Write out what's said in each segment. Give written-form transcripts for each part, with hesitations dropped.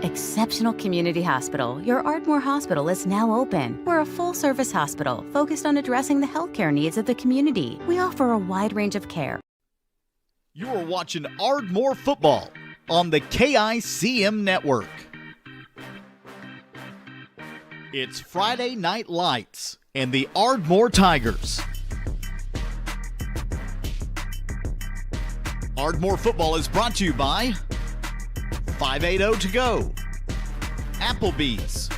Exceptional Community Hospital. Your Ardmore Hospital is now open. We're a full-service hospital focused on addressing the healthcare needs of the community. We offer a wide range of care. You are watching Ardmore football on the KICM network. It's Friday Night Lights and the Ardmore Tigers. Ardmore football is brought to you by 580 to go, Applebee's,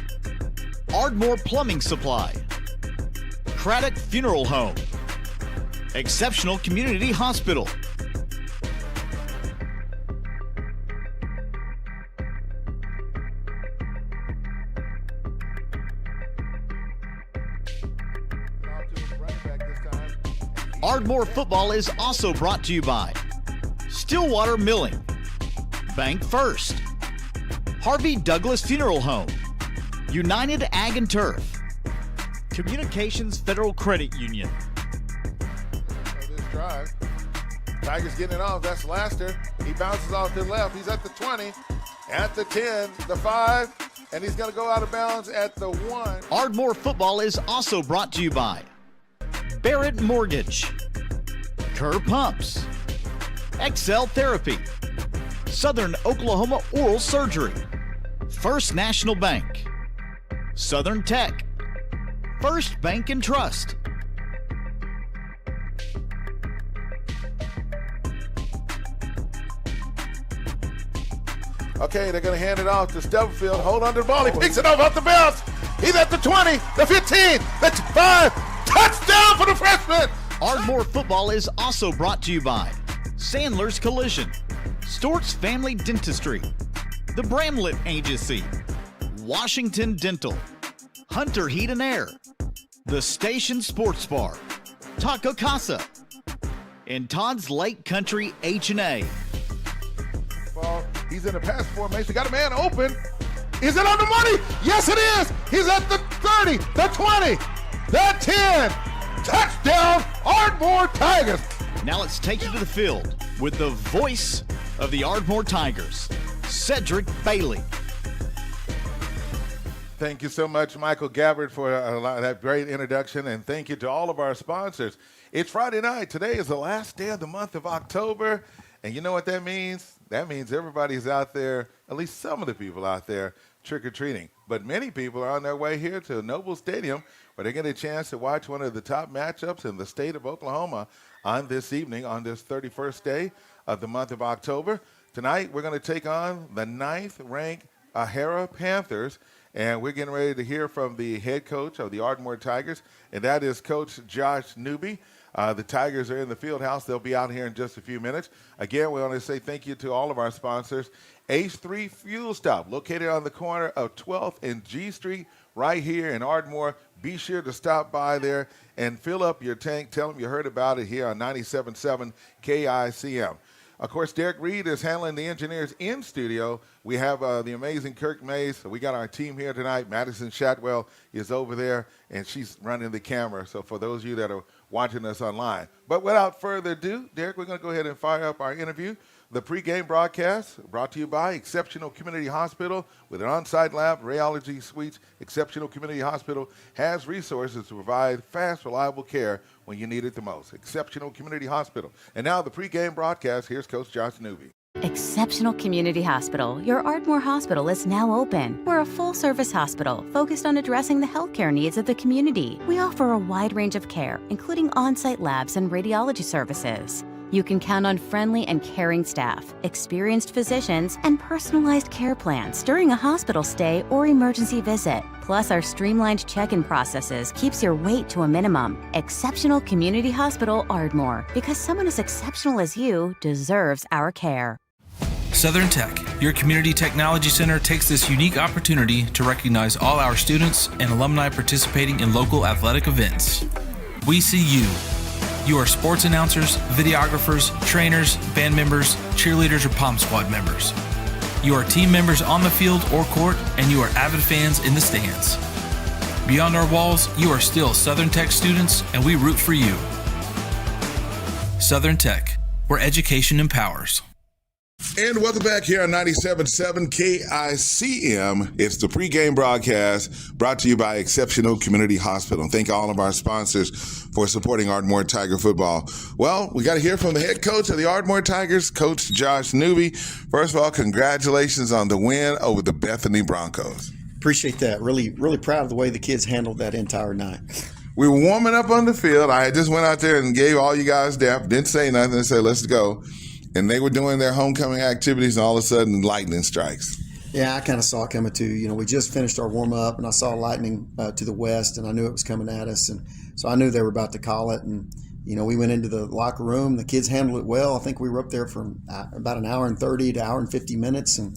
Ardmore Plumbing Supply, Craddock Funeral Home, Exceptional Community Hospital. Ardmore football is also brought to you by Stillwater Milling, Bank First, Harvey Douglas Funeral Home, United Ag and Turf, Communications Federal Credit Union. This drive, Tigers getting it off. That's Laster. He bounces off to the left. He's at the 20, at the 10, the 5, and he's going to go out of bounds at the 1. Ardmore football is also brought to you by Barrett Mortgage, Kerr Pumps, XL Therapy, Southern Oklahoma Oral Surgery, First National Bank, Southern Tech, First Bank and Trust. Okay, they're going to hand it off to Stubblefield. Hold on to the ball. He picks it off the bounce. He's at the 20, the 15, the 5. Touchdown for the freshman. Ardmore football is also brought to you by Sandler's Collision, Stort's Family Dentistry, the Bramlett Agency, Washington Dental, Hunter Heat and Air, the Station Sports Bar, Taco Casa, and Todd's Lake Country H&A. Ball. He's in the pass formation. Got a man open. Is it on the money? Yes, it is. He's at the 30, the 20, the 10. Touchdown, Ardmore Tigers. Now let's take you to the field with the voice of the Ardmore Tigers, Cedric Bailey. Thank you so much, Michael Gabbard, for that great introduction, and thank you to all of our sponsors. It's Friday night. Today is the last day of the month of October, and you know what that means? That means everybody's out there, at least some of the people out there, trick-or-treating. But many people are on their way here to Noble Stadium, where they get a chance to watch one of the top matchups in the state of Oklahoma on this evening, on this 31st day of the month of October. Tonight, we're going to take on the 9th-ranked Harrah Panthers, and we're getting ready to hear from the head coach of the Ardmore Tigers, and that is Coach Josh Newby. The Tigers are in the field house. They'll be out here in just a few minutes. Again, we want to say thank you to all of our sponsors. H3 Fuel Stop, located on the corner of 12th and G Street, right here in Ardmore. Be sure to stop by there and fill up your tank. Tell them you heard about it here on 97.7 KICM. Of course, Derek Reed is handling the engineers in studio. We have the amazing Kirk Mays. We got our team here tonight. Madison Shotwell is over there, and she's running the camera. So for those of you that are watching us online. But without further ado, Derek, we're going to go ahead and fire up our interview. The pregame broadcast brought to you by Exceptional Community Hospital with an on-site lab, radiology suites. Exceptional Community Hospital has resources to provide fast, reliable care when you need it the most. Exceptional Community Hospital. And now the pregame broadcast. Here's Coach Josh Newby. Exceptional Community Hospital. Your Ardmore Hospital is now open. We're a full-service hospital focused on addressing the healthcare needs of the community. We offer a wide range of care, including on-site labs and radiology services. You can count on friendly and caring staff, experienced physicians, and personalized care plans during a hospital stay or emergency visit. Plus, our streamlined check-in processes keeps your wait to a minimum. Exceptional Community Hospital Ardmore, because someone as exceptional as you deserves our care. Southern Tech, your community technology center, takes this unique opportunity to recognize all our students and alumni participating in local athletic events. We see you. You are sports announcers, videographers, trainers, band members, cheerleaders, or Pom Squad members. You are team members on the field or court, and you are avid fans in the stands. Beyond our walls, you are still Southern Tech students, and we root for you. Southern Tech, where education empowers. And welcome back here on 97.7 KICM. It's the pregame broadcast brought to you by Exceptional Community Hospital. And thank all of our sponsors for supporting Ardmore Tiger football. Well, we got to hear from the head coach of the Ardmore Tigers, Coach Josh Newby. First of all, congratulations on the win over the Bethany Broncos. Appreciate that. Really, really proud of the way the kids handled that entire night. We were warming up on the field. I just went out there and gave all you guys dap, didn't say nothing, and said, let's go. And they were doing their homecoming activities, and all of a sudden, lightning strikes. Yeah, I kind of saw it coming too. You know, we just finished our warm-up, and I saw lightning to the west, and I knew it was coming at us. And so I knew they were about to call it. And, you know, we went into the locker room. The kids handled it well. I think we were up there for about an hour and 30 to an hour and 50 minutes. And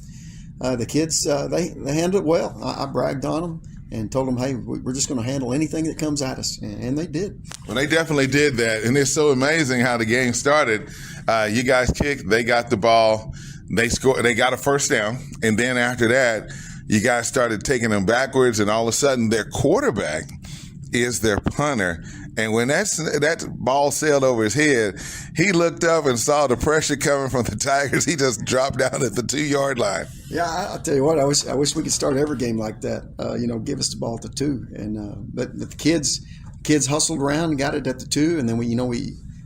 the kids, they handled it well. I bragged on them and told them, hey, we're just going to handle anything that comes at us. And they did. Well, they definitely did that. And it's so amazing how the game started. You guys kicked, they got the ball, they scored, they got a first down. And then after that, you guys started taking them backwards, and all of a sudden their quarterback is their punter. And when that ball sailed over his head, he looked up and saw the pressure coming from the Tigers. He just dropped down at the 2-yard line. Yeah, I'll tell you what, I wish we could start every game like that. You know, give us the ball at the 2. And but the kids hustled around and got it at the 2, and then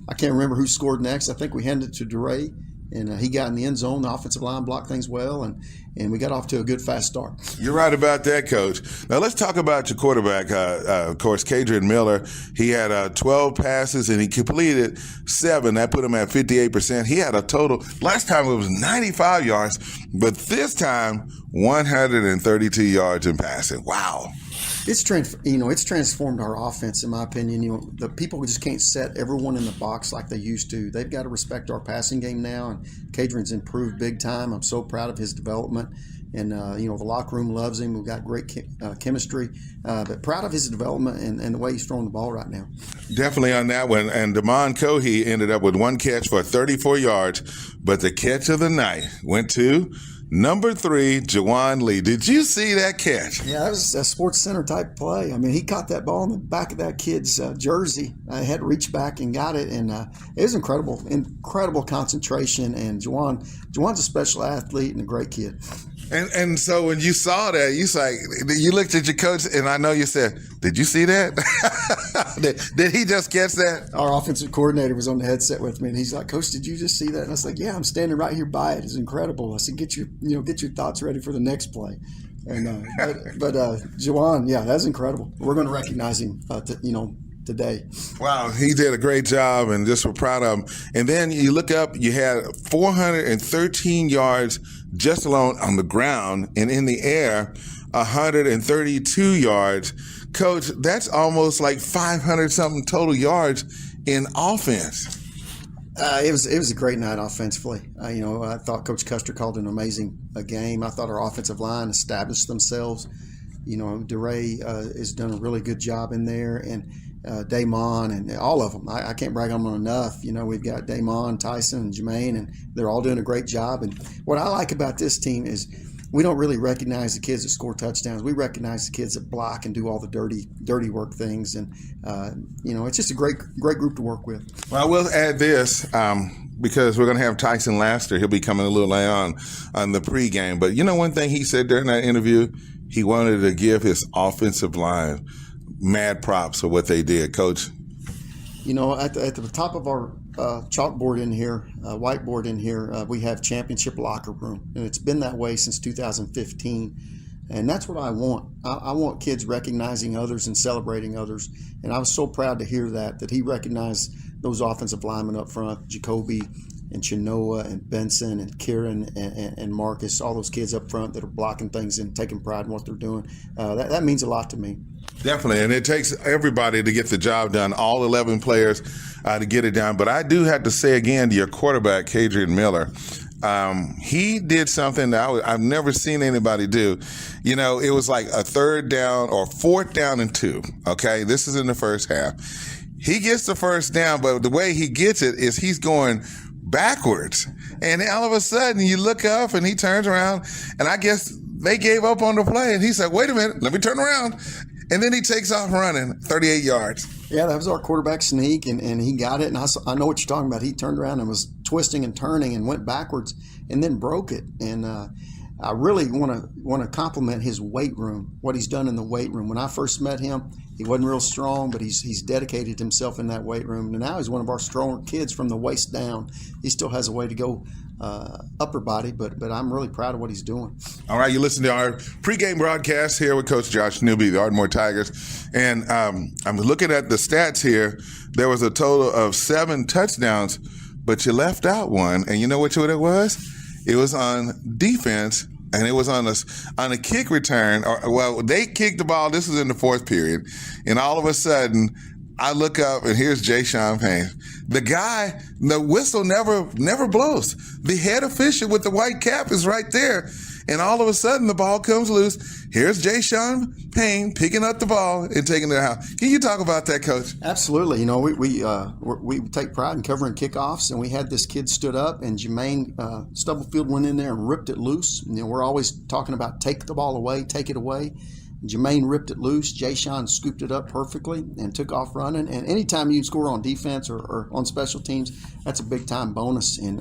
I can't remember who scored next. I think we handed it to DeRay, and he got in the end zone. The offensive line blocked things well, and we got off to a good, fast start. You're right about that, Coach. Now, let's talk about your quarterback. Of course, Kadrian Miller, he had 12 passes, and he completed 7. That put him at 58%. He had a total, last time it was 95 yards, but this time 132 yards in passing. Wow. It's transformed our offense, in my opinion. You know, the people just can't set everyone in the box like they used to. They've got to respect our passing game now, and Kadrian's improved big time. I'm so proud of his development, and the locker room loves him. We've got great chemistry, but proud of his development and the way he's throwing the ball right now. Definitely on that one. And Damon Cohey ended up with 1 catch for 34 yards, but the catch of the night went to number 3, Jawan Lee. Did you see that catch? Yeah, that was a Sports Center type play. I mean, he caught that ball in the back of that kid's jersey. I had to reach back and got it, and it was incredible concentration. And Jawan's a special athlete and a great kid. And so when you saw that, you looked at your coach, and I know you said, "Did you see that? Did he just catch that?" Our offensive coordinator was on the headset with me, and he's like, "Coach, did you just see that?" And I was like, "Yeah, I'm standing right here by it. It's incredible." I said, "Get your thoughts ready for the next play." And but Jawan, yeah, that's incredible. We're going to recognize him, today. Wow, he did a great job, and just we're proud of him. And then you look up, you had 413 yards just alone on the ground, and in the air, 132 yards. Coach, that's almost like 500-something total yards in offense. It was a great night offensively. I thought Coach Custer called an amazing game. I thought our offensive line established themselves. DeRay has done a really good job in there, and Damon and all of them. I can't brag on them enough. We've got Damon, Tyson, and Jermaine, and they're all doing a great job. And what I like about this team is we don't really recognize the kids that score touchdowns. We recognize the kids that block and do all the dirty work things. And, it's just a great group to work with. Well, I will add this, because we're going to have Tyson Laster. He'll be coming a little later on the pregame. But one thing he said during that interview, he wanted to give his offensive line mad props for what they did, Coach. At the top of our chalkboard in here, whiteboard in here, we have championship locker room. And it's been that way since 2015. And that's what I want. I want kids recognizing others and celebrating others. And I was so proud to hear that he recognized those offensive linemen up front, Jacoby and Chinoa and Benson and Kieran and Marcus, all those kids up front that are blocking things and taking pride in what they're doing. That means a lot to me. Definitely, and it takes everybody to get the job done, all 11 players to get it done. But I do have to say again to your quarterback, Kadrian Miller, he did something that I've never seen anybody do. It was like a 3rd down or 4th down and 2, okay? This is in the first half. He gets the first down, but the way he gets it is he's going backwards. And all of a sudden, you look up and he turns around, and I guess they gave up on the play. And he said, wait a minute, let me turn around. And then he takes off running 38 yards. Yeah, that was our quarterback sneak, and he got it. And I know what you're talking about. He turned around and was twisting and turning and went backwards and then broke it. And I really want to compliment his weight room, what he's done in the weight room. When I first met him, he wasn't real strong, but he's dedicated himself in that weight room. And now he's one of our stronger kids from the waist down. He still has a way to go upper body, but I'm really proud of what he's doing. All right, you listen to our pregame broadcast here with Coach Josh Newby, the Ardmore Tigers. And I'm looking at the stats here. There was a total of 7 touchdowns, but you left out one. And you know what it was? It was on defense, and it was on a kick return. Well, they kicked the ball. This was in the 4th period. And all of a sudden, I look up, and here's Jay Sean Payne. The guy, the whistle never blows. The head official with the white cap is right there. And all of a sudden, the ball comes loose. Here's Jay Sean Payne picking up the ball and taking it out. Can you talk about that, Coach? Absolutely. You know, we take pride in covering kickoffs, and we had this kid stood up, and Jermaine Stubblefield went in there and ripped it loose. You know, we're always talking about take the ball away, take it away. Jermaine ripped it loose. Jay Sean scooped it up perfectly and took off running. And anytime you score on defense or on special teams, that's a big-time bonus. And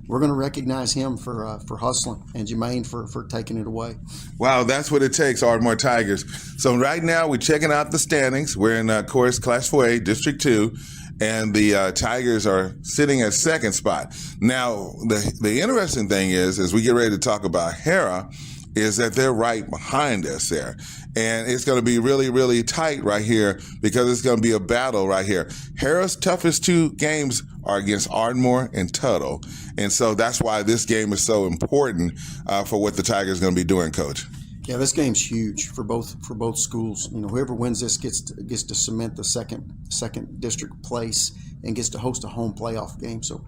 we're going to recognize him for hustling and Jermaine for taking it away. Wow, that's what it takes, Ardmore Tigers. So right now we're checking out the standings. We're in, of course, Class 4A, District 2, and the Tigers are sitting at 2nd spot. Now, the interesting thing is, as we get ready to talk about Harrah, is that they're right behind us there. And it's going to be really, really tight right here because it's going to be a battle right here. Harrah's toughest 2 games are against Ardmore and Tuttle. And so that's why this game is so important for what the Tigers are going to be doing, Coach. Yeah, this game's huge for both schools. You know, whoever wins this gets to cement the second district place and gets to host a home playoff game. So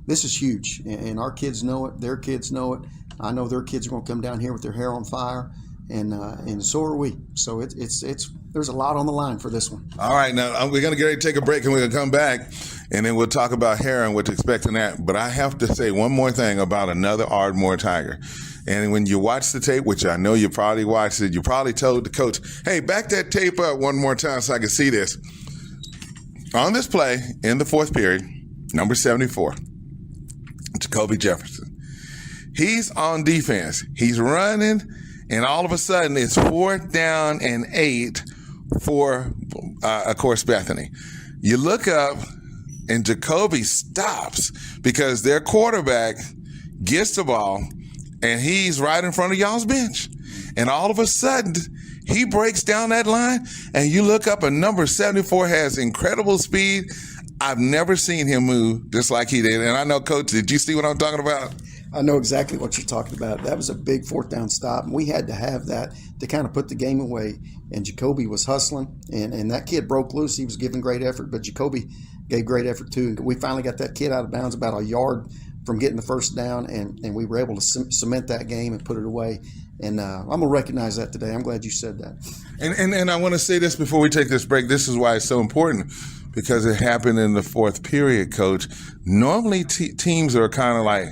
this is huge, and our kids know it. Their kids know it. I know their kids are going to come down here with their hair on fire, and so are we. So it's there's a lot on the line for this one. All right, now we're going to get ready to take a break, and we're going to come back, and then we'll talk about Harrah and what to expect in that. But I have to say one more thing about another Ardmore Tiger. And when you watch the tape, which I know you probably watched it, you probably told the coach, hey, back that tape up one more time so I can see this. On this play in the 4th period, number 74, Jacoby Jefferson. He's on defense. He's running, and all of a sudden it's 4th down and 8 for, of course, Bethany. You look up, and Jacoby stops because their quarterback gets the ball, and he's right in front of y'all's bench. And all of a sudden, he breaks down that line, and you look up, and number 74 has incredible speed. I've never seen him move just like he did. And I know, Coach, did you see what I'm talking about? I know exactly what you're talking about. That was a big 4th down stop, and we had to have that to kind of put the game away. And Jacoby was hustling, and that kid broke loose. He was giving great effort, but Jacoby gave great effort too. And we finally got that kid out of bounds about a yard from getting the 1st down, and we were able to cement that game and put it away. And I'm going to recognize that today. I'm glad you said that. And I want to say this before we take this break. This is why it's so important, because it happened in the 4th period, Coach. Normally teams are kind of like,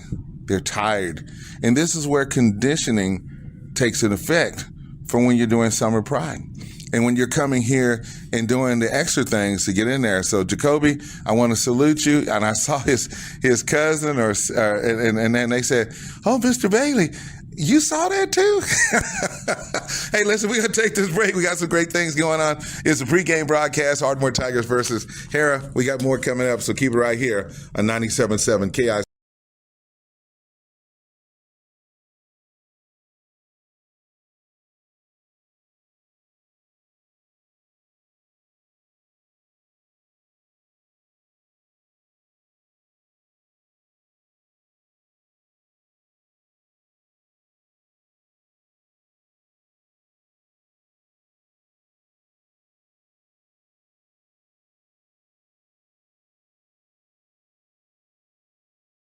they're tired. And this is where conditioning takes an effect from when you're doing summer pride. And when you're coming here and doing the extra things to get in there. So, Jacoby, I want to salute you. And I saw his cousin, and then they said, oh, Mr. Bailey, you saw that too? Hey, listen, we're going to take this break. We got some great things going on. It's a pregame broadcast, Ardmore Tigers versus Harrah. We got more coming up, so keep it right here on 97.7 KI.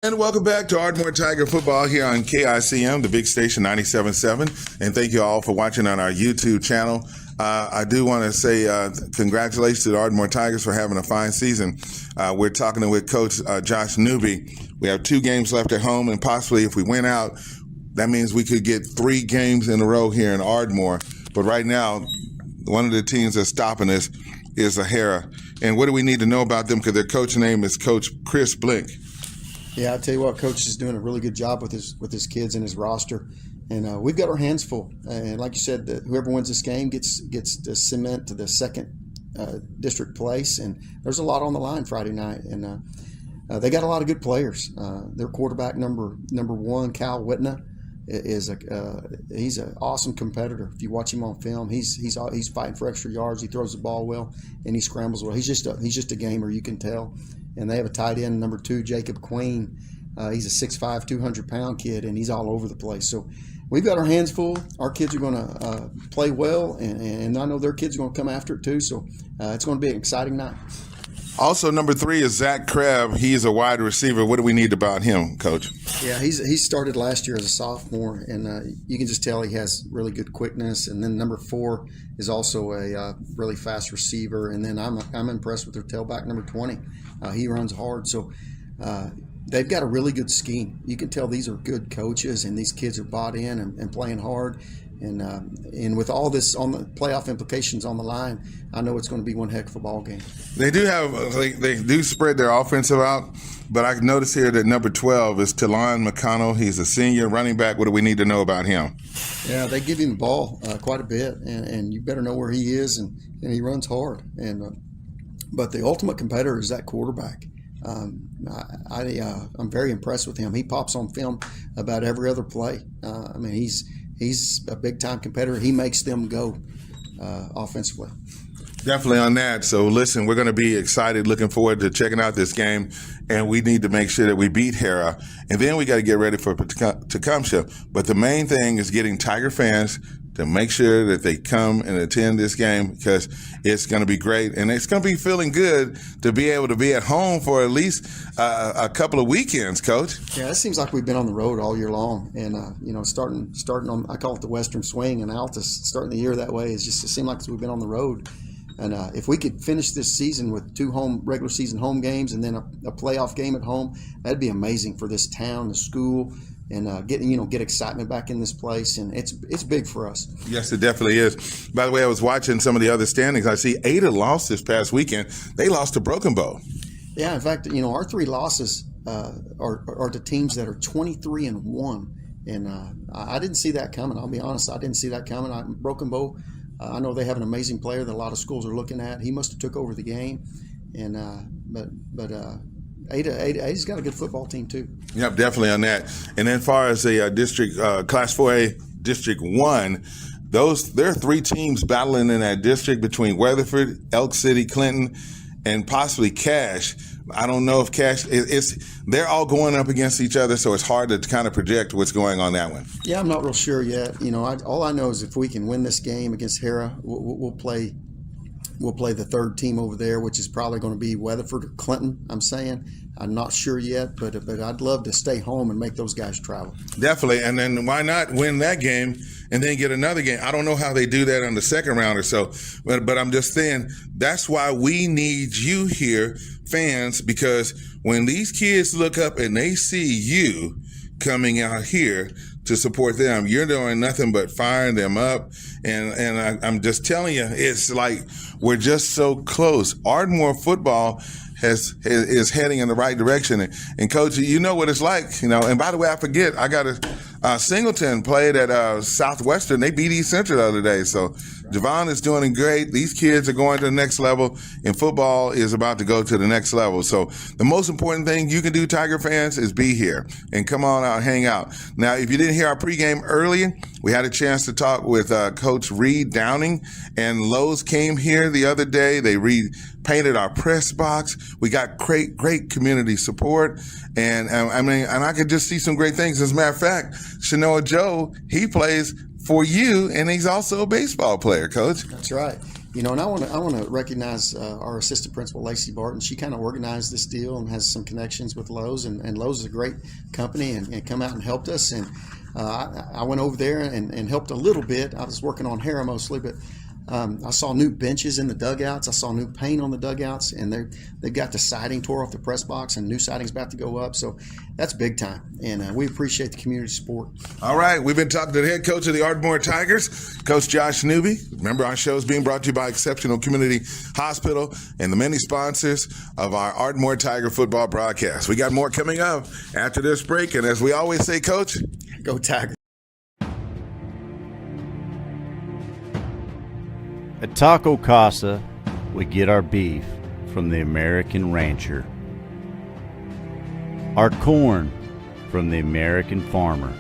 And welcome back to Ardmore Tiger Football here on KICM, the big station 97.7. And thank you all for watching on our YouTube channel. I do want to say congratulations to the Ardmore Tigers for having a fine season. We're talking with Coach Josh Newby. We have 2 games left at home, and possibly if we win out, that means we could get 3 games in a row here in Ardmore. But right now, one of the teams that's stopping us is a Harrah. And what do we need to know about them? Because their coach name is Coach Chris Blink. Yeah, I tell you what, Coach is doing a really good job with his kids and his roster, and we've got our hands full. And like you said, whoever wins this game gets to cement to the second district place, and there's a lot on the line Friday night. And they got a lot of good players. Their quarterback number 1, Kyle Whitna, he's an awesome competitor. If you watch him on film, he's fighting for extra yards. He throws the ball well, and he scrambles well. He's just a gamer, you can tell. And they have a tight end, number 2, Jacob Queen. He's a 6'5", 200-pound kid, and he's all over the place. So we've got our hands full. Our kids are going to play well, and I know their kids are going to come after it too. So it's going to be an exciting night. Also, number 3 is Zach Crabb. He's a wide receiver. What do we need about him, Coach? Yeah, he started last year as a sophomore, and you can just tell he has really good quickness. And then number 4 is also a really fast receiver. And then I'm impressed with their tailback, number 20. He runs hard. So they've got a really good scheme. You can tell these are good coaches, and these kids are bought in and playing hard. And with all this on the playoff implications on the line, I know it's going to be one heck of a ball game. They do spread their offensive out, but I notice here that number 12 is Talon McConnell. He's a senior running back. What do we need to know about him? Yeah, they give him the ball quite a bit, and you better know where he is, and he runs hard. But the ultimate competitor is that quarterback. I'm very impressed with him. He pops on film about every other play. He's a big-time competitor. He makes them go offensively. Definitely on that. So, listen, we're going to be excited, looking forward to checking out this game, and we need to make sure that we beat Harrah, and then we got to get ready for Tecumseh. But the main thing is getting Tiger fans to make sure that they come and attend this game, because it's going to be great, and it's going to be feeling good to be able to be at home for at least a couple of weekends, Coach. Yeah, it seems like we've been on the road all year long, and starting on, I call it the Western Swing and Altus, starting the year that way it seemed like we've been on the road. And if we could finish this season with 2 regular season home games and then a playoff game at home, that'd be amazing for this town, the school, and get excitement back in this place. And it's big for us. Yes, it definitely is. By the way, I was watching some of the other standings. I see Ada lost this past weekend. They lost to Broken Bow. Yeah, in fact, our 3 losses are to teams that are 23-1, and I didn't see that coming. I'll be honest, I didn't see that coming. Broken Bow, I know they have an amazing player that a lot of schools are looking at. He must have took over the game, and but Ada's got a good football team too. Yep, definitely on that. And then as far as the district Class 4A District 1, there are 3 teams battling in that district between Weatherford, Elk City, Clinton, and possibly Cache. I don't know if Cache, they're all going up against each other, so it's hard to kind of project what's going on that one. Yeah, I'm not real sure yet. All I know is if we can win this game against Harrah, we'll play the 3rd team over there, which is probably going to be Weatherford or Clinton, I'm not sure yet, but I'd love to stay home and make those guys travel. Definitely, and then why not win that game and then get another game? I don't know how they do that on the second round or so, but I'm just saying that's why we need you here, fans, because when these kids look up and they see you coming out here to support them, you're doing nothing but firing them up. And I'm just telling you, it's like we're just so close. Ardmore football is heading in the right direction. And Coach, you know what it's like, And by the way, I forget, I got Singleton played at Southwestern. They beat East Central the other day. So Javon is doing great. These kids are going to the next level, and football is about to go to the next level. So the most important thing you can do, Tiger fans, is be here and come on out, hang out. Now, if you didn't hear our pregame earlier, we had a chance to talk with Coach Reed Downing, and Lowe's came here the other day. They painted our press box. We got great community support, and I could just see some great things. As a matter of fact, Shanoa Joe, he plays for you, and he's also a baseball player, Coach. That's right. And I want to recognize our assistant principal, Lacey Barton. She kind of organized this deal and has some connections with Lowe's, and Lowe's is a great company and come out and helped us. And I went over there and helped a little bit. I was working on Harrah mostly, but I saw new benches in the dugouts. I saw new paint on the dugouts, and they've got the siding tore off the press box, and new siding's about to go up. So that's big time, and we appreciate the community support. All right, we've been talking to the head coach of the Ardmore Tigers, Coach Josh Newby. Remember, our show is being brought to you by Exceptional Community Hospital and the many sponsors of our Ardmore Tiger football broadcast. We got more coming up after this break, and as we always say, Coach, go Tigers. At Taco Casa, we get our beef from the American rancher, our corn from the American farmer,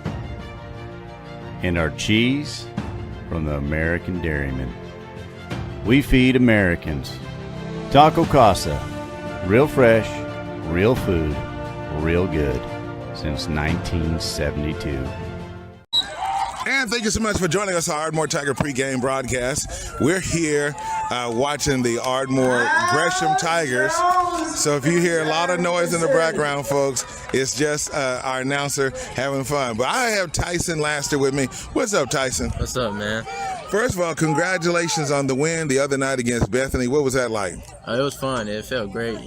and our cheese from the American dairyman. We feed Americans. Taco Casa, real fresh, real food, real good, since 1972. And thank you so much for joining us on Ardmore Tiger pregame broadcast. We're here watching the Ardmore Gresham Tigers. So if you hear a lot of noise in the background, folks, it's just our announcer having fun. But I have Tyson Laster with me. What's up, Tyson? What's up, man? First of all, congratulations on the win the other night against Bethany. What was that like? It was fun. It felt great,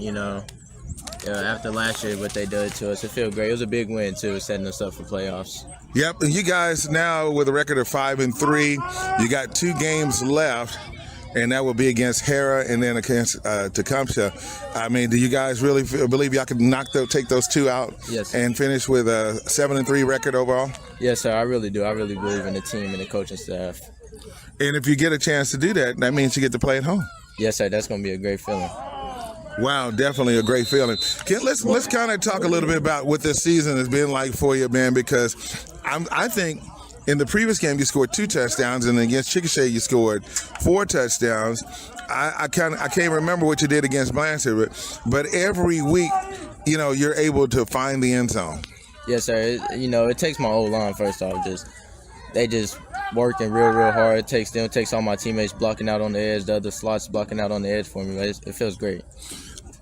after last year, what they did to us. It felt great. It was a big win, too, setting us up for playoffs. Yep, and you guys now with a record of 5-3, you got 2 games left, and that will be against Harrah and then against Tecumseh. I mean, do you guys really believe y'all can take those 2 out? Yes. And finish with a 7-3 record overall? Yes, sir. I really do. I really believe in the team and the coaching staff. And if you get a chance to do that, that means you get to play at home. Yes, sir. That's going to be a great feeling. Wow, definitely a great feeling. Let's kind of talk a little bit about what this season has been like for you, man, because I think in the previous game you scored 2 touchdowns, and against Chickasha you scored 4 touchdowns. I can't remember what you did against Blanchard, but every week, you're able to find the end zone. Yes, sir. It takes my whole line, first off. They just working real hard. It takes all my teammates blocking out on the edge, the other slots blocking out on the edge for me. It feels great.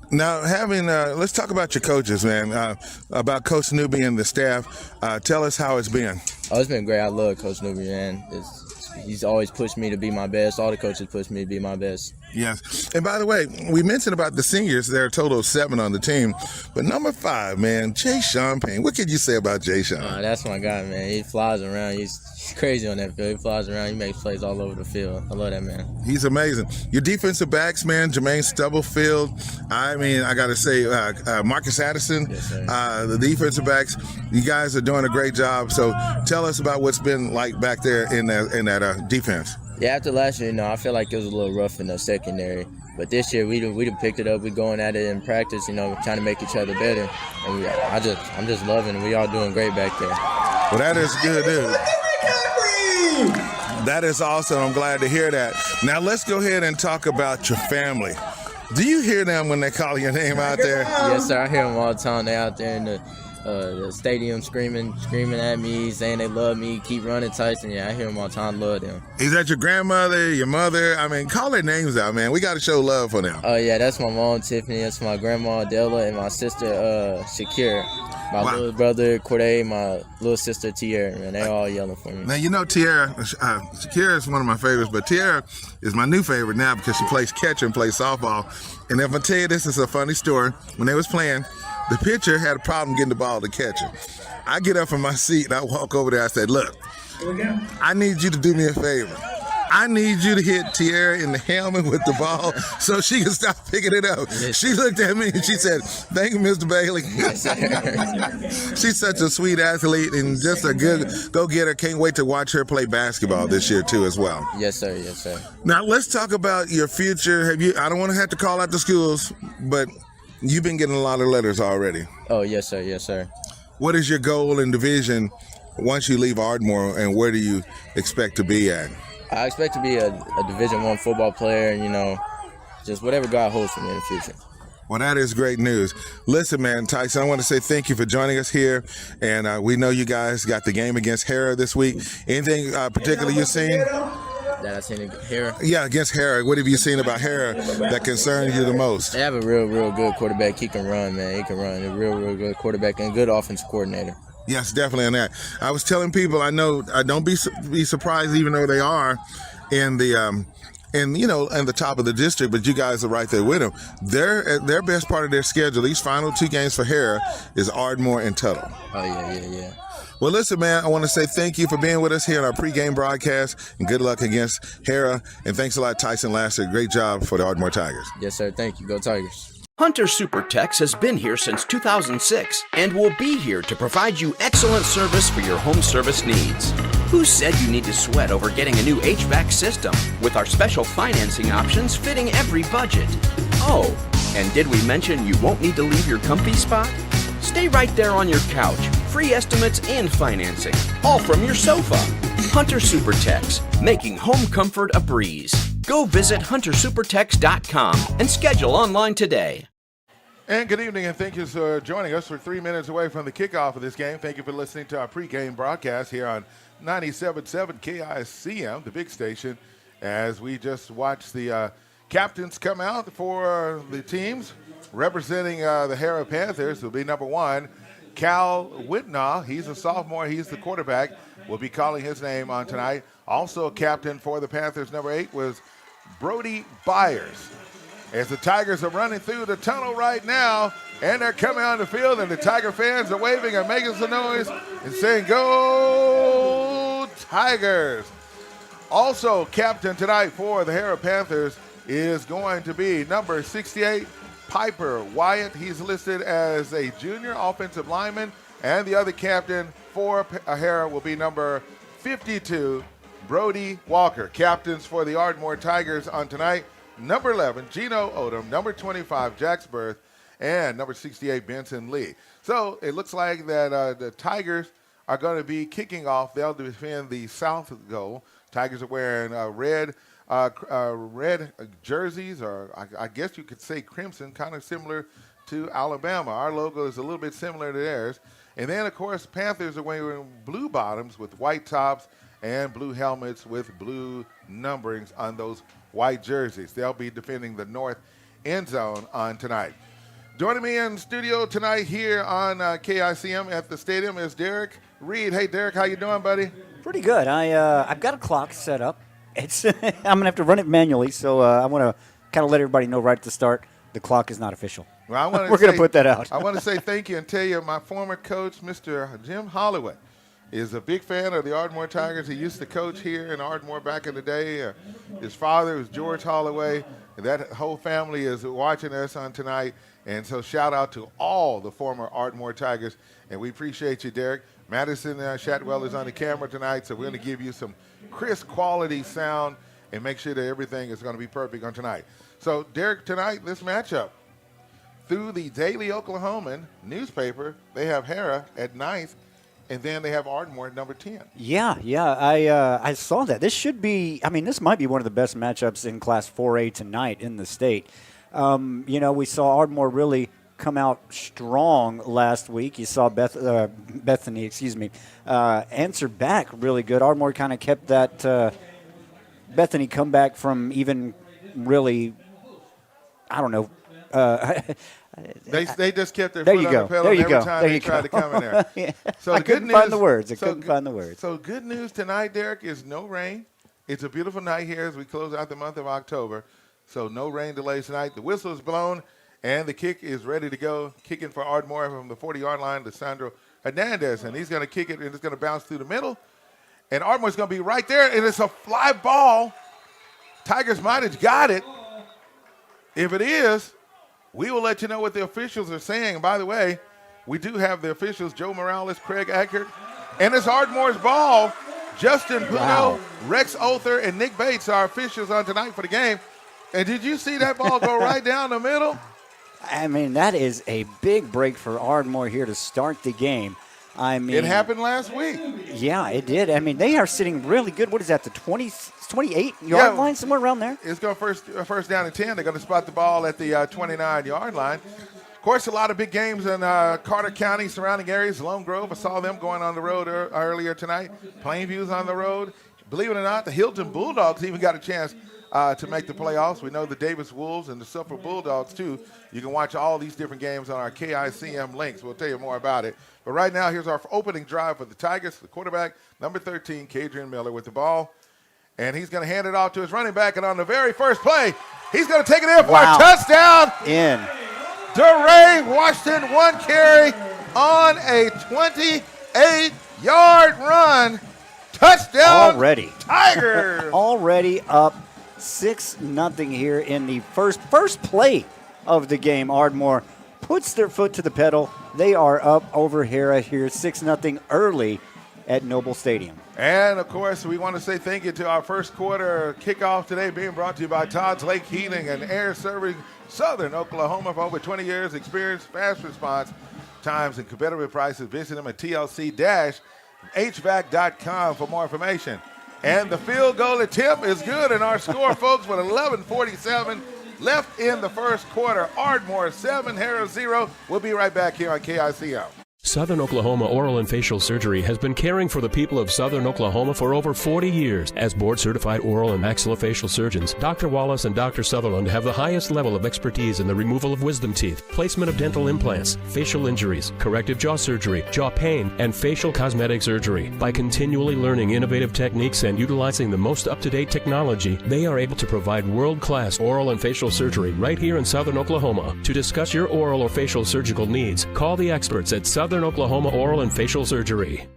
Now, let's talk about your coaches, man, about Coach Newby and the staff. Tell us how it's been. Oh, it's been great. I love Coach Newby, man. He's always pushed me to be my best. All the coaches push me to be my best. Yes. And by the way, we mentioned about the seniors. There are a total of 7 on the team. But number 5, man, Jay Sean Payne. What could you say about Jay Sean? That's my guy, man. He flies around. He's crazy on that field. He flies around. He makes plays all over the field. I love that man. He's amazing. Your defensive backs, man, Jermaine Stubblefield. I mean, I got to say, Marcus Addison. Yes, sir. The defensive backs, you guys are doing a great job. So tell us about what's been like back there in that defense. Yeah, after last year, I feel like it was a little rough in the secondary. But this year, we done picked it up. We're going at it in practice, trying to make each other better. And I'm just loving it. We all doing great back there. Well, that is good, dude. That is awesome. I'm glad to hear that. Now, let's go ahead and talk about your family. Do you hear them when they call your name out there? Yes, sir. I hear them all the time. They're out there in the stadium screaming at me, saying they love me, keep running, Tyson. Yeah, I hear them all the time. Love them. Is that your grandmother, your mother? I mean, call their names out, man. We got to show love for them. Oh, yeah, that's my mom, Tiffany. That's my grandma, Della, and my sister, Shakira. My little brother, Corday, my little sister, Tierra, man. They're all yelling for me. Now, Tierra, Shakira is one of my favorites, but Tierra is my new favorite now because she plays catcher and plays softball. And if I tell you this is a funny story, when they was playing, the pitcher had a problem getting the ball to catcher. I get up from my seat and I walk over there. I said, look, I need you to do me a favor. I need you to hit Tierra in the helmet with the ball so she can stop picking it up. She looked at me and she said, thank you, Mr. Bailey. She's such a sweet athlete and just a good go-getter. Can't wait to watch her play basketball this year, too, as well. Yes, sir. Yes, sir. Now, let's talk about your future. I don't want to have to call out the schools, but you've been getting a lot of letters already. Oh, yes, sir. Yes, sir. What is your goal and division once you leave Ardmore, and where do you expect to be at? I expect to be a Division I football player and, just whatever God holds for me in the future. Well, that is great news. Listen, man, Tyson, I want to say thank you for joining us here. And we know you guys got the game against Harrah this week. Anything particular you've seen? That I seen Harrah? Yeah, against Harrah. What have you seen about Harrah that concerns you the most? They have a real good quarterback. He can run, man. He can run. A real good quarterback and a good offensive coordinator. Yes, definitely on that. I was telling people, I know, don't be surprised, even though they are in the and the top of the district, but you guys are right there with them. Their best part of their schedule, these final 2 games for Harrah, is Ardmore and Tuttle. Oh, yeah. Well, listen, man, I want to say thank you for being with us here on our pregame broadcast, and good luck against Harrah. And thanks a lot, Tyson Lasser. Great job for the Ardmore Tigers. Yes, sir. Thank you. Go Tigers. Hunter Supertex has been here since 2006 and will be here to provide you excellent service for your home service needs. Who said you need to sweat over getting a new HVAC system? With our special financing options fitting every budget. Oh, and did we mention you won't need to leave your comfy spot? Stay right there on your couch. Free estimates and financing, all from your sofa. Hunter Supertex, making home comfort a breeze. Go visit huntersupertex.com and schedule online today. And good evening, and thank you for joining us. We're 3 minutes away from the kickoff of this game. Thank you for listening to our pregame broadcast here on 97.7 KICM, the big station, as we just watched the captains come out for the teams representing the Harrah Panthers. Will be number 1, Cal Whitnaw. He's a sophomore. He's the quarterback. We'll be calling his name on tonight. Also a captain for the Panthers, number 8, was Brody Byers. As the Tigers are running through the tunnel right now, and they're coming on the field, and the Tiger fans are waving and making some noise and saying, "Go Tigers!" Also, captain tonight for the Harrah Panthers is going to be number 68, Piper Wyatt. He's listed as a junior offensive lineman, and the other captain for Harrah will be number 52, Brody Walker. Captains for the Ardmore Tigers on tonight, number 11, Gino Odom, number 25, Jax Berth, and number 68, Benson Lee. So it looks like that the Tigers are going to be kicking off. They'll defend the south goal. Tigers are wearing red jerseys, or I guess you could say crimson, kind of similar to Alabama. Our logo is a little bit similar to theirs. And then, of course, Panthers are wearing blue bottoms with white tops and blue helmets with blue numberings on those white jerseys. They'll be defending the north end zone on tonight. Joining me in studio tonight here on KICM at the stadium is Derek Reed. Hey, Derek, how you doing, buddy? Pretty good. I've got a clock set up. It's I'm going to have to run it manually, so I want to kind of let everybody know right at the start the clock is not official. Well, we're going to put that out. I want to say thank you and tell you my former coach, Mr. Jim Holloway, is a big fan of the Ardmore Tigers. He used to coach here in Ardmore back in the day. His father was George Holloway. And that whole family is watching us on tonight. And so shout out to all the former Ardmore Tigers. And we appreciate you, Derek. Madison Shatwell is on the camera tonight, so we're going to give you some crisp quality sound and make sure that everything is going to be perfect on tonight. So, Derek, tonight, this matchup, through the Daily Oklahoman newspaper, they have Harrah at 9th, and then they have Ardmore at number 10. Yeah, I saw that. This should be, this might be one of the best matchups in Class 4A tonight in the state. We saw Ardmore really come out strong last week. You saw Bethany, answer back really good. Ardmore kind of kept that Bethany come back from even really, I don't know. They just kept their foot on the pedal every time they tried to come in there. Yeah. So I couldn't find the words. So good news tonight, Derek, is no rain. It's a beautiful night here as we close out the month of October. So no rain delays tonight. The whistle is blown, and the kick is ready to go. Kicking for Ardmore from the 40-yard line, Lissandro Hernandez, and he's going to kick it, and it's going to bounce through the middle. And Ardmore's going to be right there, and it's a fly ball. Tigers might have got it. If it is, we will let you know what the officials are saying. And by the way, we do have the officials, Joe Morales, Craig Eckert, and it's Ardmore's ball. Justin Puno, Rex Other, and Nick Bates are officials on tonight for the game. And did you see that ball go right down the middle? That is a big break for Ardmore here to start the game. It happened last week. Yeah, it did. They are sitting really good. What is that, the 28-yard line, somewhere around there? It's going first down and 10. They're going to spot the ball at the 29-yard line. Of course, a lot of big games in Carter County, surrounding areas. Lone Grove, I saw them going on the road earlier tonight. Plainview's on the road. Believe it or not, the Hilton Bulldogs even got a chance to make the playoffs. We know the Davis Wolves and the Suffolk Bulldogs, too. You can watch all these different games on our KICM links. We'll tell you more about it. But right now, here's our opening drive for the Tigers. The quarterback, number 13, Kadrian Miller with the ball. And he's going to hand it off to his running back. And on the very first play, he's going to take it in for Wow. a touchdown. In. DeRay Washington, 1 carry on a 28-yard run. Touchdown. Already. Tigers. Already up 6-0 here in the first play of the game. Ardmore puts their foot to the pedal. They are up over Harrah here 6-0 early at Noble Stadium. And, of course, we want to say thank you to our first quarter kickoff today being brought to you by Todd's Lake Heating and Air, serving Southern Oklahoma for over 20 years. Experience fast response times and competitive prices. Visit them at tlc-hvac.com for more information. And the field goal attempt is good, and our score, folks, with 11:47 left in the first quarter. Ardmore 7, Harrah 0. We'll be right back here on KICO. Southern Oklahoma Oral and Facial Surgery has been caring for the people of Southern Oklahoma for over 40 years. As board-certified oral and maxillofacial surgeons, Dr. Wallace and Dr. Sutherland have the highest level of expertise in the removal of wisdom teeth, placement of dental implants, facial injuries, corrective jaw surgery, jaw pain, and facial cosmetic surgery. By continually learning innovative techniques and utilizing the most up-to-date technology, they are able to provide world-class oral and facial surgery right here in Southern Oklahoma. To discuss your oral or facial surgical needs, call the experts at Southern Oklahoma Oral and Facial Surgery.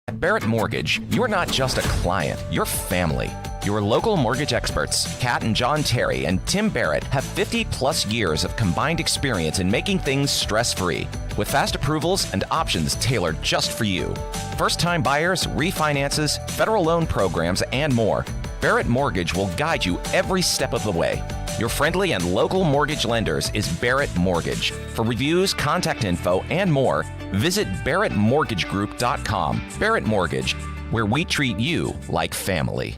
At Barrett Mortgage, you're not just a client, you're family. Your local mortgage experts, Kat and John Terry and Tim Barrett, have 50-plus years of combined experience in making things stress-free, with fast approvals and options tailored just for you. First-time buyers, refinances, federal loan programs, and more. Barrett Mortgage will guide you every step of the way. Your friendly and local mortgage lenders is Barrett Mortgage. For reviews, contact info, and more, visit barrettmortgagegroup.com. Barrett Mortgage, where we treat you like family.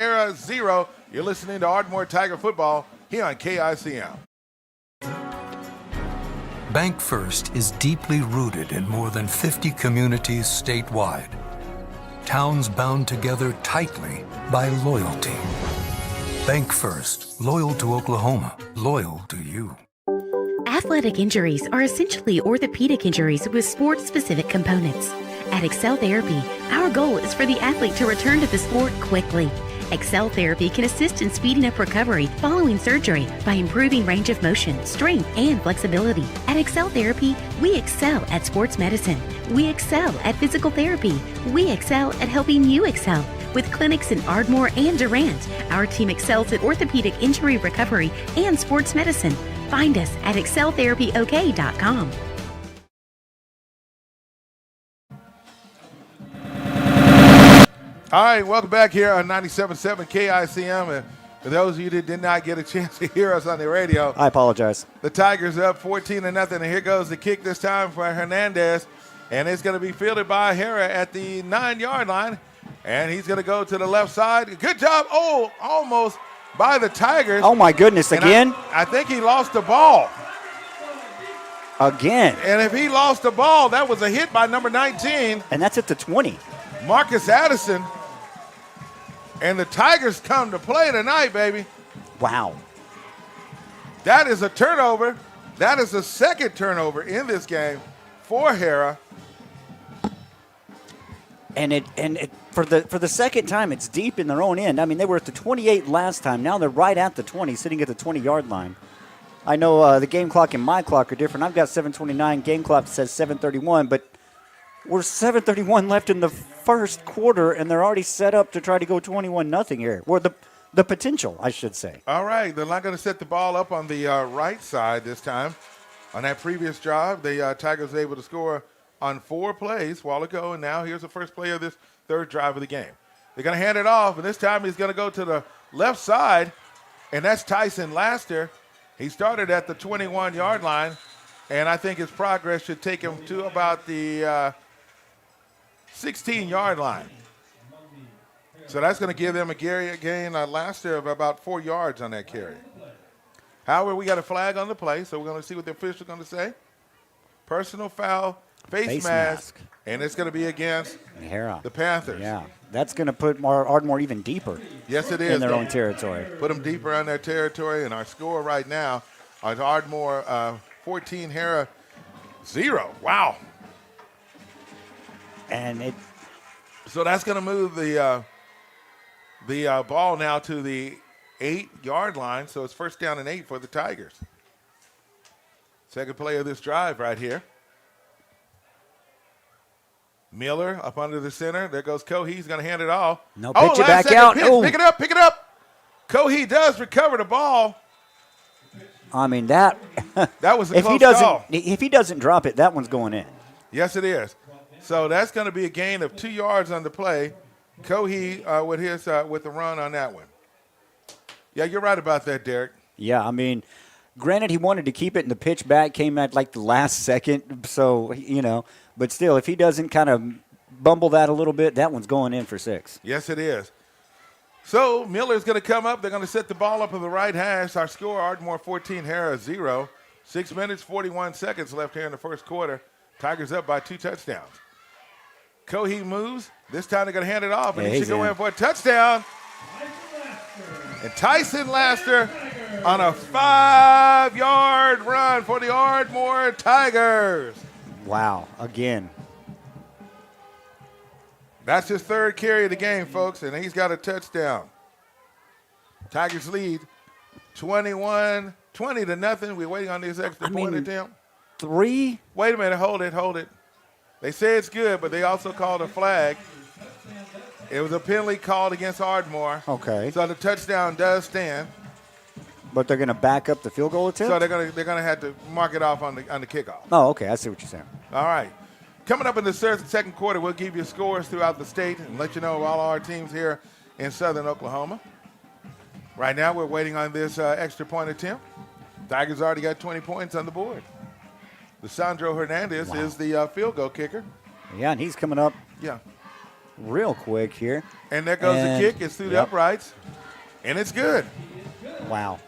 Harrah 0. You're listening to Ardmore Tiger Football here on KICM. Bank First is deeply rooted in more than 50 communities statewide. Towns bound together tightly by loyalty. Bank First, loyal to Oklahoma, loyal to you. Athletic injuries are essentially orthopedic injuries with sports-specific components. At Excel Therapy, our goal is for the athlete to return to the sport quickly. Excel Therapy can assist in speeding up recovery following surgery by improving range of motion, strength, and flexibility. At Excel Therapy, we excel at sports medicine. We excel at physical therapy. We excel at helping you excel. With clinics in Ardmore and Durant, our team excels at orthopedic injury recovery and sports medicine. Find us at exceltherapyok.com. All right, welcome back here on 97.7 KICM. And for those of you that did not get a chance to hear us on the radio, I apologize. The Tigers up 14-0, and here goes the kick this time for Hernandez. And it's going to be fielded by Harrah at the 9-yard line. And he's going to go to the left side. Good job. Oh, almost by the Tigers. Oh, my goodness, again? I think he lost the ball. Again. And if he lost the ball, that was a hit by number 19. And that's at the 20. Marcus Addison. And the Tigers come to play tonight, baby. Wow. That is a turnover. That is the second turnover in this game for Harrah. And for the second time, it's deep in their own end. I mean, they were at the 28 last time. Now they're right at the 20, sitting at the 20-yard line. I know the game clock and my clock are different. I've got 7:29. Game clock says 7:31, but we're 7:31 left in the first quarter, and they're already set up to try to go 21-0 here. Or the potential, I should say. All right, they're not going to set the ball up on the right side this time. On that previous drive, the Tigers were able to score on 4 plays a while ago, and now here's the first play of this third drive of the game. They're going to hand it off, and this time he's going to go to the left side, and that's Tyson Laster. He started at the 21-yard line, and I think his progress should take him to about the 16-yard line. So that's going to give them a gain Laster of about 4 yards on that carry. However, we got a flag on the play, so we're going to see what the official is going to say. Personal foul, face mask, and it's going to be against Harrah. The Panthers. Yeah, that's going to put Ardmore even deeper. Yes, it is. In their own territory. Put them deeper on their territory, and our score right now is Ardmore 14, Harrah 0. Wow. And so that's going to move the ball now to the 8-yard line, so it's first down and 8 for the Tigers. Second play of this drive right here. Miller up under the center. There goes Cohee. He's going to hand it off. No, pitch it back out. Pick it up. Cohee does recover the ball. I mean, that was a close call. If he doesn't drop it, that one's going in. Yes, it is. So that's going to be a gain of 2 yards on the play. Cohee with the run on that one. Yeah, you're right about that, Derek. Yeah, I mean, granted, he wanted to keep it, and the pitch back came at like the last second. So, but still, if he doesn't kind of bumble that a little bit, that one's going in for 6. Yes, it is. So Miller's going to come up. They're going to set the ball up on the right hash. Our score, Ardmore 14, Harrah 0. 6 minutes, 41 seconds left here in the first quarter. Tigers up by 2 touchdowns. Cohee moves. This time they're going to hand it off, and he should go in for a touchdown. And Tyson Laster on a 5-yard run for the Ardmore Tigers. Wow, again. That's his third carry of the game, folks, and he's got a touchdown. Tigers lead 20-0. We're waiting on this extra point attempt. 3? Wait a minute. Hold it. They say it's good, but they also called a flag. It was a penalty called against Ardmore. Okay. So the touchdown does stand. But they're going to back up the field goal attempt? So they're going to have to mark it off on the kickoff. Oh, okay. I see what you're saying. All right. Coming up in the second quarter, we'll give you scores throughout the state and let you know all our teams here in southern Oklahoma. Right now, we're waiting on this extra point attempt. Tigers already got 20 points on the board. Lisandro Hernandez is the field goal kicker. Yeah, and he's coming up. Yeah. real quick here. And there goes the kick. It's through the uprights, and it's good. Wow.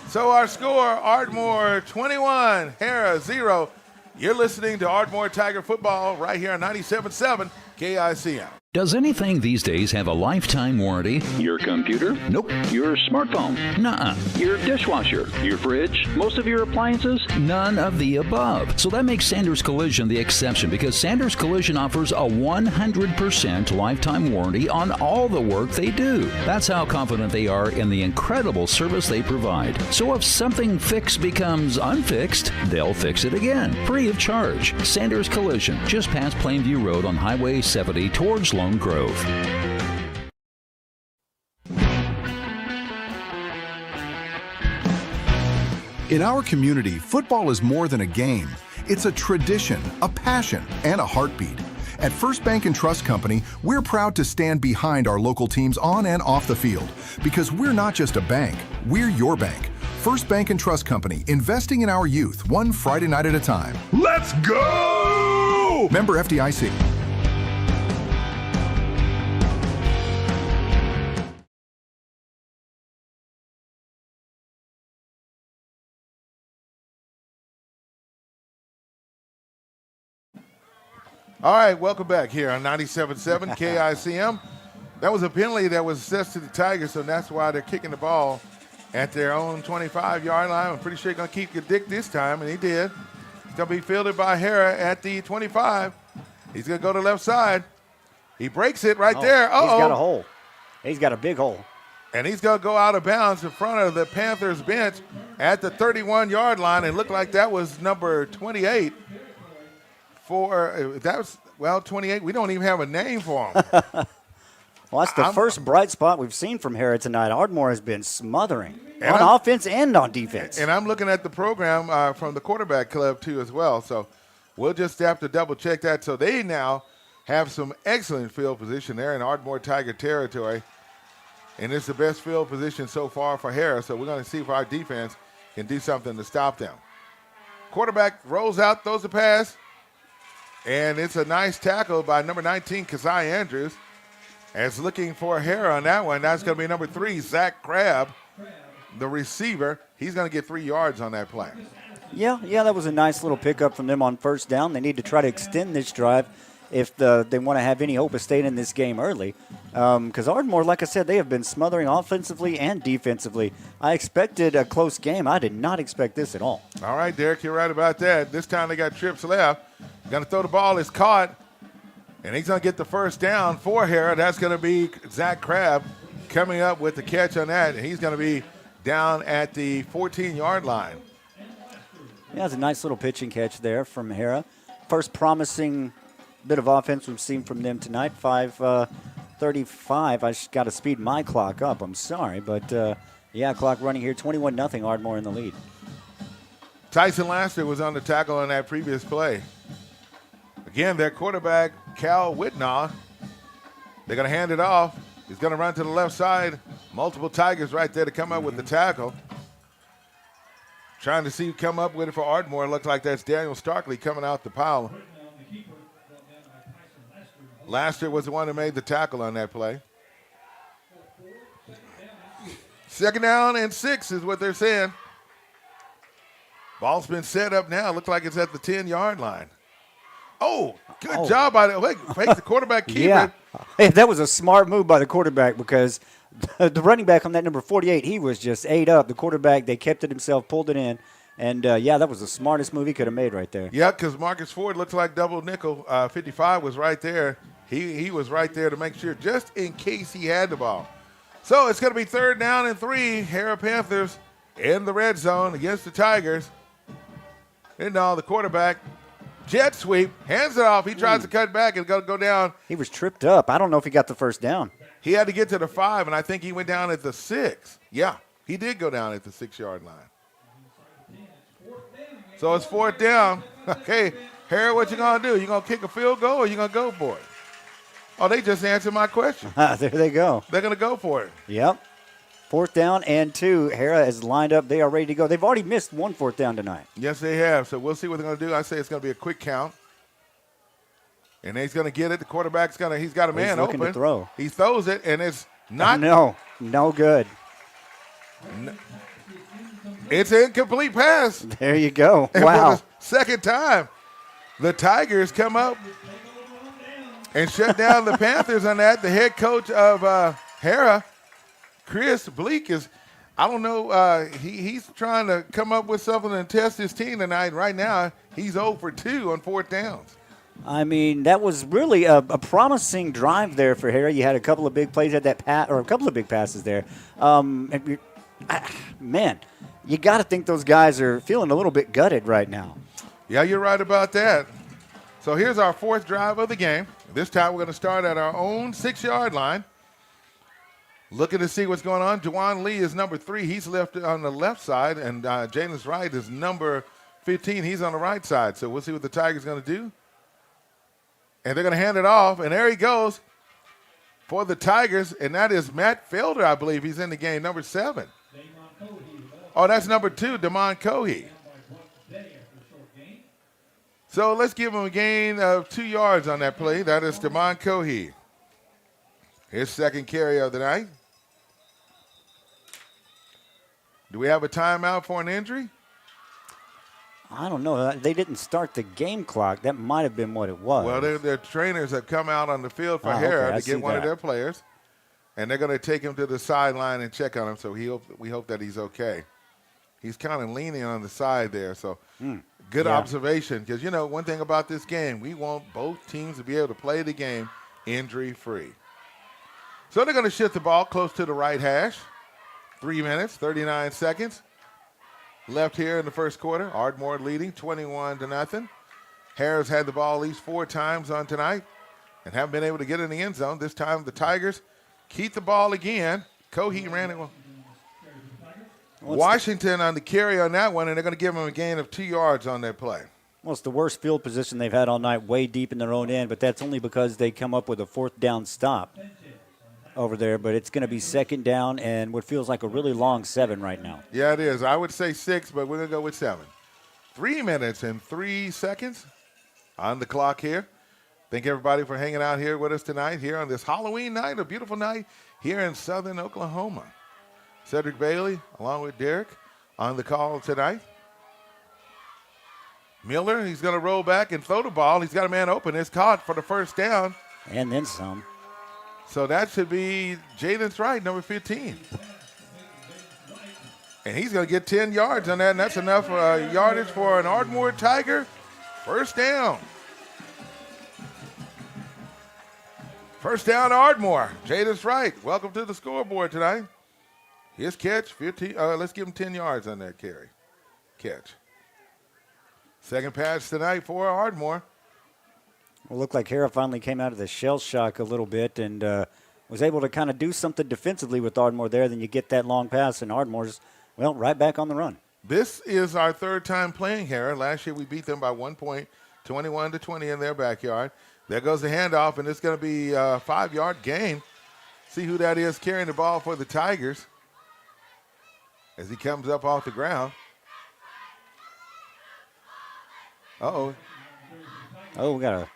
So our score, Ardmore 21, Harrah 0. You're listening to Ardmore Tiger Football right here on 97.7 KICM. Does anything these days have a lifetime warranty? Your computer? Nope. Your smartphone? Nuh-uh. Your dishwasher? Your fridge? Most of your appliances? None of the above. So that makes Sanders Collision the exception, because Sanders Collision offers a 100% lifetime warranty on all the work they do. That's how confident they are in the incredible service they provide. So if something fixed becomes unfixed, they'll fix it again, free of charge. Sanders Collision, just past Plainview Road on Highway 70 towards Lone Grove. In our community, football is more than a game. It's a tradition, a passion, and a heartbeat. At First Bank and Trust Company, we're proud to stand behind our local teams on and off the field, because we're not just a bank, we're your bank. First Bank and Trust Company, investing in our youth, one Friday night at a time. Let's go! Member FDIC. All right, welcome back here on 97.7 KICM. That was a penalty that was assessed to the Tigers, so that's why they're kicking the ball at their own 25-yard line. I'm pretty sure he's going to keep your dick this time, and he did. It's going to be fielded by Harrah at the 25. He's going to go to the left side. He breaks it right there. Uh-oh. He's got a hole. He's got a big hole. And he's going to go out of bounds in front of the Panthers bench at the 31-yard line. It looked like that was number 28. That was 28. We don't even have a name for him. Well, that's the first bright spot we've seen from Harrah tonight. Ardmore has been smothering on offense and on defense. And I'm looking at the program from the quarterback club, too, as well. So we'll just have to double-check that. So they now have some excellent field position there in Ardmore Tiger territory. And it's the best field position so far for Harrah. So we're going to see if our defense can do something to stop them. Quarterback rolls out, throws a pass. And it's a nice tackle by number 19, Keziah Andrews. As looking for Harrah on that one. That's going to be number 3, Zach Crabb, the receiver. He's going to get 3 yards on that play. Yeah, that was a nice little pickup from them on first down. They need to try to extend this drive if they want to have any hope of staying in this game early. Because Ardmore, like I said, they have been smothering offensively and defensively. I expected a close game. I did not expect this at all. All right, Derek, you're right about that. This time they got trips left. Going to throw the ball. It's caught. And he's going to get the first down for Harrah. That's going to be Zach Crabb coming up with the catch on that. And he's going to be down at the 14-yard line. Yeah, it's a nice little pitching catch there from Harrah. First promising bit of offense we've seen from them tonight. 5:35. I just got to speed my clock up. I'm sorry. But, clock running here. 21-0 Ardmore in the lead. Tyson Laster was on the tackle on that previous play. Again, their quarterback, Cal Whitnaw, they're going to hand it off. He's going to run to the left side. Multiple Tigers right there to come up with the tackle. Trying to see who come up with it for Ardmore. It looks like that's Daniel Starkley coming out the pile. Laster was the one who made the tackle on that play. 2nd down and 6 is what they're saying. Ball's been set up now. Looks like it's at the 10-yard line. Oh, good job by the quarterback keeper. Yeah, that was a smart move by the quarterback because the running back on that number 48, he was just ate up. The quarterback, they kept it himself, pulled it in. And, that was the smartest move he could have made right there. Yeah, because Marcus Ford looks like double nickel. 55 was right there. He was right there to make sure just in case he had the ball. So it's going to be 3rd down and 3. Harrah Panthers in the red zone against the Tigers. And now the quarterback, jet sweep, hands it off. He tries to cut back and go down. He was tripped up. I don't know if he got the first down. He had to get to the 5, and I think he went down at the 6. Yeah, he did go down at the 6-yard line. So it's 4th down. Okay, Harrah, what you going to do? You going to kick a field goal or you going to go for it? Oh, they just answered my question. There they go. They're going to go for it. Yep. 4th down and 2. Harrah is lined up. They are ready to go. They've already missed 1 4th down tonight. Yes, they have. So we'll see what they're going to do. I say it's going to be a quick count. And he's going to get it. The quarterback's he's got a man looking open. to throw. He throws it, and it's not. No good. It's an incomplete pass. There you go. And Wow. for the second time, the Tigers come up and shut down the Panthers on that. The head coach of Harrah, Chris Bleak, I don't know, he's trying to come up with something and test his team tonight. Right now, he's 0 for 2 on 4th downs. I mean, that was really a promising drive there for Harrah. You had a couple of big plays at that or a couple of big passes there. Man, you got to think those guys are feeling a little bit gutted right now. Yeah, you're right about that. So here's our 4th drive of the game. This time we're going to start at our own 6-yard line. Looking to see what's going on. Juwan Lee is number 3. He's left on the left side, and Jalen's Wright is number 15. He's on the right side. So we'll see what the Tigers are going to do. And they're going to hand it off, and there he goes for the Tigers, and that is Matt Felder, I believe. He's in the game, number 7. Oh, that's number 2, Damon Cohey. So let's give him a gain of 2 yards on that play. That is Damon Cohey. His second carry of the night. Do we have a timeout for an injury? I don't know. They didn't start the game clock. That might have been what it was. Well, their trainers have come out on the field for Harrah to get one of their players, and they're going to take him to the sideline and check on him. So we hope that he's okay. He's kind of leaning on the side there. So good observation, because, one thing about this game, we want both teams to be able to play the game injury-free. So they're going to shift the ball close to the right hash. 3 minutes, 39 seconds left here in the first quarter. Ardmore leading 21-0. Harrah's had the ball at least 4 times on tonight and haven't been able to get in the end zone. This time the Tigers keep the ball again. Cohey ran it. Washington on the carry on that one, and they're going to give him a gain of 2 yards on that play. Well, it's the worst field position they've had all night, way deep in their own end, but that's only because they come up with a 4th down stop over there. But it's going to be 2nd down and what feels like a really long 7 right now. Yeah, it is. I would say 6, but we're going to go with 7. 3 minutes and 3 seconds on the clock here. Thank everybody for hanging out here with us tonight here on this Halloween night, a beautiful night here in southern Oklahoma. Cedric Bailey, along with Derek, on the call tonight. Miller, he's going to roll back and throw the ball. He's got a man open. It's caught for the 1st down. And then some. So that should be Jalen's Wright, number 15. And he's going to get 10 yards on that, and that's enough yardage for an Ardmore Tiger. 1st down. 1st down, Ardmore. Jalen's Wright, welcome to the scoreboard tonight. His catch, 15. Let's give him 10 yards on that catch. Second pass tonight for Ardmore. Well, it looked like Harrah finally came out of the shell shock a little bit and was able to kind of do something defensively with Ardmore there. Then you get that long pass, and Ardmore's, right back on the run. This is our 3rd time playing Harrah. Last year we beat them by 1 point, 21-20 in their backyard. There goes the handoff, and it's going to be a 5-yard gain. See who that is carrying the ball for the Tigers as he comes up off the ground. Uh-oh. Oh, we got a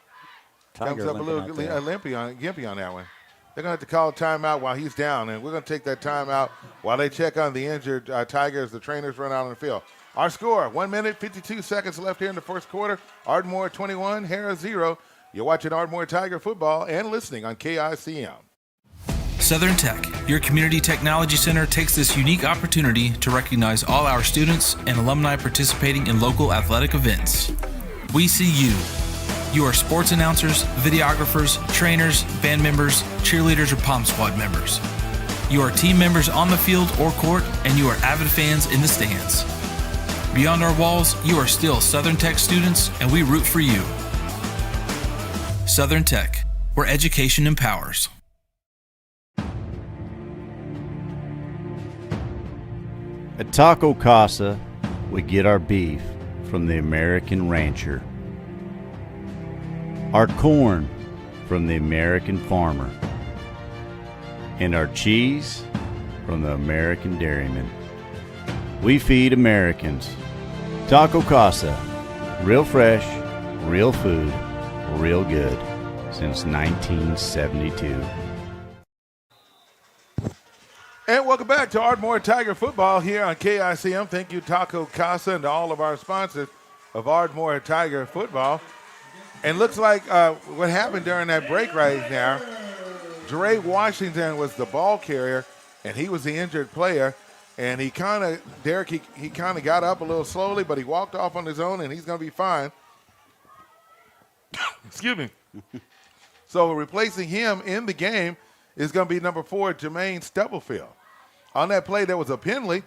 Tiger comes up a little gimpy on that one. They're going to have to call a timeout while he's down, and we're going to take that timeout while they check on the injured Tigers. The trainers run out on the field. Our score, 1 minute, 52 seconds left here in the first quarter. Ardmore 21, Harrah 0. You're watching Ardmore Tiger football and listening on KICM. Southern Tech, your community technology center, takes this unique opportunity to recognize all our students and alumni participating in local athletic events. We see you. You are sports announcers, videographers, trainers, band members, cheerleaders, or Pom Squad members. You are team members on the field or court, and you are avid fans in the stands. Beyond our walls, you are still Southern Tech students, and we root for you. Southern Tech, where education empowers. At Taco Casa, we get our beef from the American rancher, our corn from the American farmer, and our cheese from the American dairyman. We feed Americans. Taco Casa, real fresh, real food, real good. since 1972. And welcome back to Ardmore Tiger Football here on KICM. Thank you, Taco Casa, and to all of our sponsors of Ardmore Tiger Football. And looks like what happened during that break right now, Dre Washington was the ball carrier, and he was the injured player. And he kind of, Derek, he kind of got up a little slowly, but he walked off on his own, and he's going to be fine. Excuse me. So replacing him in the game is going to be number 4, Jermaine Stubblefield. On that play, there was a penalty.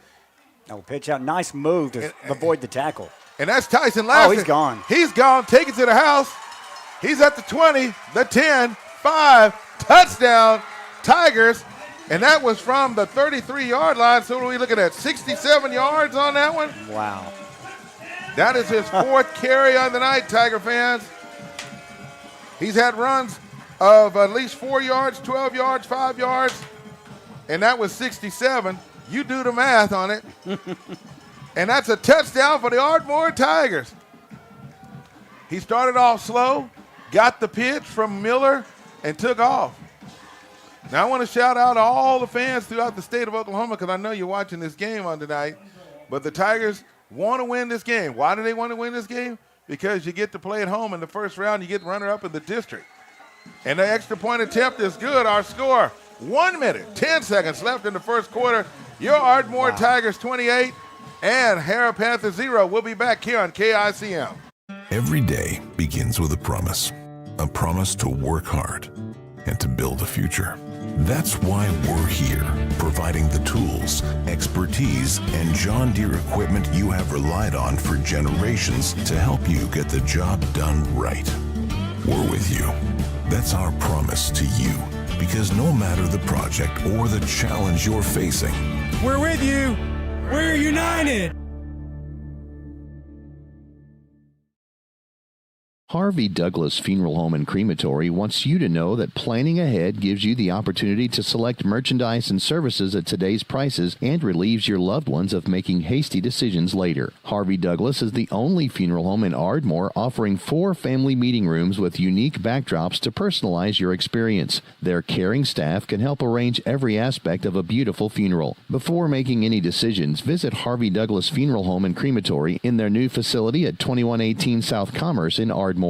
Oh, pitch out. Nice move to avoid the tackle. And that's Tyson Lasser. Oh, he's gone. He's gone. Take it to the house. He's at the 20, the 10, 5, touchdown, Tigers. And that was from the 33-yard line. So what are we looking at, 67 yards on that one? Wow. That is his 4th carry on the night, Tiger fans. He's had runs of at least 4 yards, 12 yards, 5 yards. And that was 67. You do the math on it. And that's a touchdown for the Ardmore Tigers. He started off slow, got the pitch from Miller, and took off. Now I want to shout out to all the fans throughout the state of Oklahoma because I know you're watching this game on tonight. But the Tigers want to win this game. Why do they want to win this game? Because you get to play at home in the first round. You get runner-up in the district. And the extra point attempt is good. Our score, 1 minute, 10 seconds left in the first quarter. Your Ardmore Tigers 28 and Harrah Panthers 0. We'll be back here on KICM. Every day begins with a promise to work hard and to build a future. That's why we're here, providing the tools, expertise, and John Deere equipment you have relied on for generations to help you get the job done right. We're with you. That's our promise to you, because no matter the project or the challenge you're facing, we're with you. We're united. Harvey Douglas Funeral Home and Crematory wants you to know that planning ahead gives you the opportunity to select merchandise and services at today's prices and relieves your loved ones of making hasty decisions later. Harvey Douglas is the only funeral home in Ardmore offering 4 family meeting rooms with unique backdrops to personalize your experience. Their caring staff can help arrange every aspect of a beautiful funeral. Before making any decisions, visit Harvey Douglas Funeral Home and Crematory in their new facility at 2118 South Commerce in Ardmore.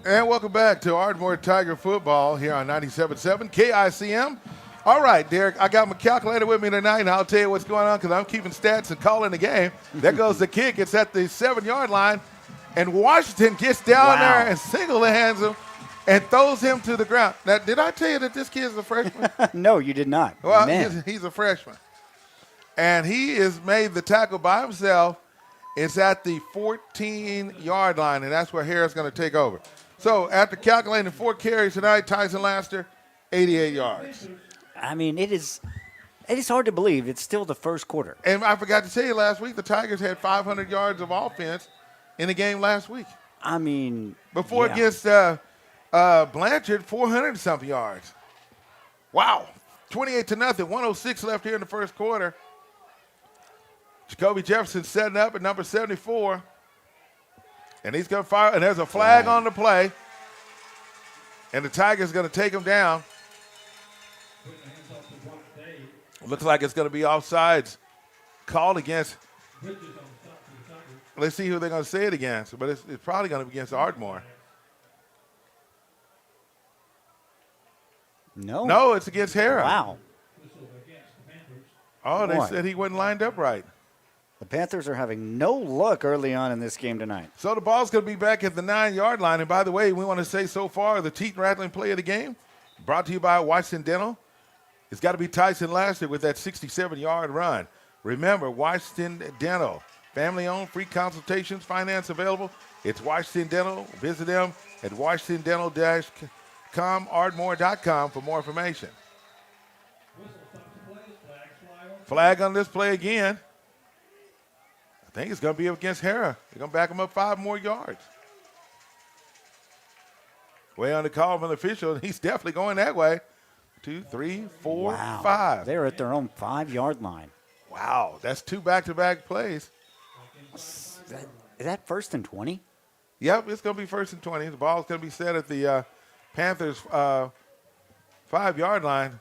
And welcome back to Ardmore Tiger Football here on 97.7 KICM. All right, Derek, I got my calculator with me tonight, and I'll tell you what's going on because I'm keeping stats and calling the game. There goes the kick. It's at the 7-yard line, and Washington gets down there and single-hands him and throws him to the ground. Now, did I tell you that this kid's a freshman? No, you did not. Well, he's a freshman. And he has made the tackle by himself. It's at the 14-yard line, and that's where Harrah's going to take over. So after calculating 4 carries tonight, Tyson Laster, 88 yards. I mean, it is hard to believe. It's still the first quarter. And I forgot to tell you last week, the Tigers had 500 yards of offense in the game last week. I mean, before against Blanchard, 400-something yards. Wow. 28-0, 106 left here in the first quarter. Jacoby Jefferson setting up at number 74. And he's going to fire, and there's a flag on the play. And the Tigers going to take him down. Looks like it's going to be offsides called against. Let's see who they're going to say it against, but it's probably going to be against Ardmore. No, it's against Harrah. Wow. Oh, they said he wasn't lined up right. The Panthers are having no luck early on in this game tonight. So the ball's going to be back at the 9-yard line. And by the way, we want to say so far the teeth-rattling play of the game, brought to you by Washington Dental. It's got to be Tyson Laster with that 67-yard run. Remember, Washington Dental, family-owned, free consultations, finance available. It's Washington Dental. Visit them at washingtondental.com, ardmore.com for more information. Flag on this play again. I think it's going to be against Harrah. They're going to back him up 5 more yards. Way on the call from the official, he's definitely going that way. 2, 3, 4, 5. They're at their own 5-yard line. Wow, that's 2 back-to-back plays. Is that 1st and 20? Yep, it's going to be 1st and 20. The ball's going to be set at the Panthers' 5-yard line.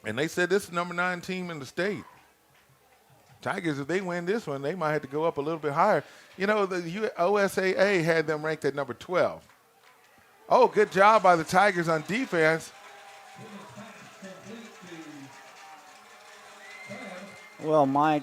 And they said this is the number 9 team in the state. Tigers, if they win this one, they might have to go up a little bit higher. You know, the OSAA had them ranked at number 12. Oh, good job by the Tigers on defense. Well, my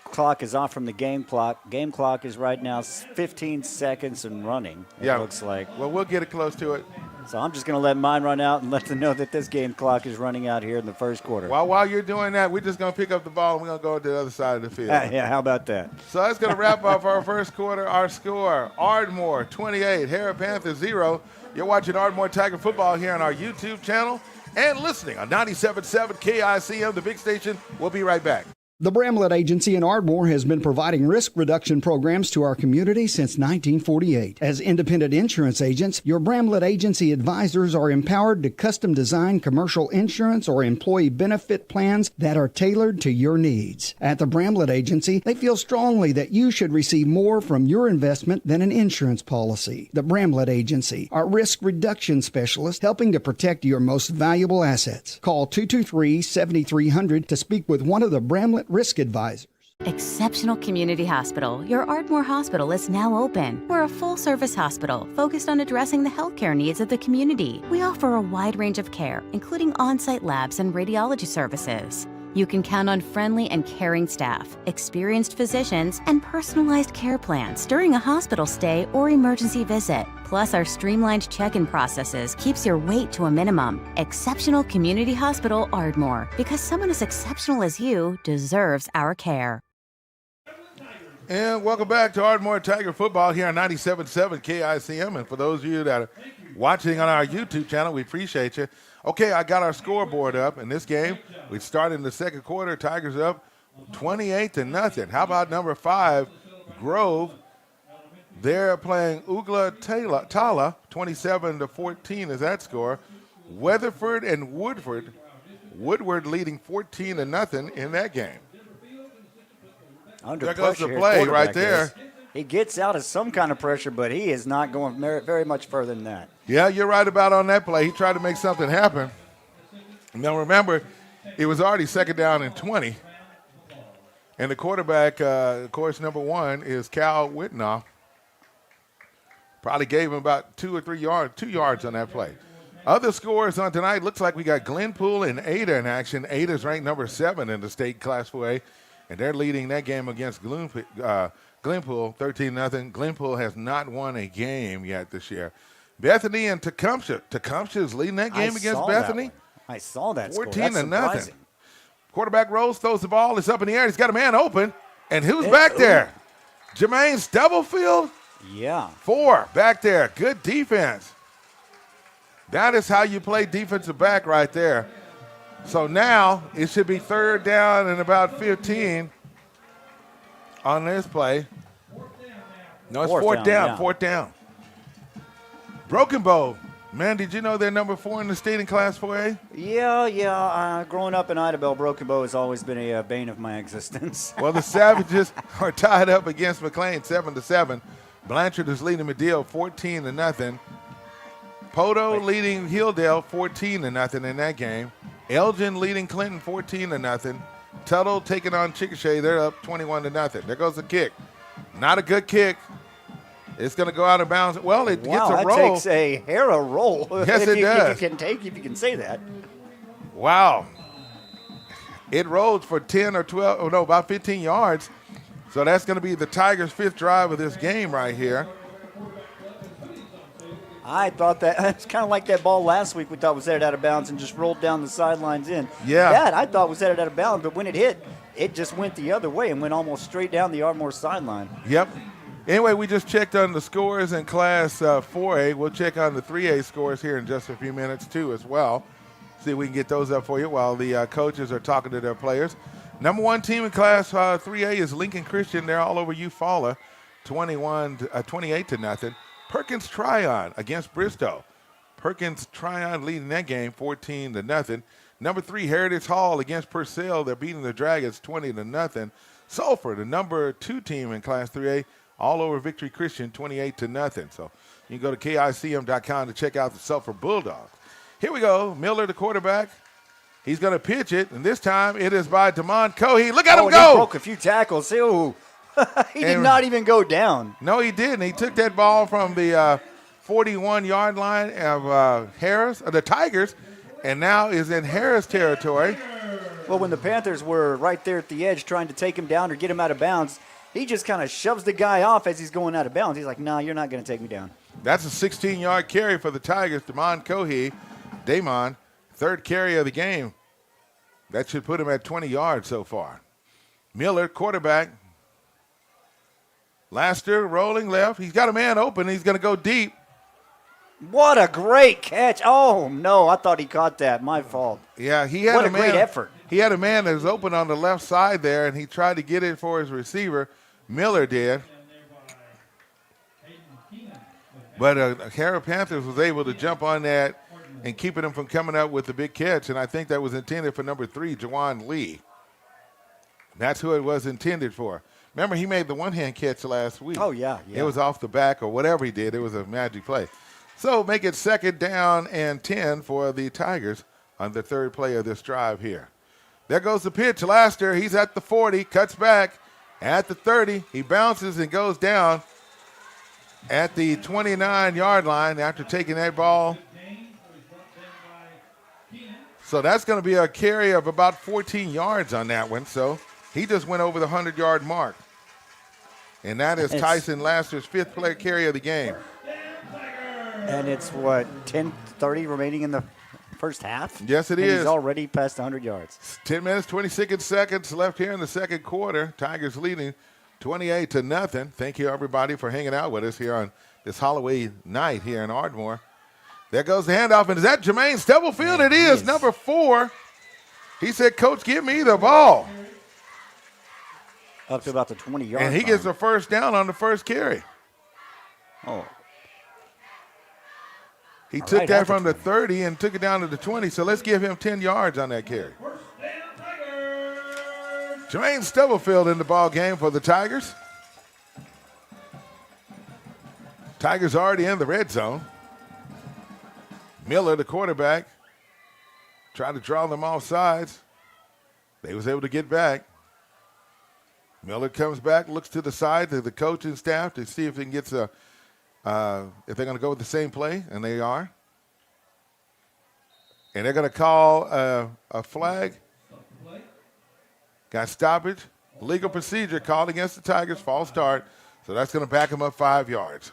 clock is off from the game clock. Game clock is right now 15 seconds and running, it looks like. Well, we'll get it close to it. So I'm just going to let mine run out and let them know that this game clock is running out here in the first quarter. Well, while you're doing that, we're just going to pick up the ball and we're going to go to the other side of the field. Yeah, how about that? So that's going to wrap up our first quarter. Our score, Ardmore 28, Harrah Panthers 0. You're watching Ardmore Tiger football here on our YouTube channel and listening on 97.7 KICM, the big station. We'll be right back. The Bramlett Agency in Ardmore has been providing risk reduction programs to our community since 1948. As independent insurance agents, your Bramlett Agency advisors are empowered to custom design commercial insurance or employee benefit plans that are tailored to your needs. At the Bramlett Agency, they feel strongly that you should receive more from your investment than an insurance policy. The Bramlett Agency, our risk reduction specialist, helping to protect your most valuable assets. Call 223-7300 to speak with one of the Bramlett risk advisors. Exceptional Community Hospital. Your Ardmore Hospital is now open. We're a full-service hospital focused on addressing the healthcare needs of the community. We offer a wide range of care, including on-site labs and radiology services. You can count on friendly and caring staff, experienced physicians, and personalized care plans during a hospital stay or emergency visit. Plus, our streamlined check-in processes keeps your wait to a minimum. Exceptional Community Hospital Ardmore, because someone as exceptional as you deserves our care. And welcome back to Ardmore Tiger football here on 97.7 KICM. And for those of you that are watching on our YouTube channel, we appreciate you. Okay, I got our scoreboard up in this game. We started in the second quarter. Tigers up 28-0. How about number 5, Grove? They're playing Ugla Tala, 27-14 is that score. Weatherford and Woodward leading 14-0 in that game. Under there goes the pressure, play right there. He gets out of some kind of pressure, but he is not going very much further than that. Yeah, you're right about on that play. He tried to make something happen. Now remember, it was already 2nd down and 20. And the quarterback, of course, number 1 is Cal Whitnoff. Probably gave him about 2 yards on that play. Other scores on tonight, looks like we got Glenpool and Ada in action. Ada's ranked number 7 in the state Class 4A, and they're leading that game against Glenpool 13-0. Glenpool has not won a game yet this year. Bethany and Tecumseh. Tecumseh is leading that game against Bethany. I saw that 14-0. Quarterback Rose throws the ball. It's up in the air. He's got a man open. And who's back there? Jermaine Stubblefield? Yeah. 4 back there. Good defense. That is how you play defensive back right there. So now it should be 3rd down and about 15 on this play. No, it's 4th down. Yeah. 4th down. Broken Bow. Man, did you know they're number 4 in the state in Class 4A? Yeah. Growing up in Idabel, Broken Bow has always been a bane of my existence. Well, the Savages are tied up against McLean 7-7. Blanchard is leading Medill 14-0. Poto leading Hilldale 14-0 in that game. Elgin leading Clinton 14-0. Tuttle taking on Chickasha. They're up 21-0. There goes the kick. Not a good kick. It's going to go out of bounds. Well, it gets a roll. That takes a Harrah roll. Yes, it does. If you can say that. Wow. It rolls for 10 or 12, oh no, about 15 yards. So that's going to be the Tigers' 5th drive of this game right here. I thought it's kind of like that ball last week we thought was headed out of bounds and just rolled down the sidelines in. Yeah. That I thought was headed out of bounds, but when it hit, it just went the other way and went almost straight down the Ardmore sideline. Yep. Anyway, we just checked on the scores in Class 4A. We'll check on the 3A scores here in just a few minutes, too, as well. See if we can get those up for you while the coaches are talking to their players. Number 1 team in Class 3A is Lincoln Christian. They're all over Eufaula, 28-0. Perkins Tryon against Bristow. Perkins Tryon leading that game 14-0. Number 3, Heritage Hall against Purcell. They're beating the Dragons 20-0. Sulphur, the number 2 team in Class 3A, all over Victory Christian, 28-0. So you can go to KICM.com to check out the Sulphur Bulldogs. Here we go. Miller, the quarterback. He's going to pitch it, and this time it is by Damon Cohey. Look at him go! He broke a few tackles. Ooh. He did not even go down. No, he didn't. He took that ball from the 41-yard line of Harrah, the Tigers, and now is in Harrah's territory. Well, when the Panthers were right there at the edge trying to take him down or get him out of bounds, he just kind of shoves the guy off as he's going out of bounds. He's like, no, you're not going to take me down. That's a 16-yard carry for the Tigers. Damon Cohey, third carry of the game. That should put him at 20 yards so far. Miller, quarterback. Laster rolling left. He's got a man open. He's going to go deep. What a great catch. Oh, no, I thought he caught that. My fault. Yeah, he had what a great man, effort. He had a man that was open on the left side there, and he tried to get it for his receiver. Miller did. But Harrah Panthers was able to jump on that and keeping him from coming up with the big catch, and I think that was intended for number 3, Jawan Lee. That's who it was intended for. Remember, he made the one-hand catch last week. Oh, yeah. It was off the back or whatever he did. It was a magic play. So make it 2nd down and 10 for the Tigers on the third play of this drive here. There goes the pitch. Laster, he's at the 40, cuts back at the 30. He bounces and goes down at the 29-yard line after taking that ball. So that's going to be a carry of about 14 yards on that one. So he just went over the 100-yard mark. And that is Tyson Laster's 5th play carry of the game. And it's, 10:30 remaining in the first half? Yes, it and is. He's already past 100 yards. 10 minutes, 26 seconds left here in the second quarter. Tigers leading 28-0. Thank you, everybody, for hanging out with us here on this Halloween night here in Ardmore. There goes the handoff, and is that Jermaine Stubblefield? It is, number 4. He said, Coach, give me the ball. Up to about the 20-yard line. And he gets the first down on the first carry. Oh. He took that from the 30 and took it down to the 20, so let's give him 10 yards on that carry. Jermaine Stubblefield in the ball game for the Tigers. Tigers already in the red zone. Miller, the quarterback, tried to draw them off sides. They was able to get back. Miller comes back, looks to the side to the coaching staff to see if he gets if they're going to go with the same play, and they are. And they're going to call a flag. Got stoppage. Legal procedure called against the Tigers, false start. So that's going to back them up 5 yards.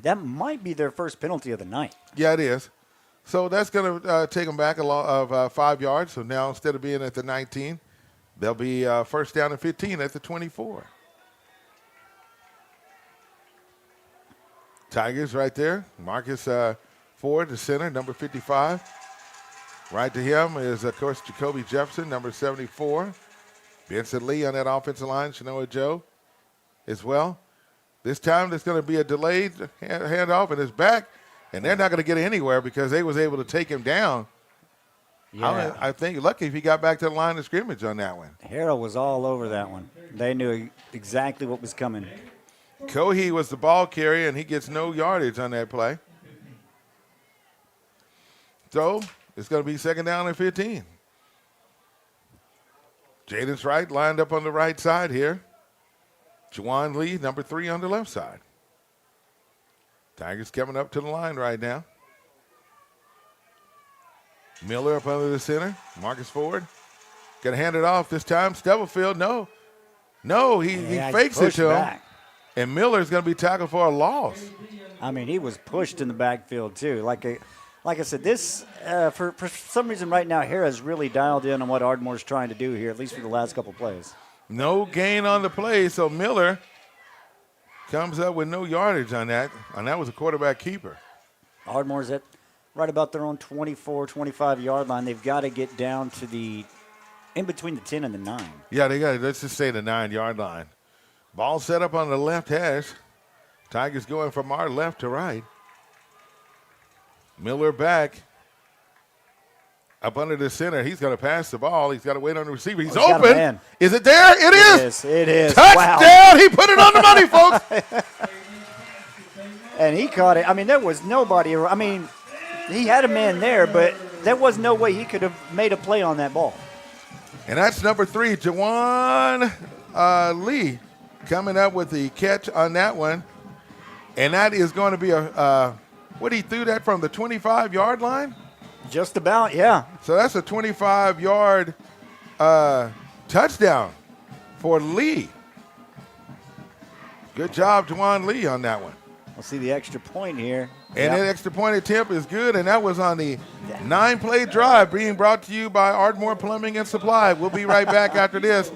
That might be their first penalty of the night. Yeah, it is. So that's going to take them back of 5 yards. So now instead of being at the 19, they'll be first down and 15 at the 24. Tigers right there. Marcus Ford, the center, number 55. Right to him is, of course, Jacoby Jefferson, number 74. Vincent Lee on that offensive line, Shanoa Joe as well. This time there's going to be a delayed handoff in his back, and they're not going to get anywhere because they was able to take him down. Yeah. I think lucky if he got back to the line of scrimmage on that one. Harrah was all over that one. They knew exactly what was coming. Cohey was the ball carrier, and he gets no yardage on that play. So it's going to be 2nd down and 15. Jaden's Wright lined up on the right side here. Juwan Lee, number 3 on the left side. Tigers coming up to the line right now. Miller up under the center. Marcus Ford. Going to hand it off this time. Stubblefield, no. No, he fakes it to him. And Miller's going to be tackled for a loss. I mean, he was pushed in the backfield, too. Like I said, this, for some reason right now, Harrah's really dialed in on what Ardmore's trying to do here, at least for the last couple plays. No gain on the play, so Miller comes up with no yardage on that, and that was a quarterback keeper. Ardmore's at right about their own 24, 25-yard line. They've got to get down to in between the 10 and the 9. Yeah, they got to, let's just say the 9-yard line. Ball set up on the left hash. Tigers going from our left to right. Miller back. Up under the center. He's going to pass the ball. He's got to wait on the receiver. He's got a open. man. Is it there? It is. It is. Touchdown. Wow. He put it on the money, folks. And he caught it. I mean, there was nobody. I mean, he had a man there, but there was no way he could have made a play on that ball. And that's number 3, Jawan Lee, coming up with the catch on that one. And that is going to be he threw that from the 25-yard line? Just about, yeah. So that's a 25-yard touchdown for Lee. Good job, Jawan Lee, on that one. We'll see the extra point here. And that extra point attempt is good, and that was on the 9-play drive being brought to you by Ardmore Plumbing and Supply. We'll be right back after this.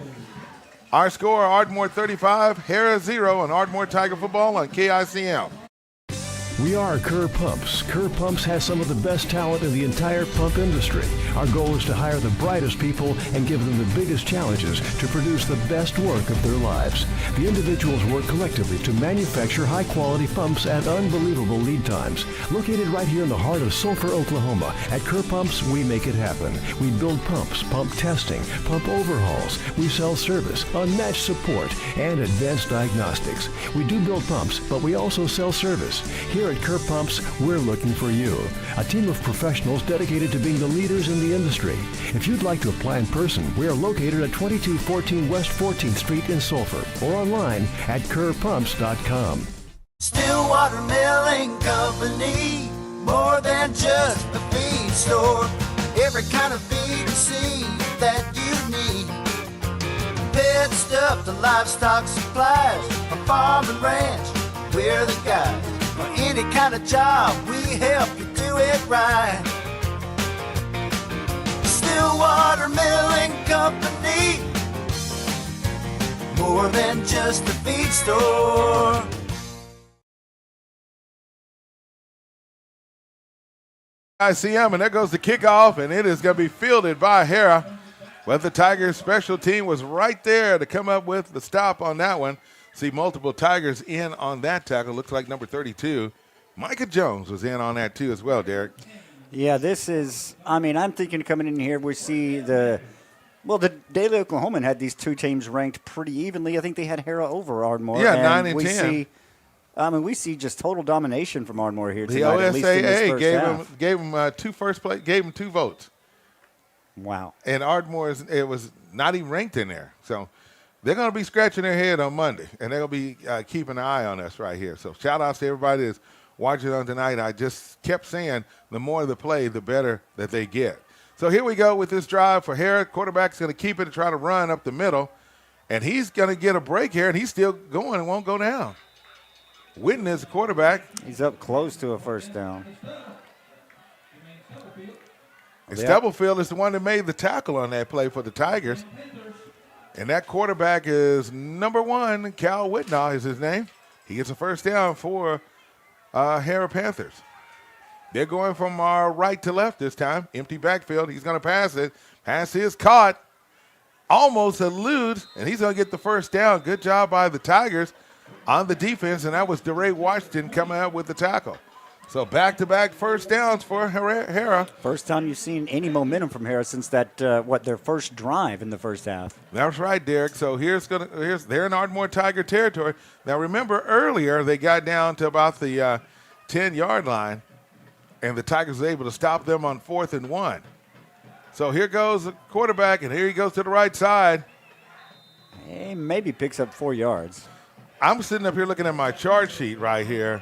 Our score, Ardmore 35, Harrah 0 on Ardmore Tiger Football on KICM. We are Kerr Pumps. Kerr Pumps has some of the best talent in the entire pump industry. Our goal is to hire the brightest people and give them the biggest challenges to produce the best work of their lives. The individuals work collectively to manufacture high-quality pumps at unbelievable lead times. Located right here in the heart of Sulphur, Oklahoma, at Kerr Pumps, we make it happen. We build pumps, pump testing, pump overhauls. We sell service, unmatched support, and advanced diagnostics. We do build pumps, but we also sell service. Here at Kerr Pumps, we're looking for you, a team of professionals dedicated to being the leaders in the industry. If you'd like to apply in person, we are located at 2214 West 14th Street in Sulphur or online at kerrpumps.com. Stillwater Milling Company, more than just a feed store. Every kind of feed and seed that you need. Pet stuff to livestock supplies, a farm and ranch, we're the guys. For any kind of job, we help you do it right. Stillwater Milling Company, more than just a feed store. ICM, and there goes the kickoff, and it is going to be fielded by Harrah. But the Tigers' special team was right there to come up with the stop on that one. See multiple Tigers in on that tackle. Looks like number 32. Micah Jones was in on that too as well, Derek. Yeah, this is, I mean, I'm thinking coming in here, we see the Daily Oklahoman had these two teams ranked pretty evenly. I think they had Harrah over Ardmore. Yeah, 9 and 10. We see just total domination from Ardmore here tonight. The at least in this OSAA first gave him two first place, gave him 2 votes. Wow. And Ardmore, it was not even ranked in there. So they're going to be scratching their head on Monday, and they're going to be keeping an eye on us right here. So shout-outs to everybody that's watching on tonight. I just kept saying the more the play, the better that they get. So here we go with this drive for Harrah. Quarterback's going to keep it and try to run up the middle, and he's going to get a break here, and he's still going and won't go down. Witten is the quarterback. He's up close to a first down. And Stubblefield is the one that made the tackle on that play for the Tigers. And that quarterback is number 1, Cal Whitnaw is his name. He gets a first down for Harrah Panthers. They're going from right to left this time. Empty backfield. He's going to pass it. Pass is caught. Almost eludes, and he's going to get the first down. Good job by the Tigers on the defense, and that was DeRay Washington coming out with the tackle. So back-to-back first downs for Harrah. First time you've seen any momentum from Harrah since that their first drive in the first half. That's right, Derek. So they're in Ardmore Tiger territory. Now remember earlier they got down to about the 10-yard line, and the Tigers were able to stop them on 4th and 1. So here goes the quarterback, and here he goes to the right side. He maybe picks up 4 yards. I'm sitting up here looking at my chart sheet right here.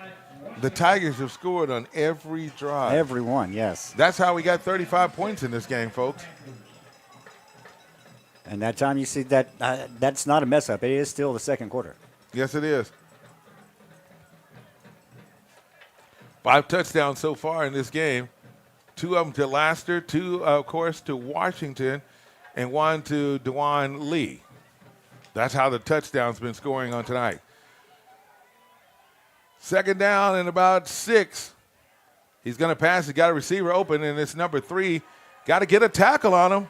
The Tigers have scored on every drive. Every one, yes. That's how we got 35 points in this game, folks. And that time you see that that's not a mess up. It is still the second quarter. Yes, it is. 5 touchdowns so far in this game. 2 of them to Laster, 2, of course, to Washington, and 1 to Dewan Lee. That's how the touchdown's been scoring on tonight. Second down and about 6. He's going to pass. He's got a receiver open, and it's number 3. Got to get a tackle on him.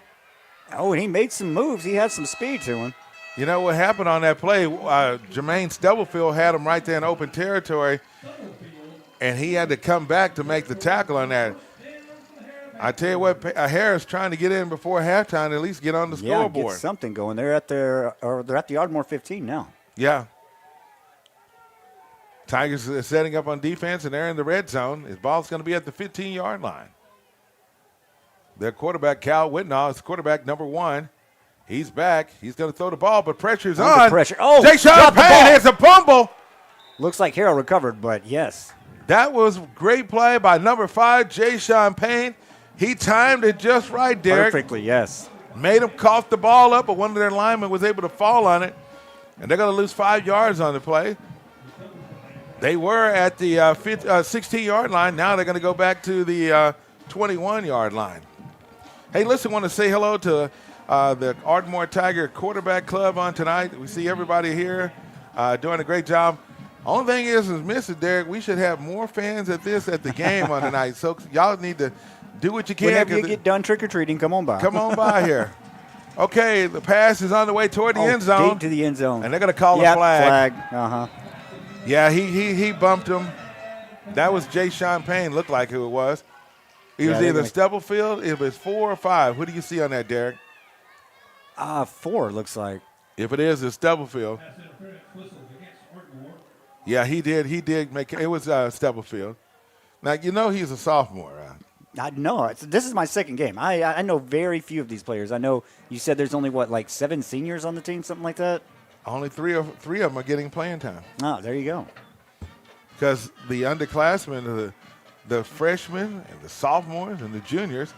Oh, and he made some moves. He had some speed to him. You know what happened on that play? Jermaine Stubblefield had him right there in open territory, and he had to come back to make the tackle on that. I tell you what, Harrah's trying to get in before halftime to at least get on the scoreboard. Get something going. They're at the Ardmore 15 now. Yeah. Tigers are setting up on defense, and they're in the red zone. His ball's going to be at the 15-yard line. Their quarterback, Cal Whitnaw, is quarterback number 1. He's back. He's going to throw the ball, but pressure's on. Pressure. Oh, Jay-Sean Payne has a fumble. Looks like Harrah recovered, but yes. That was great play by number 5, Jay-Sean Payne. He timed it just right, Derek. Perfectly, yes. Made him cough the ball up, but one of their linemen was able to fall on it, and they're going to lose 5 yards on the play. They were at the 16-yard line. Now they're going to go back to the 21-yard line. Hey, listen, want to say hello to the Ardmore Tiger Quarterback Club on tonight. We see everybody here doing a great job. Only thing is missing, Derek, we should have more fans at the game on tonight. So y'all need to do what you can. Whenever you get done trick-or-treating, come on by. Come on by here. Okay, the pass is on the way toward the end zone. Deep to the end zone. And they're going to call a flag. Uh-huh. Yeah, he bumped him. That was Jay-Sean Payne, looked like who it was. He was either Stubblefield, it was 4 or 5. Who do you see on that, Derek? 4 looks like. If it is, it's Stubblefield. Yeah, he did make it. It was Stubblefield. Now, you know he's a sophomore, right? I know. This is my second game. I know very few of these players. I know you said there's only, 7 seniors on the team, something like that? Only three of them are getting playing time. Oh, there you go. Because the underclassmen, the freshmen and the sophomores and the juniors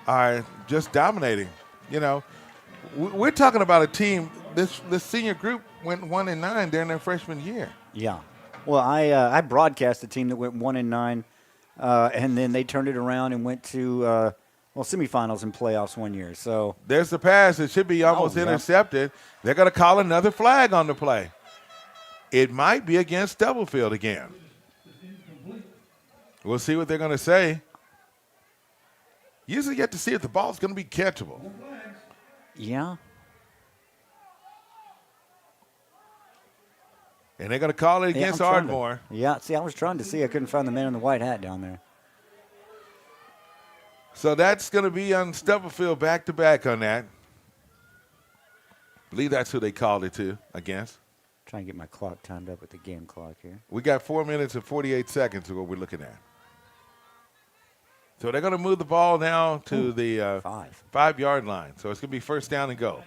are just dominating. You know, we're talking about a team, this senior group went 1-9 during their freshman year. Yeah. Well, I broadcast a team that went 1-9, and then they turned it around and went to semifinals and playoffs one year. So there's the pass. It should be almost intercepted. They're going to call another flag on the play. It might be against Stubblefield again. We'll see what they're going to say. Usually get to see if the ball's going to be catchable. Yeah. And they're going to call it against Ardmore. See, I was trying to see. I couldn't find the man in the white hat down there. So that's going to be on Stubblefield back-to-back on that. I believe that's who they called it to against. Trying to get my clock timed up with the game clock here. We got 4 minutes and 48 seconds is what we're looking at. So they're going to move the ball now to the 5-yard line. So it's going to be first down and go.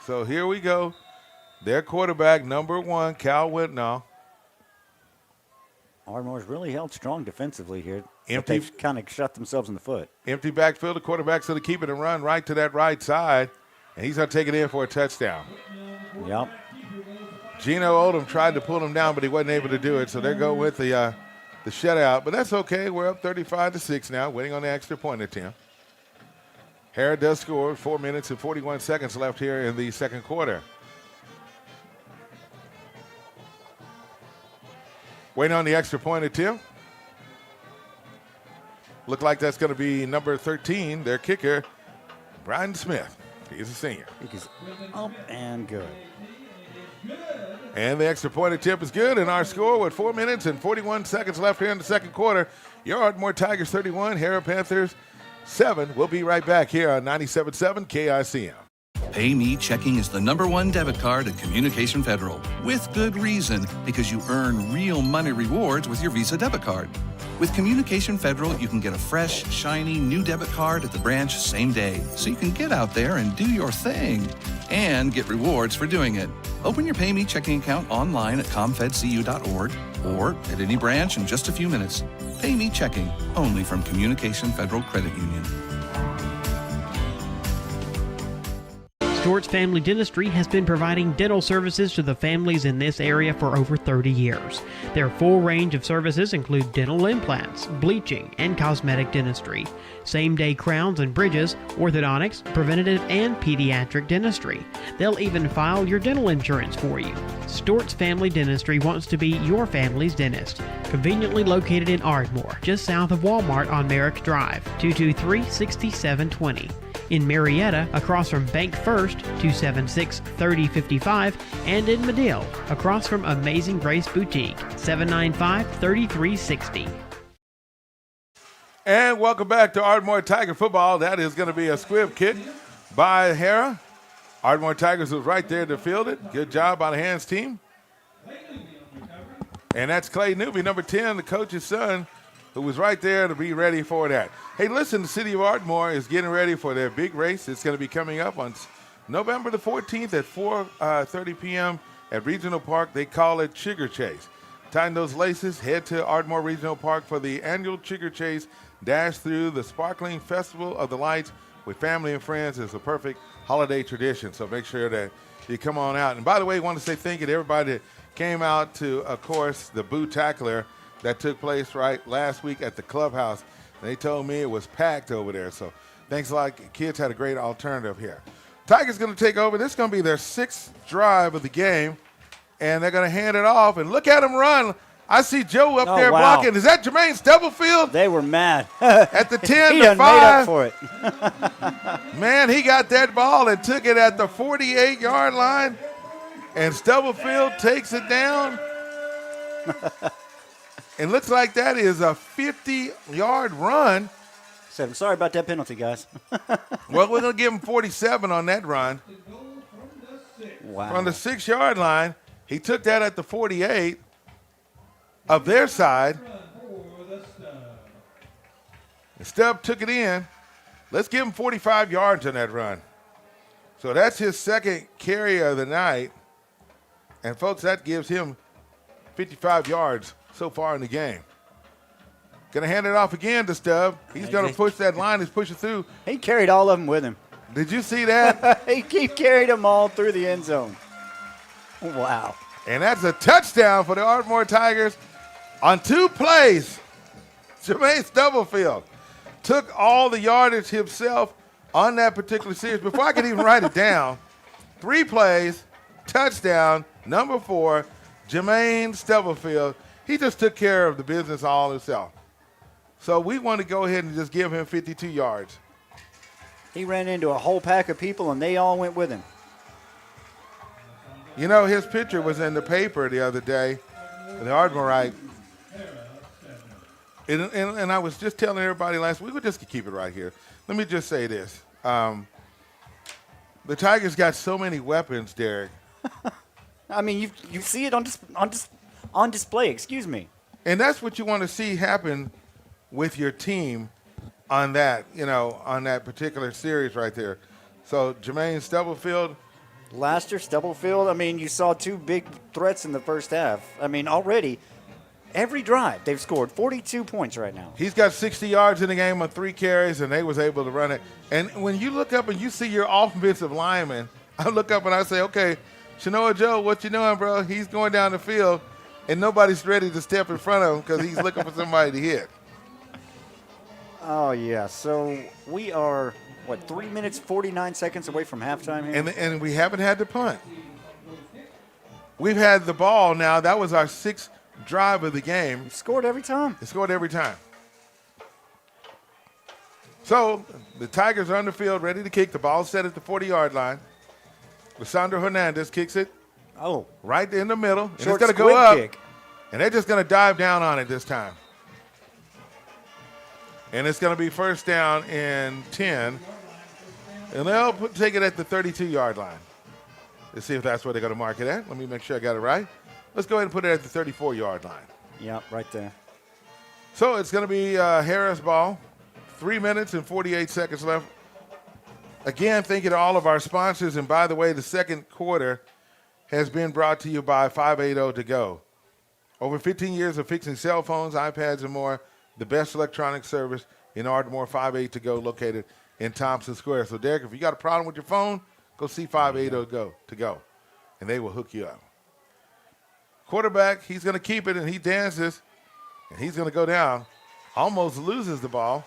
So here we go. Their quarterback, number 1, Cal Whitnaw. Ardmore's really held strong defensively here. Empty. They've kind of shot themselves in the foot. Empty backfield. The quarterback's going to keep it and run right to that right side. And he's going to take it in for a touchdown. Yep. Gino Odom tried to pull him down, but he wasn't able to do it. So they go with the shutout. But that's okay. We're up 35-6 now, winning on the extra point attempt. Harrah does score. 4 minutes and 41 seconds left here in the second quarter. Waiting on the extra point attempt. Look like that's going to be number 13, their kicker, Brian Smith. He's a senior. He's up and good. And the extra point attempt is good, and our score with 4 minutes and 41 seconds left here in the second quarter. Your Ardmore Tigers 31, Harrah Panthers 7. We'll be right back here on 97.7 KICM. PayMe checking is the #1 debit card at Communication Federal. With good reason, because you earn real money rewards with your Visa debit card. With Communication Federal, you can get a fresh, shiny, new debit card at the branch same day, so you can get out there and do your thing and get rewards for doing it. Open your PayMe checking account online at comfedcu.org or at any branch in just a few minutes. PayMe checking, only from Communication Federal Credit Union. Stewart's Family Dentistry has been providing dental services to the families in this area for over 30 years. Their full range of services include dental implants, bleaching, and cosmetic dentistry, same-day crowns and bridges, orthodontics, preventative, and pediatric dentistry. They'll even file your dental insurance for you. Stewart's Family Dentistry wants to be your family's dentist. Conveniently located in Ardmore, just south of Walmart on Merrick Drive, 223-6720. In Marietta, across from Bank First, 276-3055, and in Medill, across from Amazing Grace Boutique, 795-3360. And welcome back to Ardmore Tiger football. That is going to be a squib kick by Harrah. Ardmore Tigers was right there to field it. Good job by the hands team. And that's Clay Newby, number 10, the coach's son, who was right there to be ready for that. Hey, listen, the city of Ardmore is getting ready for their big race. It's going to be coming up on November the 14th at 4:30 p.m. at Regional Park. They call it Chigger Chase. Tighten those laces. Head to Ardmore Regional Park for the annual Chigger Chase. Dash through the sparkling Festival of the Lights with family and friends. It's a perfect holiday tradition, so make sure that you come on out. And by the way, I want to say thank you to everybody that came out to, of course, the Boo-tacular that took place right last week at the clubhouse. They told me it was packed over there, so thanks a lot. Kids had a great alternative here. Tigers going to take over. This is going to be their 6th drive of the game, and they're going to hand it off. And look at them run. I see Joe up there blocking. Is that Jermaine Stubblefield? They were mad. At the 10 he to 5. Made up for it. Man, he got that ball and took it at the 48-yard line. And Stubblefield takes it down. And looks like that is a 50-yard run. Said, I'm sorry about that penalty, guys. Well, we're going to give him 47 on that run. Wow. From the 6-yard line, he took that at the 48 of their side. And Stubb took it in. Let's give him 45 yards on that run. So that's his second carry of the night. And, folks, that gives him 55 yards so far in the game. Going to hand it off again to Stubb. He's going to push that line. He's pushing through. He carried all of them with him. Did you see that? He carried them all through the end zone. Wow. And that's a touchdown for the Ardmore Tigers on 2 plays. Jermaine Stubblefield took all the yardage himself on that particular series. Before I could even write it down, 3 plays, touchdown, number 4, Jermaine Stubblefield. He just took care of the business all himself. So we want to go ahead and just give him 52 yards. He ran into a whole pack of people, and they all went with him. You know, his picture was in the paper the other day, the Ardmore. And I was just telling everybody last week, we just keep it right here. Let me just say this. The Tigers got so many weapons, Derek. I mean, you see it on display, excuse me. And that's what you want to see happen with your team on that, on that particular series right there. So Jermaine Stubblefield. Laster, Stubblefield, I mean, you saw 2 big threats in the first half. I mean, already, every drive, they've scored 42 points right now. He's got 60 yards in the game on 3 carries, and they was able to run it. And when you look up and you see your offensive lineman, I look up and I say, okay, Shanoa Joe, what you doing, bro? He's going down the field, and nobody's ready to step in front of him because he's looking for somebody to hit. Oh, yeah. So we are, 3 minutes, 49 seconds away from halftime here? And we haven't had to punt. We've had the ball now. That was our 6th drive of the game. It scored every time. It scored every time. So the Tigers are on the field, ready to kick. The ball set at the 40-yard line. Lysandro Hernandez kicks it. Oh. Right in the middle. And Short it's going to go up. Kick. And they're just going to dive down on it this time. And it's going to be first down and 10. And they'll take it at the 32-yard line. Let's see if that's where they're going to mark it at. Let me make sure I got it right. Let's go ahead and put it at the 34-yard line. Yeah, right there. So it's going to be Harrah's ball. 3 minutes and 48 seconds left. Again, thank you to all of our sponsors. And by the way, the second quarter has been brought to you by 580 To Go. Over 15 years of fixing cell phones, iPads, and more. The best electronic service in Ardmore, 580 To Go, located in Thompson Square. So, Derek, if you got a problem with your phone, go see 580 To Go, and they will hook you up. Quarterback, he's going to keep it, and he dances, and he's going to go down. Almost loses the ball.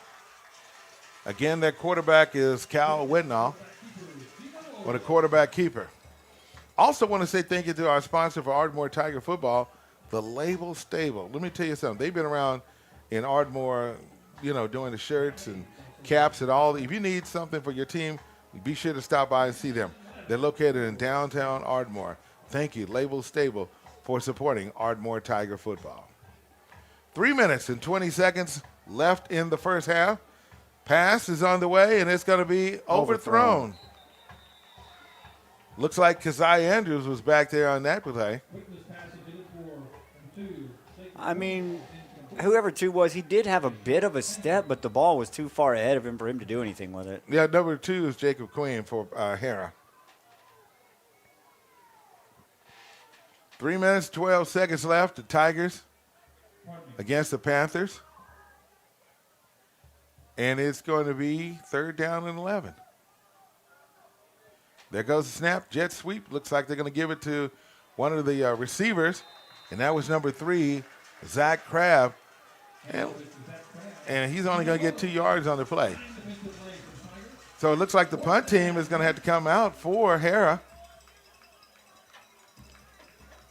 Again, that quarterback is Cal Whitnall, with a quarterback keeper. Also want to say thank you to our sponsor for Ardmore Tiger football, the Label Stable. Let me tell you something. They've been around in Ardmore, doing the shirts and caps and all. If you need something for your team, be sure to stop by and see them. They're located in downtown Ardmore. Thank you, Label Stable, for supporting Ardmore Tiger football. 3 minutes and 20 seconds left in the first half. Pass is on the way, and it's going to be overthrown. Looks like Keziah Andrews was back there on that play. I mean, whoever 2 was, he did have a bit of a step, but the ball was too far ahead of him for him to do anything with it. Yeah, number 2 is Jacob Queen for Harrah. 3 minutes, 12 seconds left. The Tigers against the Panthers. And it's going to be 3rd down and 11. There goes the snap. Jet sweep. Looks like they're going to give it to one of the receivers. And that was number 3, Zach Crabb. And he's only going to get 2 yards on the play. So it looks like the punt team is going to have to come out for Harrah.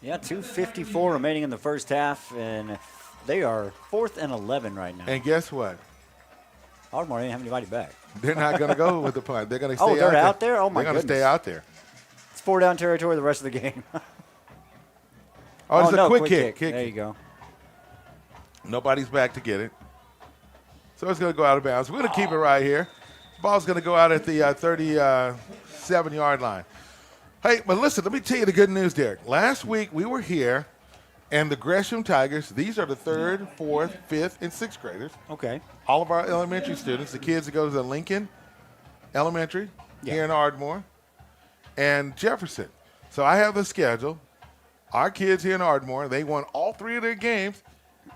Yeah, 2:54 remaining in the first half, and they are 4th and 11 right now. And guess what? Ardmore didn't have anybody back. They're not going to go with the punt. They're going to stay they're out there? Oh, my They're goodness. going to stay out there. It's 4-down territory the rest of the game. It's a quick kick. There you go. Nobody's back to get it. So it's going to go out of bounds. We're going to keep it right here. Ball's going to go out at the 37-yard line. Hey, but listen, let me tell you the good news, Derek. Last week we were here, and the Gresham Tigers, these are the 3rd, 4th, 5th, and 6th graders. Okay. All of our elementary students, the kids that go to Lincoln Elementary here in Ardmore, and Jefferson. So I have the schedule. Our kids here in Ardmore, they won all 3 of their games,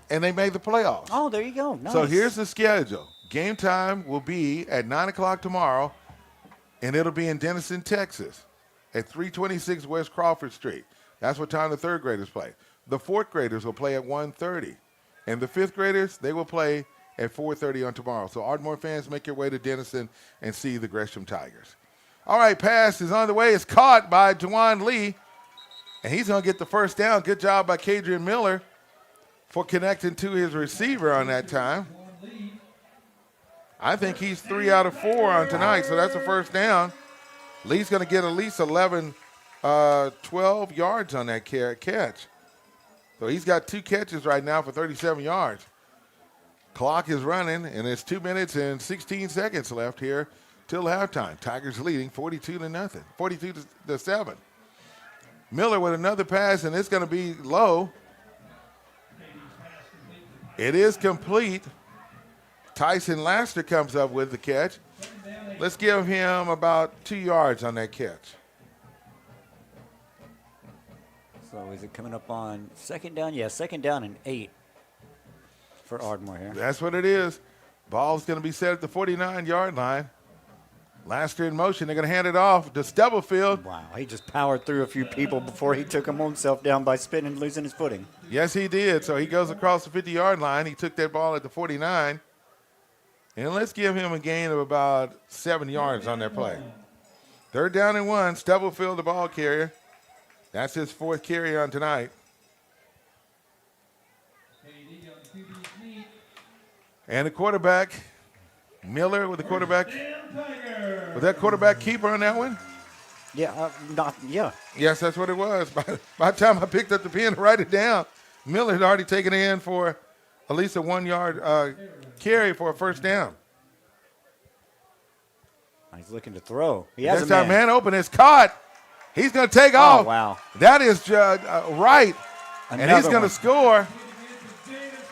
and they made the playoffs. Oh, there you go. Nice. So here's the schedule. Game time will be at 9 o'clock tomorrow, and it'll be in Denison, Texas, at 326 West Crawford Street. That's what time the 3rd graders play. The 4th graders will play at 1:30, and the 5th graders, they will play at 4:30 on tomorrow. So Ardmore fans, make your way to Denison and see the Gresham Tigers. All right, pass is on the way. It's caught by Juwan Lee, and he's going to get the first down. Good job by Kadrian Miller for connecting to his receiver on that time. I think he's 3 out of 4 on tonight, so that's a first down. Lee's going to get at least 11, 12 yards on that catch. So he's got 2 catches right now for 37 yards. Clock is running, and it's 2 minutes and 16 seconds left here till halftime. Tigers leading 42-0, 42-7. Miller with another pass, and it's going to be low. It is complete. Tyson Laster comes up with the catch. Let's give him about 2 yards on that catch. So is it coming up on 2nd down? Yeah, 2nd down and 8 for Ardmore here. That's what it is. Ball's going to be set at the 49-yard line. Laster in motion. They're going to hand it off to Stubblefield. Wow, he just powered through a few people before he took himself down by spinning and losing his footing. Yes, he did. So he goes across the 50-yard line. He took that ball at the 49. And let's give him a gain of about 7 yards on that play. 3rd down and 1. Stubblefield, the ball carrier. That's his 4th carry on tonight. And the quarterback, Miller with the quarterback. Was that quarterback keeper on that one? Yeah, Yes, that's what it was. By the time I picked up the pen to write it down, Miller had already taken it in for at least a 1-yard carry for a first down. He's looking to throw. He has That's man open. It's caught. He's going to take off. Wow. That is Wright. And he's going to score.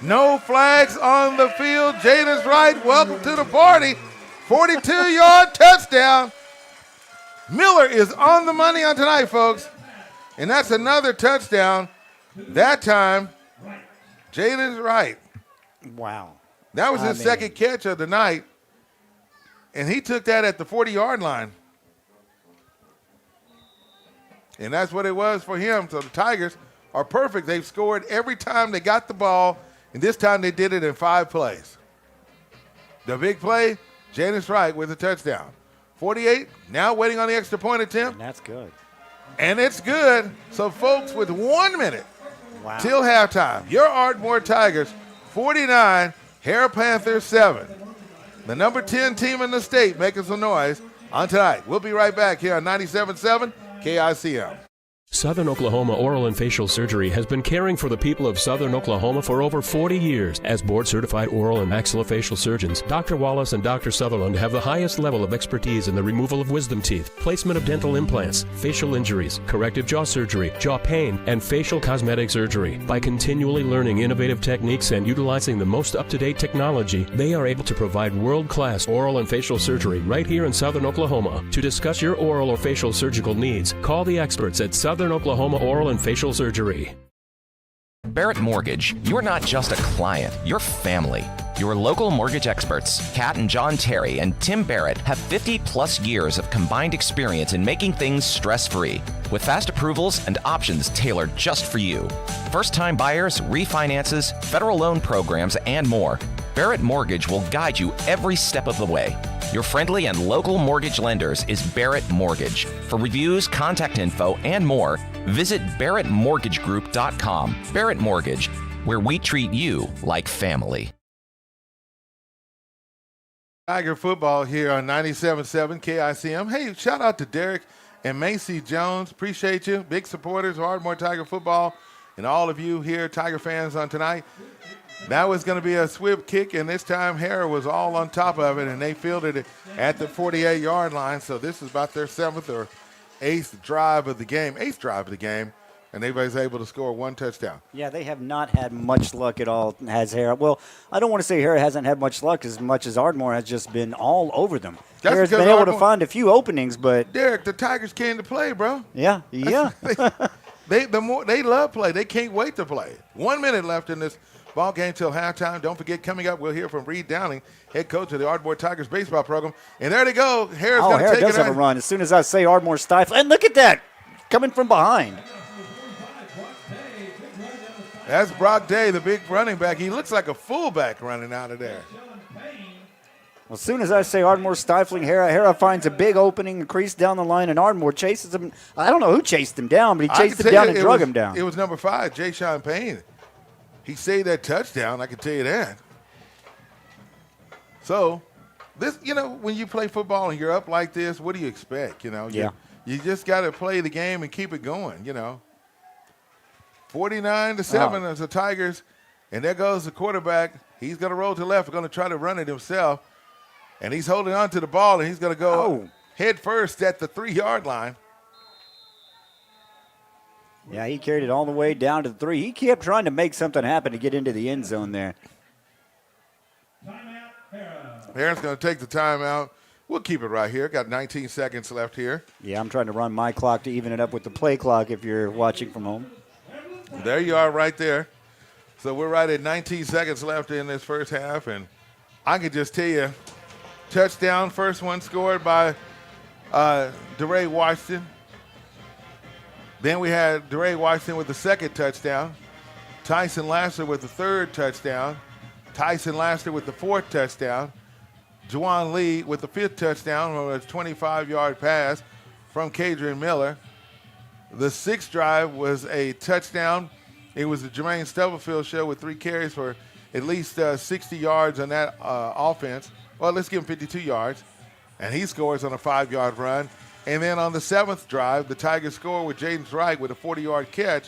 No flags on the field. Jaden's Wright, welcome to the party. 42-yard touchdown. Miller is on the money on tonight, folks. And that's another touchdown. That time, Jaden's Wright. Wow. That was his second catch of the night. And he took that at the 40-yard line. And that's what it was for him. So the Tigers are perfect. They've scored every time they got the ball, and this time they did it in 5 plays. The big play, Janice Wright with a touchdown. 48, now waiting on the extra point attempt. And that's good. And it's good. So, folks, with 1 minute till halftime, your Ardmore Tigers 49, Harrah Panthers 7. the number 10 team in the state, making some noise on tonight. We'll be right back here on 97.7 KICM. Southern Oklahoma Oral and Facial Surgery has been caring for the people of Southern Oklahoma for over 40 years. As board-certified oral and maxillofacial surgeons, Dr. Wallace and Dr. Sutherland have the highest level of expertise in the removal of wisdom teeth, placement of dental implants, facial injuries, corrective jaw surgery, jaw pain, and facial cosmetic surgery. By continually learning innovative techniques and utilizing the most up-to-date technology, they are able to provide world-class oral and facial surgery right here in Southern Oklahoma. To discuss your oral or facial surgical needs, call the experts at Southern Oklahoma Oral and Facial Surgery. Barrett Mortgage, you're not just a client, you're family. Your local mortgage experts, Kat and John Terry and Tim Barrett, have 50-plus years of combined experience in making things stress-free, with fast approvals and options tailored just for you. First-time buyers, refinances, federal loan programs, and more. Barrett Mortgage will guide you every step of the way. Your friendly and local mortgage lenders is Barrett Mortgage. For reviews, contact info, and more, visit barrettmortgagegroup.com. Barrett Mortgage, where we treat you like family. Tiger football here on 97.7 KICM. Hey, shout out to Derek and Macy Jones. Appreciate you. Big supporters of Ardmore Tiger football and all of you here, Tiger fans, on tonight. That was going to be a swift kick, and this time Harrah was all on top of it, and they fielded it at the 48-yard line. So this is about their 7th or 8th drive of the game, and they was able to score one touchdown. Yeah, they have not had much luck at all, has Harrah. Well, I don't want to say Harrah hasn't had much luck as much as Ardmore has just been all over them. Harrah's been able to find a few openings, but Derek, the Tigers came to play, bro. Yeah. They love play. They can't wait to play. 1 minute left in this ball game till halftime. Don't forget, coming up, we'll hear from Reed Downing, head coach of the Ardmore Tigers baseball program. And there they go. Harrah's going to take it. Harrah does have a run. As soon as I say Ardmore stifle, and look at that, coming from behind. That's Brock Day, the big running back. He looks like a fullback running out of there. Well, as soon as I say Ardmore stifling Harrah finds a big opening, a crease down the line, and Ardmore chases him. I don't know who chased him down, but he chased him down and drug him down. It was number 5, Jay Sean Payne. He saved that touchdown, I can tell you that. So, this, when you play football and you're up like this, what do you expect, Yeah. You just got to play the game and keep it going, 49-7 as the Tigers, and there goes the quarterback. He's going to roll to the left. He's going to try to run it himself, and he's holding on to the ball, and he's going to go head first at the 3-yard line. Yeah, he carried it all the way down to the 3. He kept trying to make something happen to get into the end zone there. Harrah's going to take the timeout. We'll keep it right here. Got 19 seconds left here. Yeah, I'm trying to run my clock to even it up with the play clock if you're watching from home. There you are right there. So we're right at 19 seconds left in this first half, and I can just tell you, touchdown, first one scored by DeRay Washington. Then we had DeRay Washington with the second touchdown. Tyson Laster with the third touchdown. Tyson Laster with the fourth touchdown. Juwan Lee with the fifth touchdown on a 25-yard pass from Kadrian Miller. The sixth drive was a touchdown. It was the Jermaine Stubblefield show with 3 carries for at least 60 yards on that offense. Well, let's give him 52 yards. And he scores on a 5-yard run. And then on the 7th drive, the Tigers score with Jaden Wright with a 40-yard catch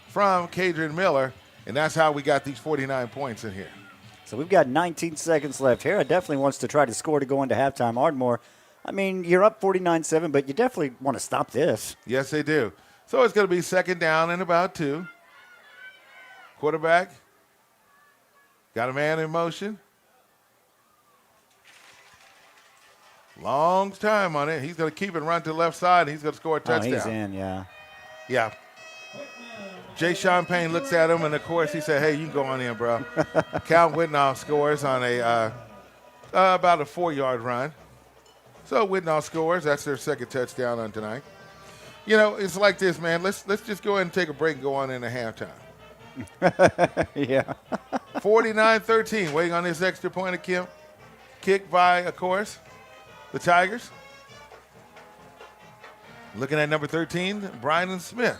from Kadrian Miller. And that's how we got these 49 points in here. So we've got 19 seconds left. Harrah definitely wants to try to score to go into halftime. Ardmore, I mean, you're up 49-7, but you definitely want to stop this. Yes, they do. So it's going to be second down and about 2. Quarterback got a man in motion. Long time on it. He's going to keep it run to the left side, and he's going to score a touchdown. He's in, yeah. Yeah. Jay Sean Payne looks at him, and, of course, he said, hey, you can go on in, bro. Cal Whitnoff scores on about a 4-yard run. So Whitnoff scores. That's their second touchdown on tonight. It's like this, man. Let's just go ahead and take a break and go on into halftime. Yeah. 49-13, waiting on this extra point of kick by, of course, the Tigers. Looking at number 13, Brian Smith.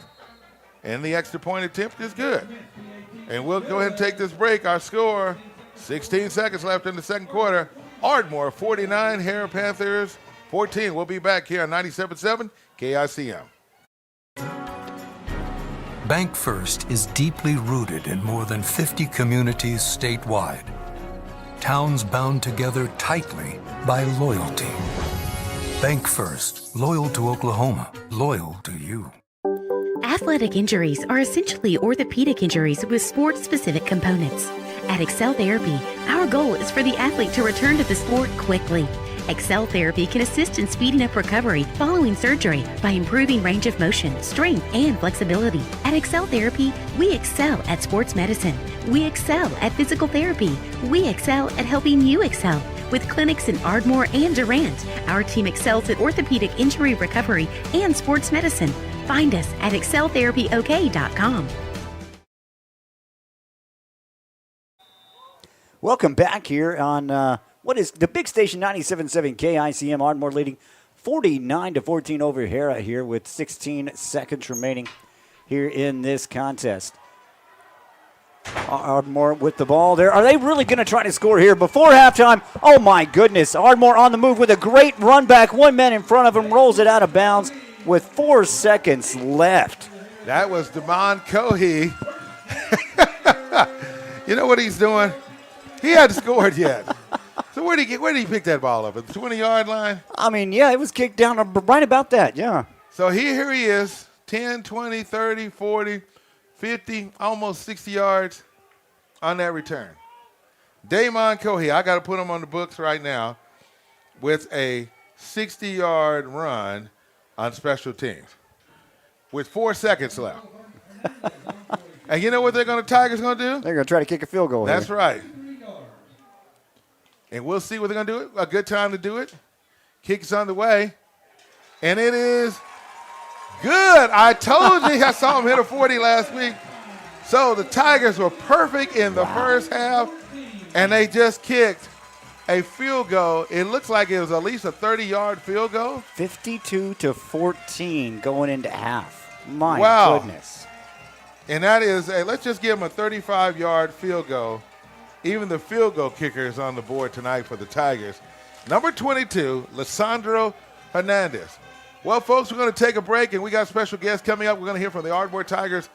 And the extra point attempt is good. And we'll go ahead and take this break. Our score, 16 seconds left in the second quarter. Ardmore 49, Harrah Panthers 14. We'll be back here on 97.7 KICM. Bank First is deeply rooted in more than 50 communities statewide. Towns bound together tightly by loyalty. Bank First, loyal to Oklahoma, loyal to you. Athletic injuries are essentially orthopedic injuries with sport-specific components. At Excel Therapy, our goal is for the athlete to return to the sport quickly. Excel Therapy can assist in speeding up recovery following surgery by improving range of motion, strength, and flexibility. At Excel Therapy, we excel at sports medicine. We excel at physical therapy. We excel at helping you excel. With clinics in Ardmore and Durant, our team excels at orthopedic injury recovery and sports medicine. Find us at exceltherapyok.com. Welcome back here on what is the big station 97.7 KICM. Ardmore leading 49-14 over Harrah here with 16 seconds remaining here in this contest. Ardmore with the ball there. Are they really going to try to score here before halftime? Oh my goodness. Ardmore on the move with a great run back. One man in front of him rolls it out of bounds with 4 seconds left. That was Damon Cohey. You know what he's doing? He hadn't scored yet. So where did he pick that ball up? At the 20-yard line? I mean, yeah, it was kicked down right about that, yeah. So here he is, 10, 20, 30, 40, 50, almost 60 yards on that return. Damon Cohey, I got to put him on the books right now with a 60-yard run on special teams with 4 seconds left. And you know what Tigers going to do? They're going to try to kick a field goal. That's here. right. And we'll see what they're going to do. A good time to do it. Kick is on the way. And it is good. I told you I saw him hit a 40 last week. So the Tigers were perfect in the first half, and they just kicked a field goal. It looks like it was at least a 30-yard field goal. 52-14 going into half. My goodness. And that is, let's just give them a 35-yard field goal. Even the field goal kicker is on the board tonight for the Tigers. Number 22, Lissandro Hernandez. Well, folks, we're going to take a break, and we got special guests coming up. We're going to hear from the Ardmore Tigers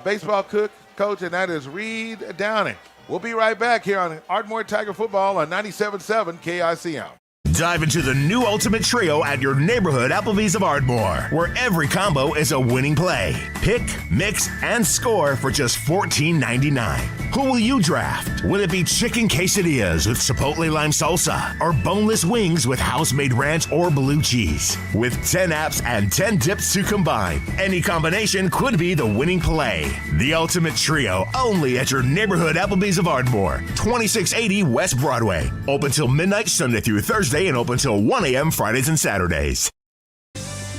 baseball coach, and that is Reed Downing. We'll be right back here on Ardmore Tiger Football on 97.7 KICM. Dive into the new Ultimate Trio at your neighborhood Applebee's of Ardmore, where every combo is a winning play. Pick, mix, and score for just $14.99. Who will you draft? Will it be chicken quesadillas with chipotle lime salsa, or boneless wings with house-made ranch or blue cheese? With 10 apps and 10 dips to combine, any combination could be the winning play. The Ultimate Trio, only at your neighborhood Applebee's of Ardmore, 2680 West Broadway. Open till midnight Sunday through Thursday, and open till 1 a.m. Fridays and Saturdays.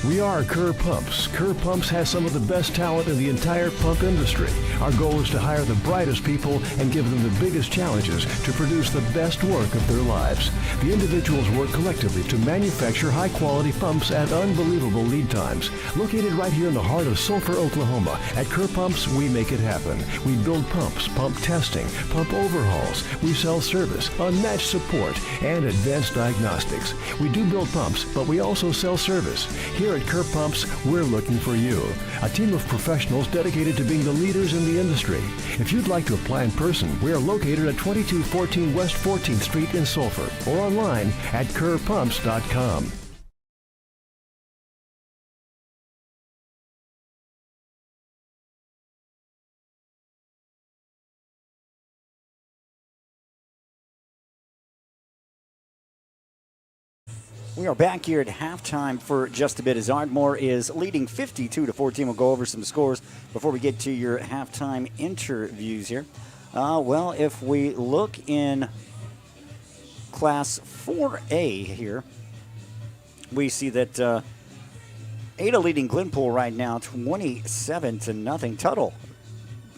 We are Kerr Pumps. Kerr Pumps has some of the best talent in the entire pump industry. Our goal is to hire the brightest people and give them the biggest challenges to produce the best work of their lives. The individuals work collectively to manufacture high-quality pumps at unbelievable lead times. Located right here in the heart of Sulphur, Oklahoma, at Kerr Pumps, we make it happen. We build pumps, pump testing, pump overhauls. We sell service, unmatched support, and advanced diagnostics. We do build pumps, but we also sell service. Here at Kerr Pumps, we're looking for you. A team of professionals dedicated to being the leaders in the industry. If you'd like to apply in person, we are located at 2214 West 14th Street in Sulphur, or online at kerrpumps.com. We are back here at halftime for just a bit as Ardmore is leading 52-14. We'll go over some scores before we get to your halftime interviews here. Well, if we look in Class 4A here, we see that Ada leading Glenpool right now 27-0. Tuttle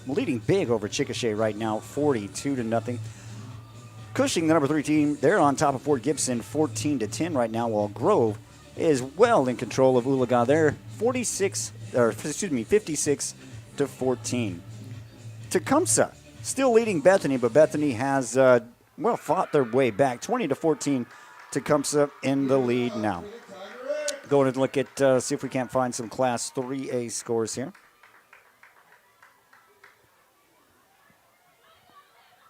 leading big over Chickasha right now 42-0. Cushing, the number 3 team, they're on top of Fort Gibson 14-10 right now, while Grove is well in control of Oologah. They're 56-14. Tecumseh still leading Bethany, but Bethany has well, fought their way back. 20-14, Tecumseh in the lead now. Going to look at, see if we can't find some Class 3A scores here.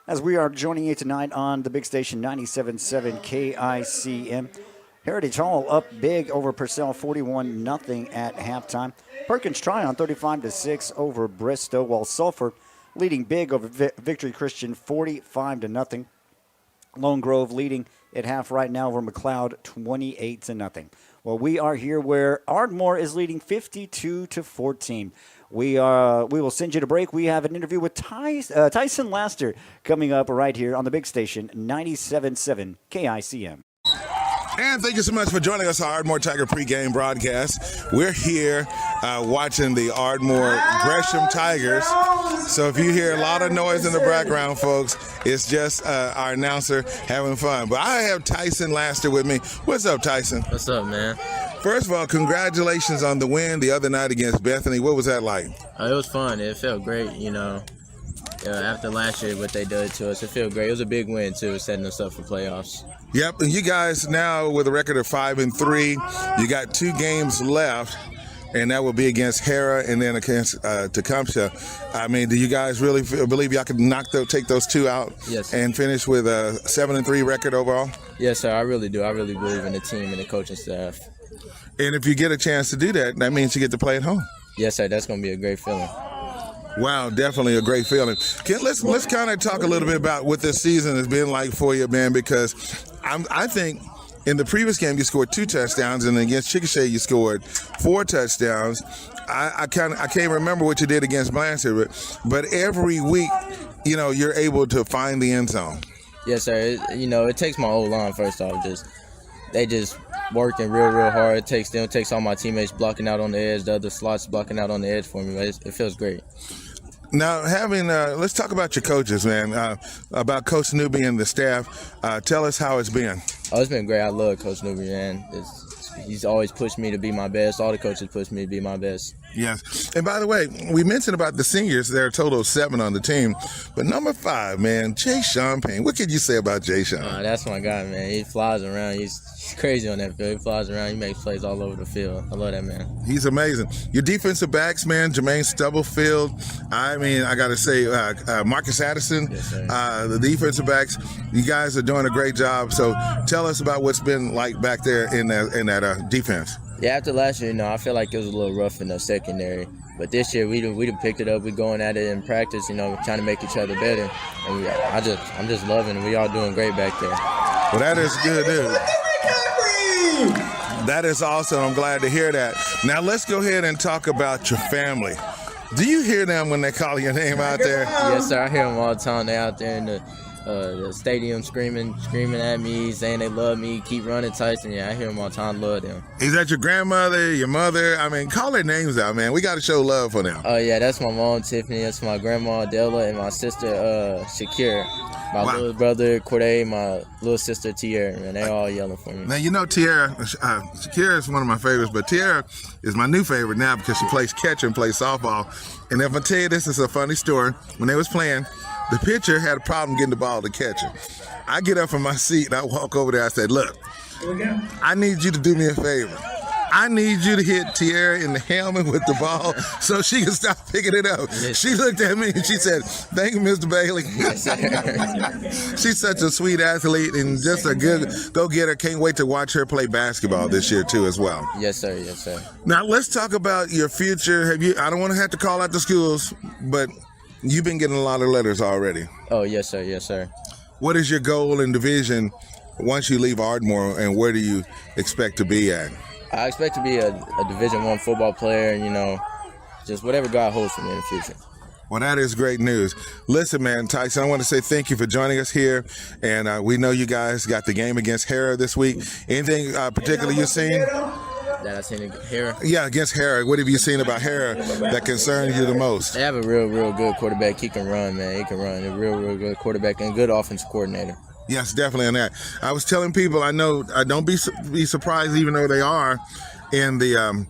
As we are joining you tonight on the big station 97.7 KICM. Heritage Hall up big over Purcell 41-0 at halftime. Perkins Tryon 35-6 over Bristow, while Sulphur leading big over Victory Christian 45-0. Lone Grove leading at half right now over McLeod 28-0. Well, we are here where Ardmore is leading 52-14. We will send you to break. We have an interview with Tyson Laster coming up right here on the big station 97.7 KICM. And thank you so much for joining us on Ardmore Tiger pregame broadcast. We're here watching the Ardmore Gresham Tigers. So if you hear a lot of noise in the background, folks, it's just our announcer having fun. But I have Tyson Laster with me. What's up, Tyson? What's up, man? First of all, congratulations on the win the other night against Bethany. What was that like? It was fun. It felt great, you know. After last year, what they did to us, it felt great. It was a big win, too, setting us up for playoffs. Yep, and you guys now with a record of 5-3, you got 2 games left, and that will be against Harrah and then against Tecumseh. I mean, do you guys really believe y'all can take those 2 out? Yes. And finish with a 7-3 record overall? Yes, sir. I really do. I really believe in the team and the coaching staff. And if you get a chance to do that, that means you get to play at home. Yes, sir. That's going to be a great feeling. Wow, definitely a great feeling. Let's kind of talk a little bit about what this season has been like for you, man, because I think in the previous game you scored 2 touchdowns, and against Chickasha you scored 4 touchdowns. I can't remember what you did against Blanchard, but every week, you know, you're able to find the end zone. Yes, sir. It takes my whole line, first off. They just working real hard. It takes all my teammates blocking out on the edge, the other slots blocking out on the edge for me. It feels great. Now, let's talk about your coaches, man, about Coach Newby and the staff. Tell us how it's been. Oh, it's been great. I love Coach Newby, man. He's always pushed me to be my best. All the coaches push me to be my best. Yes. And by the way, we mentioned about the seniors. There are a total of 7 on the team. But number 5, man, Jay Sean Payne. What could you say about Jay Sean? That's my guy, man. He flies around. He's crazy on that field. He flies around. He makes plays all over the field. I love that, man. He's amazing. Your defensive backs, man, Jermaine Stubblefield. I mean, I got to say, Marcus Addison. Yes, sir. The defensive backs, you guys are doing a great job. So tell us about what's been like back there in that defense. Yeah, after last year, I feel like it was a little rough in the secondary. But this year, we done picked it up. We're going at it in practice, trying to make each other better. And I'm just loving it. We all doing great back there. Well, that is good, dude. That is awesome. I'm glad to hear that. Now, let's go ahead and talk about your family. Do you hear them when they call your name out there? Yes, sir. I hear them all the time. They're out there in the stadium screaming at me, saying they love me, keep running, Tyson. Yeah, I hear them all the time. Love them. Is that your grandmother, your mother? I mean, call their names out, man. We got to show love for them. Oh, yeah, that's my mom, Tiffany. That's my grandma, Della, and my sister, Shakira. My little brother, Corday, my little sister, Tierra, man. They all yelling for me. Now, Tierra, Shakira is one of my favorites, but Tierra is my new favorite now because she plays catcher and plays softball. And if I tell you this is a funny story, when they was playing, the pitcher had a problem getting the ball to catcher. I get up from my seat and I walk over there. I said, look, I need you to do me a favor. I need you to hit Tierra in the helmet with the ball so she can stop picking it up. She looked at me and she said, thank you, Mr. Bailey. She's such a sweet athlete and just a good go-getter. Can't wait to watch her play basketball this year, too, as well. Yes, sir. Yes, sir. Now, let's talk about your future. I don't want to have to call out the schools, but you've been getting a lot of letters already. Oh, yes, sir. Yes, sir. What is your goal and division once you leave Ardmore, and where do you expect to be at? I expect to be a Division I football player, just whatever God holds for me in the future. Well, that is great news. Listen, man, Tyson, I want to say thank you for joining us here. And we know you guys got the game against Harrah this week. Anything particular you've seen? That I've seen Harrah? Yeah, against Harrah. What have you seen about Harrah that concerns you the most? They have a real good quarterback. He can run, man. He can run. A real good quarterback and good offensive coordinator. Yes, definitely on that. I was telling people, I know, don't be surprised, even though they are in the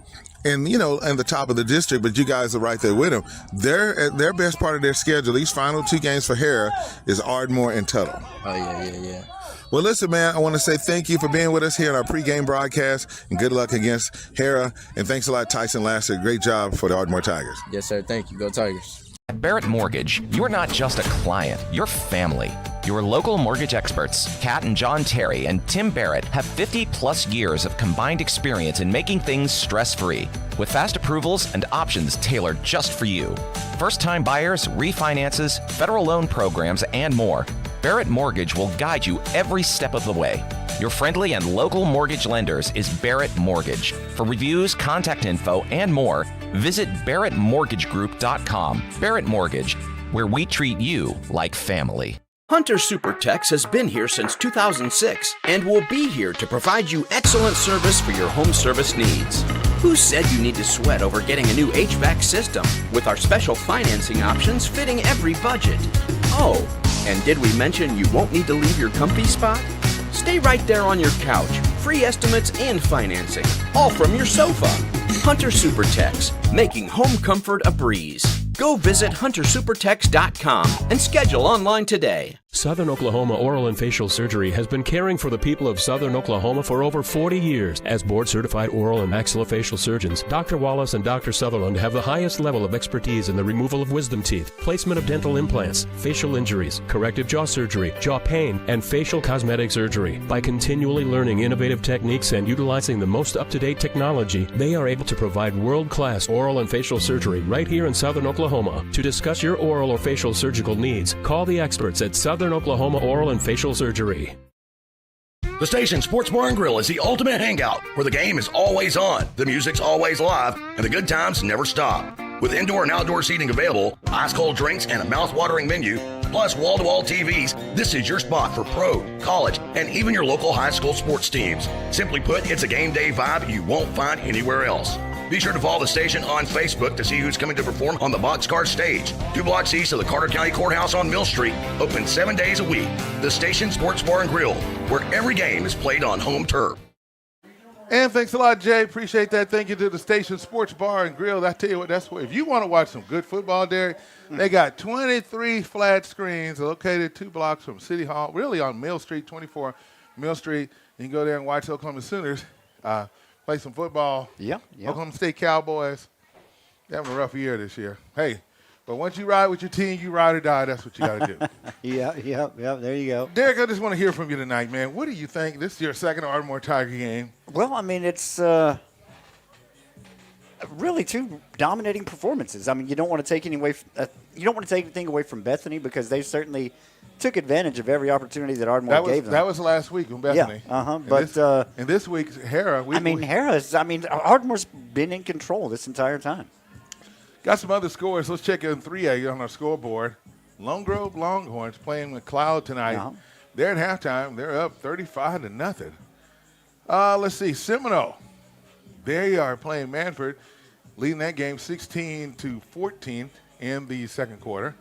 and and the top of the district, but you guys are right there with them. Their best part of their schedule, these final 2 games for Harrah, is Ardmore and Tuttle. Oh, yeah. Well, listen, man, I want to say thank you for being with us here on our pregame broadcast, and good luck against Harrah. And thanks a lot, Tyson Lasser. Great job for the Ardmore Tigers. Yes, sir. Thank you. Go Tigers. At Barrett Mortgage, you're not just a client, you're family. Your local mortgage experts, Kat and John Terry and Tim Barrett, have 50-plus years of combined experience in making things stress-free, with fast approvals and options tailored just for you. First-time buyers, refinances, federal loan programs, and more. Barrett Mortgage will guide you every step of the way. Your friendly and local mortgage lenders is Barrett Mortgage. For reviews, contact info, and more, visit barrettmortgagegroup.com. Barrett Mortgage, where we treat you like family. Hunter SuperTex has been here since 2006 and will be here to provide you excellent service for your home service needs. Who said you need to sweat over getting a new HVAC system with our special financing options fitting every budget? Oh, and did we mention you won't need to leave your comfy spot? Stay right there on your couch. Free estimates and financing, all from your sofa. Hunter SuperTex, making home comfort a breeze. Go visit huntersupertex.com and schedule online today. Southern Oklahoma Oral and Facial Surgery has been caring for the people of Southern Oklahoma for over 40 years. As board-certified oral and maxillofacial surgeons, Dr. Wallace and Dr. Sutherland have the highest level of expertise in the removal of wisdom teeth, placement of dental implants, facial injuries, corrective jaw surgery, jaw pain, and facial cosmetic surgery. By continually learning innovative techniques and utilizing the most up-to-date technology, they are able to provide world-class oral and facial surgery right here in Southern Oklahoma. To discuss your oral or facial surgical needs, call the experts at Southern Oklahoma Oral and Facial Surgery. The Station Sports Bar and Grill is the ultimate hangout where the game is always on, the music's always live, and the good times never stop. With indoor and outdoor seating available, ice-cold drinks, and a mouth-watering menu, plus wall-to-wall TVs, this is your spot for pro, college, and even your local high school sports teams. Simply put, it's a game day vibe you won't find anywhere else. Be sure to follow the station on Facebook to see who's coming to perform on the Boxcar stage. 2 blocks east of the Carter County Courthouse on Mill Street. Open 7 days a week. The Station Sports Bar and Grill, where every game is played on home turf. And thanks a lot, Jay. Appreciate that. Thank you to the Station Sports Bar and Grill. I tell you what, that's where, if you want to watch some good football, Derek, they got 23 flat screens located 2 blocks from City Hall, really on Mill Street, 24 Mill Street. You can go there and watch Oklahoma Sooners play some football. Yeah. Oklahoma State Cowboys, they're having a rough year this year. Hey, but once you ride with your team, you ride or die. That's what you got to do. Yeah, there you go. Derek, I just want to hear from you tonight, man. What do you think? This is your second Ardmore Tiger game. Well, I mean, it's really 2 dominating performances. I mean, you don't want to take anything away from Bethany because they certainly took advantage of every opportunity that Ardmore gave them. That was last week with Bethany. Yeah, And this week's Harrah. Ardmore's been in control this entire time. Got some other scores. Let's check in 3A on our scoreboard. Lone Grove Longhorns playing with Cloud tonight. They're at halftime. They're up 35-0. Let's see. Seminole. They are playing Manford, leading that game 16-14 in the second quarter.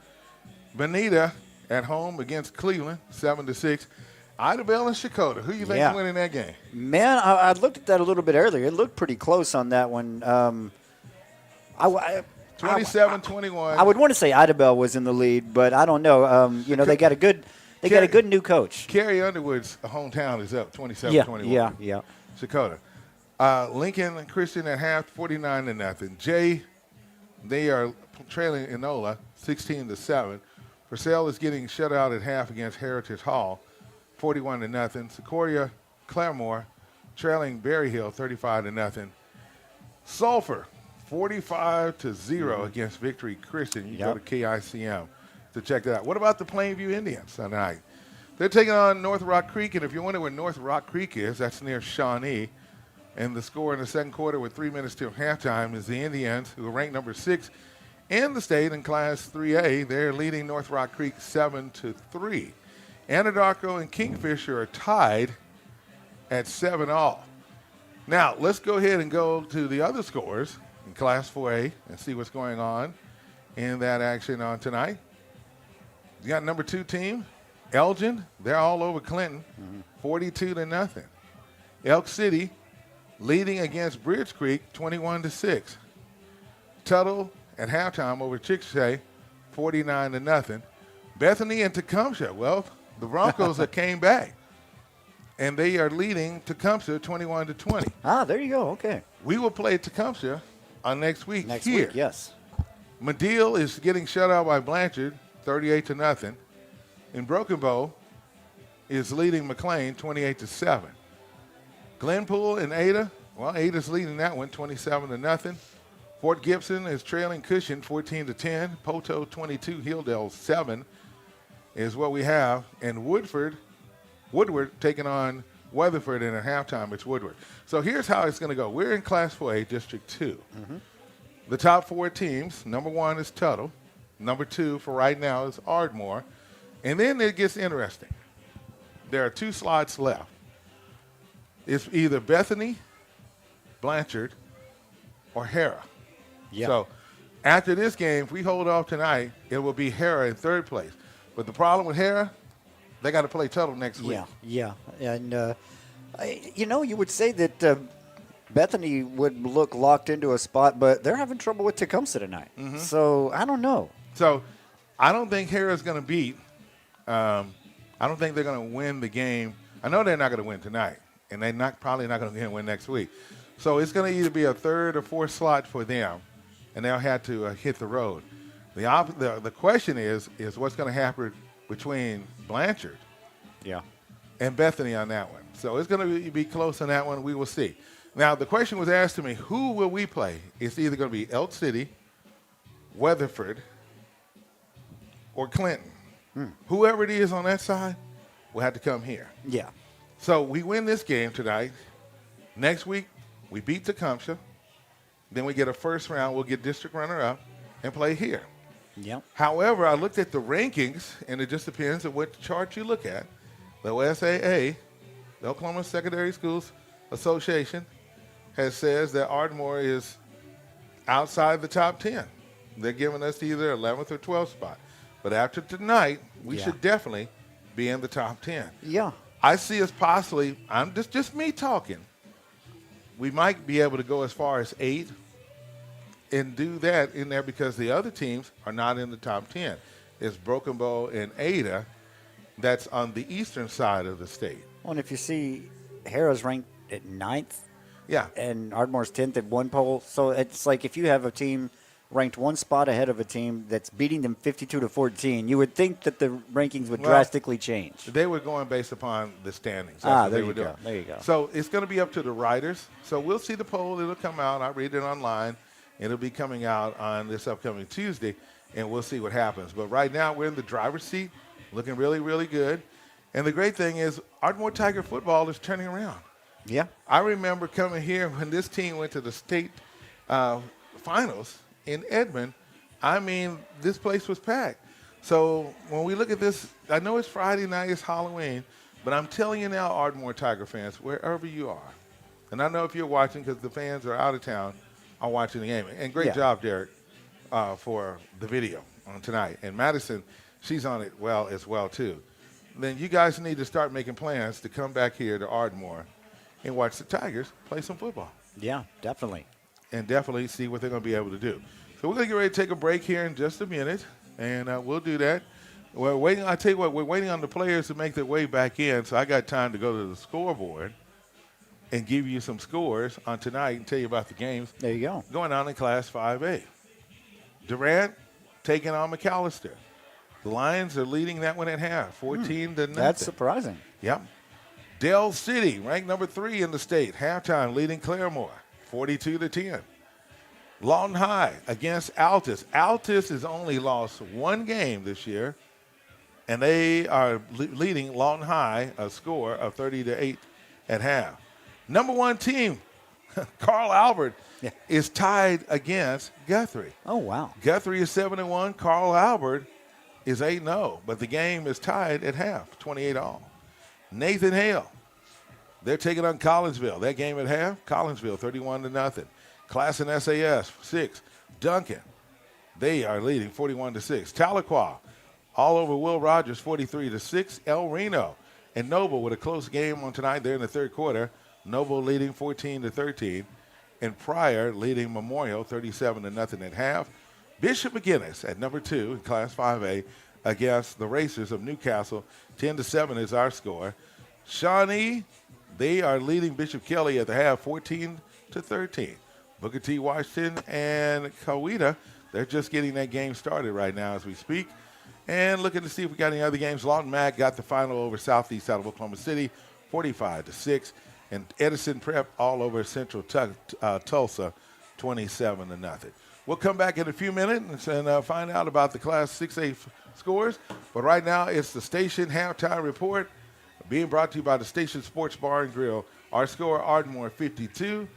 Bonita at home against Cleveland, 7-6. Idabel and Shakota. Who do you think is winning that game? Man, I looked at that a little bit earlier. It looked pretty close on that one. 27-21. I would want to say Idabel was in the lead, but I don't know. They got a good new coach. Kerry Underwood's hometown is up 27-21. Yeah. Shakota. Lincoln Christian at half, 49-0. Jay, they are trailing Enola, 16-7. Purcell is getting shut out at half against Heritage Hall, 41-0. Sequoia Claremore trailing Berry Hill, 35-0. Sulphur, 45-0 against Victory Christian. You go to KICM to check that out. What about the Plainview Indians tonight? They're taking on North Rock Creek, and if you wonder where North Rock Creek is, that's near Shawnee. And the score in the second quarter with 3 minutes till halftime is the Indians, who are ranked number 6 in the state in Class 3A. They're leading North Rock Creek 7-3. Anadarko and Kingfisher are tied at 7-all. Now, let's go ahead and go to the other scores in Class 4A and see what's going on in that action on tonight. You got number 2 team, Elgin. They're all over Clinton, 42-0. Elk City leading against Bridge Creek 21-6. Tuttle at halftime over Chickasha 49-0. Bethany and Tecumseh, well, the Broncos that came back, and they are leading Tecumseh 21-20. Ah, there you go. Okay. We will play Tecumseh on next week Next here. week, yes. Medill is getting shut out by Blanchard 38-0. And Broken Bow is leading McLean 28-7. Glenpool and Ada, well, Ada's leading that one 27-0. Fort Gibson is trailing Cushing 14-10. Poto 22, Hilldale 7 is what we have. And Woodward taking on Weatherford, and at halftime it's Woodward. So here's how it's going to go. We're in Class 4A, District 2. Mm-hmm. The top 4 teams, number 1 is Tuttle. Number 2 for right now is Ardmore. And then it gets interesting. There are 2 slots left. It's either Bethany, Blanchard, or Harrah. Yeah. So after this game, if we hold off tonight, it will be Harrah in 3rd place. But the problem with Harrah, they got to play Tuttle next week. Yeah. And, you would say that Bethany would look locked into a spot, but they're having trouble with Tecumseh tonight. Mm-hmm. So I don't know. So I don't think Harrah's going to beat. I don't think they're going to win the game. I know they're not going to win tonight, and they're probably not going to win next week. So it's going to either be a 3rd or 4th slot for them, and they'll have to hit the road. The question is what's going to happen between Blanchard and Bethany on that one. So it's going to be close on that one. We will see. Now, the question was asked to me, who will we play? It's either going to be Elk City, Weatherford, or Clinton. Whoever it is on that side will have to come here. Yeah. So we win this game tonight. Next week, we beat Tecumseh. Then we get a first round. We'll get district runner-up and play here. Yep. However, I looked at the rankings, and it just depends on what chart you look at. The OSAA, the Oklahoma Secondary Schools Association, says that Ardmore is outside the top 10. They're giving us either 11th or 12th spot. But after tonight, we should definitely be in the top 10. Yeah. I see us possibly, I'm just me talking, we might be able to go as far as 8 and do that in there because the other teams are not in the top 10. It's Broken Bow and Ada that's on the eastern side of the state. Well, and if you see Harrah's ranked at 9th, and Ardmore's 10th at one poll, so it's like if you have a team ranked one spot ahead of a team that's beating them 52-14, you would think that the rankings would drastically change. They were going based upon the standings. There you go. There you go. So it's going to be up to the writers. So we'll see the poll. It'll come out. I read it online. It'll be coming out on this upcoming Tuesday, and we'll see what happens. But right now we're in the driver's seat, looking really, really good. And the great thing is Ardmore Tiger football is turning around. Yeah. I remember coming here when this team went to the state finals in Edmond. I mean, this place was packed. So when we look at this, I know it's Friday night, it's Halloween, but I'm telling you now, Ardmore Tiger fans, wherever you are, and I know if you're watching because the fans are out of town, are watching the game. And great job, Derek, for the video on tonight. And Madison, she's on it as well, too. Then you guys need to start making plans to come back here to Ardmore and watch the Tigers play some football. Yeah, definitely. And definitely see what they're going to be able to do. So we're going to get ready to take a break here in just a minute, and we'll do that. We're waiting. I tell you what, we're waiting on the players to make their way back in, so I got time to go to the scoreboard and give you some scores on tonight and tell you about the games. There you go. Going on in Class 5A. Durant taking on McAllister. The Lions are leading that one at half, 14-0. That's surprising. Yep. Dell City, ranked number 3 in the state, halftime leading Claremore, 42-10. Lawton High against Altus. Altus has only lost one game this year, and they are leading Lawton High a score of 30-8 at half. Number 1 team, Carl Albert, is tied against Guthrie. Oh, wow. Guthrie is 7-1. Carl Albert is 8-0, but the game is tied at half, 28-all. Nathan Hale, they're taking on Collinsville. That game at half, Collinsville 31-0. Class and SAS 6. Duncan, they are leading 41-6. Tahlequah, all over Will Rogers 43-6. El Reno and Noble with a close game on tonight. They're in the third quarter, Noble leading 14-13. And Pryor leading Memorial 37-0 at half. Bishop McGuinness at number 2 in Class 5A against the Racers of Newcastle. 10-7 is our score. Shawnee, they are leading Bishop Kelly at the half 14-13. Booker T. Washington and Coweta, they're just getting that game started right now as we speak. And looking to see if we got any other games. Lawton Mack got the final over Southeast out of Oklahoma City, 45-6. And Edison Prep all over Central Tulsa, 27-0. We'll come back in a few minutes and find out about the Class 6A scores. But right now, it's the station halftime report being brought to you by the Station Sports Bar and Grill. Our score, Ardmore 52,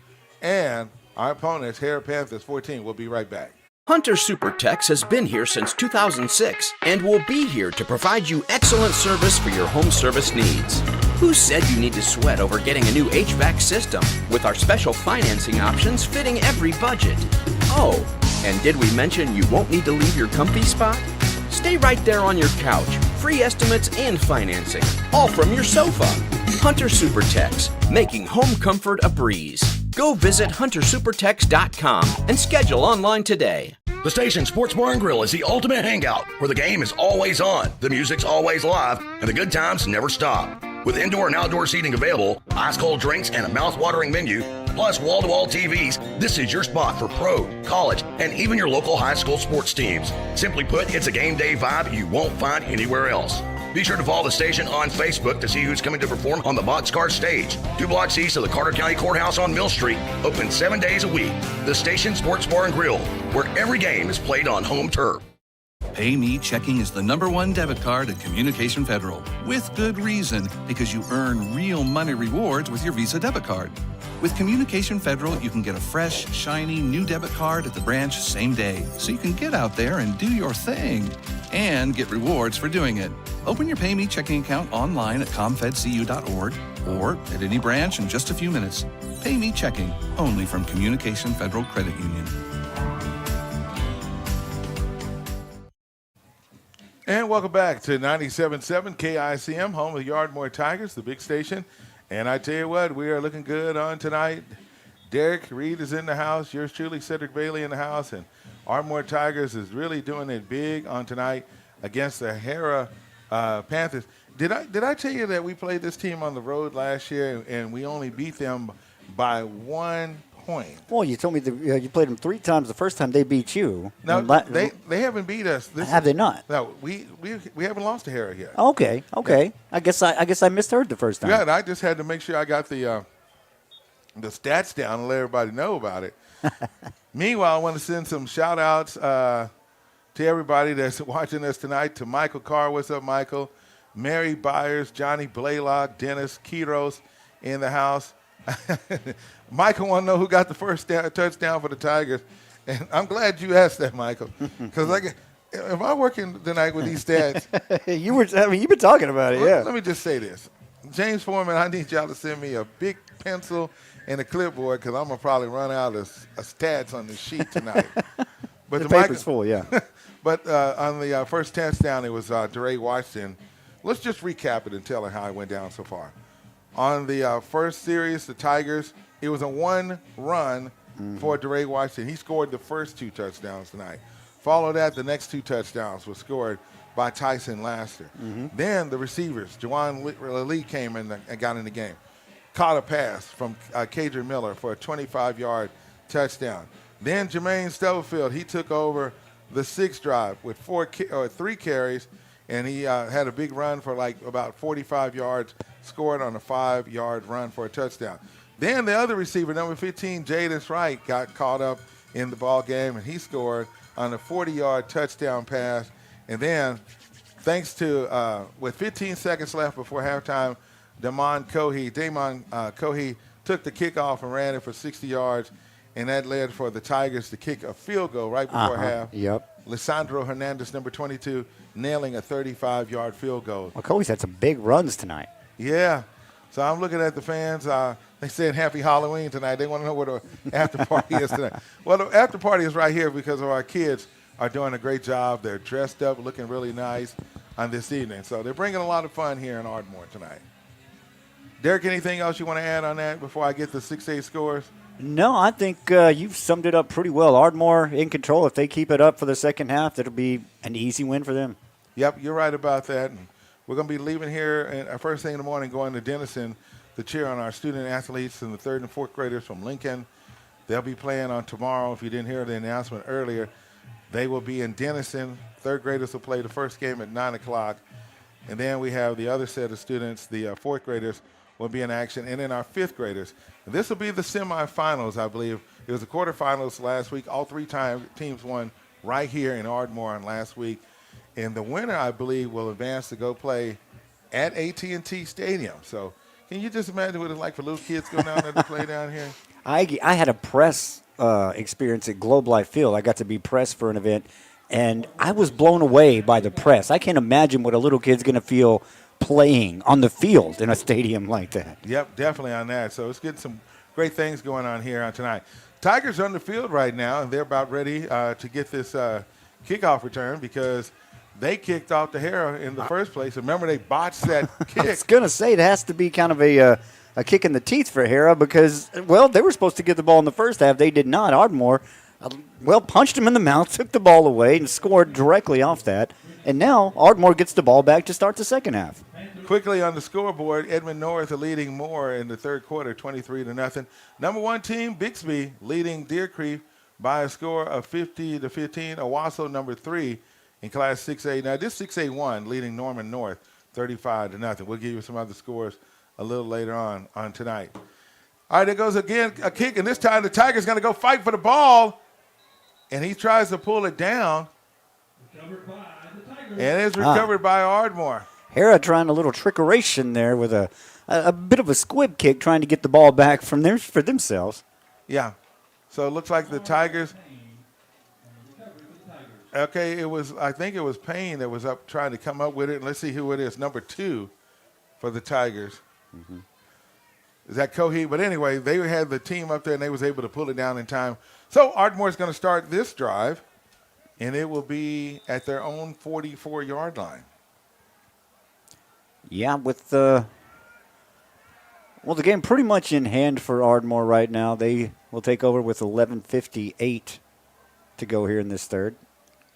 and our opponents, Harrah Panthers 14. We'll be right back. Hunter Supertex has been here since 2006 and will be here to provide you excellent service for your home service needs. Who said you need to sweat over getting a new HVAC system with our special financing options fitting every budget? Oh, and did we mention you won't need to leave your comfy spot? Stay right there on your couch. Free estimates and financing, all from your sofa. Hunter Supertex, making home comfort a breeze. Go visit huntersupertex.com and schedule online today. The Station Sports Bar and Grill is the ultimate hangout where the game is always on, the music's always live, and the good times never stop. With indoor and outdoor seating available, ice-cold drinks, and a mouth-watering menu, plus wall-to-wall TVs, this is your spot for pro, college, and even your local high school sports teams. Simply put, it's a game day vibe you won't find anywhere else. Be sure to follow the station on Facebook to see who's coming to perform on the Boxcar stage. 2 blocks east of the Carter County Courthouse on Mill Street, open 7 days a week. The Station Sports Bar and Grill, where every game is played on home turf. PayMe checking is the #1 debit card at Communication Federal. With good reason, because you earn real money rewards with your Visa debit card. With Communication Federal, you can get a fresh, shiny, new debit card at the branch same day, so you can get out there and do your thing and get rewards for doing it. Open your PayMe checking account online at comfedcu.org or at any branch in just a few minutes. PayMe checking, only from Communication Federal Credit Union. And welcome back to 97.7 KICM, home of the Ardmore Tigers, the big station. And I tell you what, we are looking good on tonight. Derek Reed is in the house. Yours truly, Cedric Bailey, in the house. And Ardmore Tigers is really doing it big on tonight against the Harrah Panthers. Did I tell you that we played this team on the road last year and we only beat them by 1 point? Well, you told me you played them 3 times. The first time they beat you. No, they haven't beat us. Have they not? No, we haven't lost to Harrah yet. Okay. Yeah. I guess I misheard the first time. Yeah, and I just had to make sure I got the stats down and let everybody know about it. Meanwhile, I want to send some shout-outs to everybody that's watching us tonight. To Michael Carr, what's up, Michael? Mary Byers, Johnny Blaylock, Dennis Kiros in the house. Michael want to know who got the first touchdown for the Tigers. And I'm glad you asked that, Michael, because am I working tonight with these stats? You've been talking about it, yeah. Let me just say this. James Foreman, I need y'all to send me a big pencil and a clipboard because I'm going to probably run out of stats on this sheet tonight. But the paper's full, yeah. But on the first touchdown, it was DeRay Washington. Let's just recap it and tell how it went down so far. On the first series, the Tigers, it was a 1 run for DeRay Washington. He scored the first 2 touchdowns tonight. Follow that, the next 2 touchdowns were scored by Tyson Laster. Then the receivers, Juwan Lee came in and got in the game. Caught a pass from Kadri Miller for a 25-yard touchdown. Then Jermaine Stubblefield, he took over the 6th drive with 3 carries, and he had a big run for about 45 yards, scored on a 5-yard run for a touchdown. Then the other receiver, number 15, Jaden Wright, got caught up in the ball game, and he scored on a 40-yard touchdown pass. And then, thanks to, with 15 seconds left before halftime, Damon Cohey took the kickoff and ran it for 60 yards, and that led for the Tigers to kick a field goal right before half. Yep. Lisandro Hernandez, number 22, nailing a 35-yard field goal. Well, Cohey's had some big runs tonight. Yeah. So I'm looking at the fans. They said Happy Halloween tonight. They want to know where the after party is tonight. Well, the after party is right here because of our kids are doing a great job. They're dressed up, looking really nice on this evening. So they're bringing a lot of fun here in Ardmore tonight. Derek, anything else you want to add on that before I get the 6A scores? No, I think you've summed it up pretty well. Ardmore in control. If they keep it up for the second half, it'll be an easy win for them. Yep, you're right about that. And we're going to be leaving here and first thing in the morning going to Denison to cheer on our student athletes and the 3rd and 4th graders from Lincoln. They'll be playing on tomorrow. If you didn't hear the announcement earlier, they will be in Denison. 3rd graders will play the first game at 9 o'clock. And then we have the other set of students, the 4th graders, will be in action. And then our 5th graders. And this will be the semifinals, I believe. It was the quarterfinals last week. All 3 teams won right here in Ardmore on last week. And the winner, I believe, will advance to go play at AT&T Stadium. So can you just imagine what it's like for little kids going down there to play down here? I had a press experience at Globe Life Field. I got to be press for an event, and I was blown away by the press. I can't imagine what a little kid's going to feel playing on the field in a stadium like that. Yep, definitely on that. So it's getting some great things going on here on tonight. Tigers are on the field right now, and they're about ready to get this kickoff return because they kicked off the Harrah in the first place. Remember, they botched that kick. I was going to say it has to be kind of a kick in the teeth for Harrah because, well, they were supposed to get the ball in the first half. They did not. Ardmore, punched him in the mouth, took the ball away, and scored directly off that. And now Ardmore gets the ball back to start the second half. Quickly on the scoreboard, Edmond North are leading Moore in the 3rd quarter, 23-0. Number 1 team, Bixby, leading Deer Creek by a score of 50-15. Owasso, number 3 in Class 6A. Now, this 6A1 leading Norman North, 35-0. We'll give you some other scores a little later on tonight. All right, there goes again a kick, and this time the Tigers going to go fight for the ball, and he tries to pull it down. And it's recovered by Ardmore. Harrah trying a little trickeration there with a bit of a squib kick, trying to get the ball back for themselves. Yeah. So it looks like the Tigers. Okay, I think it was Payne that was up trying to come up with it. Let's see who it is. Number 2 for the Tigers. Mm-hmm. Is that Cohee? But anyway, they had the team up there, and they was able to pull it down in time. So Ardmore is going to start this drive, and it will be at their own 44-yard line. Yeah, with the game pretty much in hand for Ardmore right now. They will take over with 11:58 to go here in this third.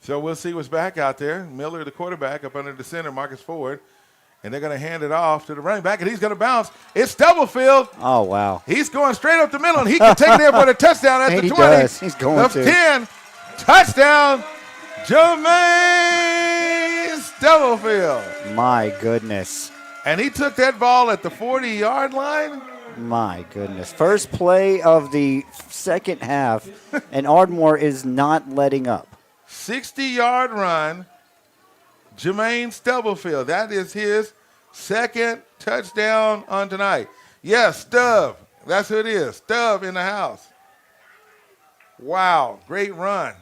So we'll see what's back out there. Miller, the quarterback, up under the center, Marcus Ford. And they're going to hand it off to the running back, and he's going to bounce. It's Stubblefield. Oh, wow. He's going straight up the middle, and he can take it there for the touchdown at the 20. Does. He's going to. 10. Touchdown, Jermaine Stubblefield. My goodness. And he took that ball at the 40-yard line. My goodness. First play of the second half, and Ardmore is not letting up. 60-yard run. Jermaine Stubblefield. That is his second touchdown on tonight. Yes, Stubb. That's who it is. Stubb in the house. Wow, great run.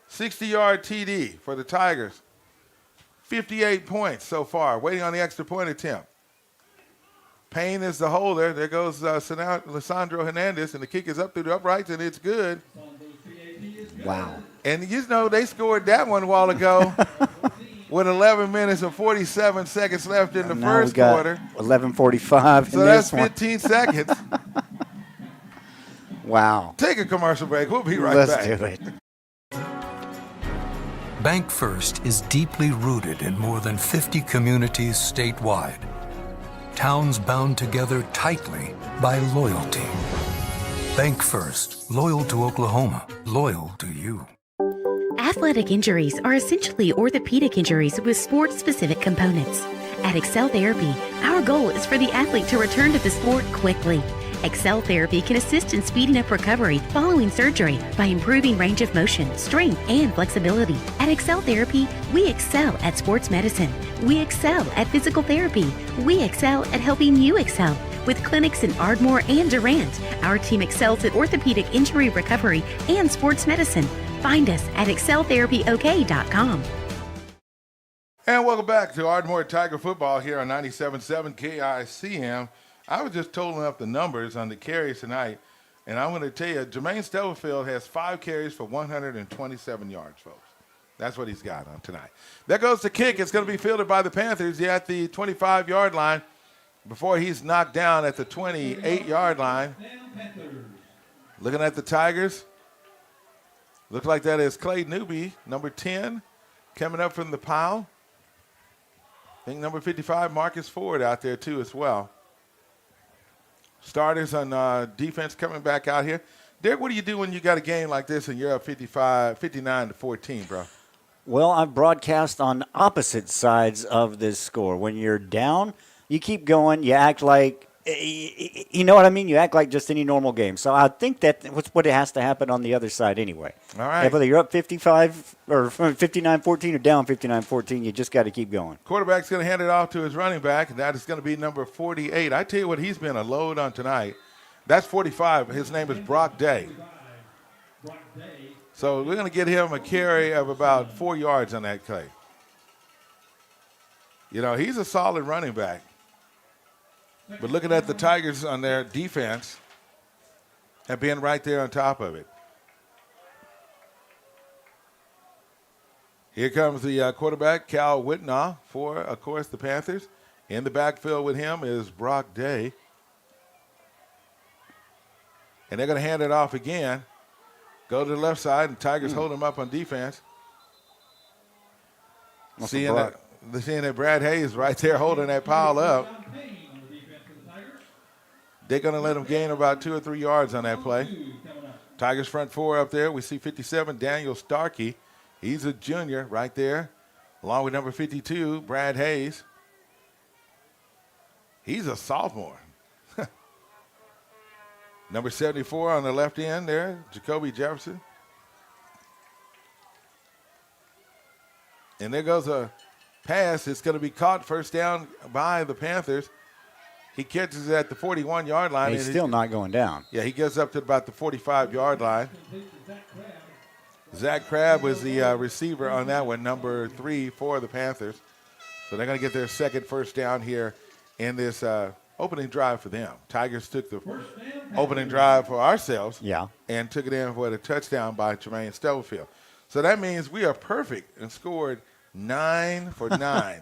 60-yard TD for the Tigers. 58 points so far, waiting on the extra point attempt. Payne is the holder. There goes Lissandro Hernandez, and the kick is up through the uprights, and it's good. Wow. And you know they scored that one a while ago with 11 minutes and 47 seconds left in the first quarter. 11:45. So that's 15 seconds. Wow. Take a commercial break. We'll be right back. Let's do it. Bank First is deeply rooted in more than 50 communities statewide. Towns bound together tightly by loyalty. Bank First, loyal to Oklahoma, loyal to you. Athletic injuries are essentially orthopedic injuries with sport-specific components. At Excel Therapy, our goal is for the athlete to return to the sport quickly. Excel Therapy can assist in speeding up recovery following surgery by improving range of motion, strength, and flexibility. At Excel Therapy, we excel at sports medicine. We excel at physical therapy. We excel at helping you excel. With clinics in Ardmore and Durant, our team excels at orthopedic injury recovery and sports medicine. Find us at exceltherapyok.com. And welcome back to Ardmore Tiger Football here on 97.7 KICM. I was just totaling up the numbers on the carries tonight, and I'm going to tell you, Jermaine Stubblefield has 5 carries for 127 yards, folks. That's what he's got on tonight. There goes the kick. It's going to be fielded by the Panthers at the 25-yard line. before he's knocked down at the 28-yard line. Looking at the Tigers. Looks like that is Clay Newby, number 10, coming up from the pile. I think number 55, Marcus Ford, out there too as well. Starters on defense coming back out here. Derek, what do you do when you got a game like this and you're up 59-14, bro? Well, I've broadcast on opposite sides of this score. When you're down, you keep going. You act like, you know what I mean? You act like just any normal game. So I think that's what it has to happen on the other side anyway. All right. Whether you're up 55 or 59-14 or down 59-14, you just got to keep going. Quarterback's going to hand it off to his running back, and that is going to be number 48. I tell you what, he's been a load on tonight. That's 45. His name is Brock Day. So we're going to get him a carry of about 4 yards on that play. You know, he's a solid running back. But looking at the Tigers on their defense and being right there on top of it. Here comes the quarterback, Cal Whitnaw, for, of course, the Panthers. In the backfield with him is Brock Day. And they're going to hand it off again. Go to the left side, and Tigers hold him up on defense. Seeing that Brad Hayes right there holding that pile up. They're going to let him gain about 2 or 3 yards on that play. Tigers front four up there. We see 57, Daniel Starkey. He's a junior right there, along with number 52, Brad Hayes. He's a sophomore. Number 74 on the left end there, Jacoby Jefferson. And there goes a pass. It's going to be caught first down by the Panthers. He catches it at the 41-yard line. He's still not going down. Yeah, he gets up to about the 45-yard line. Zach Crabb was the receiver on that one, number 3 for the Panthers. So they're going to get their second first down here in this opening drive for them. Tigers took the opening drive for ourselves and took it in for a touchdown by Tremaine Stubblefield. So that means we are perfect and scored 9 for 9.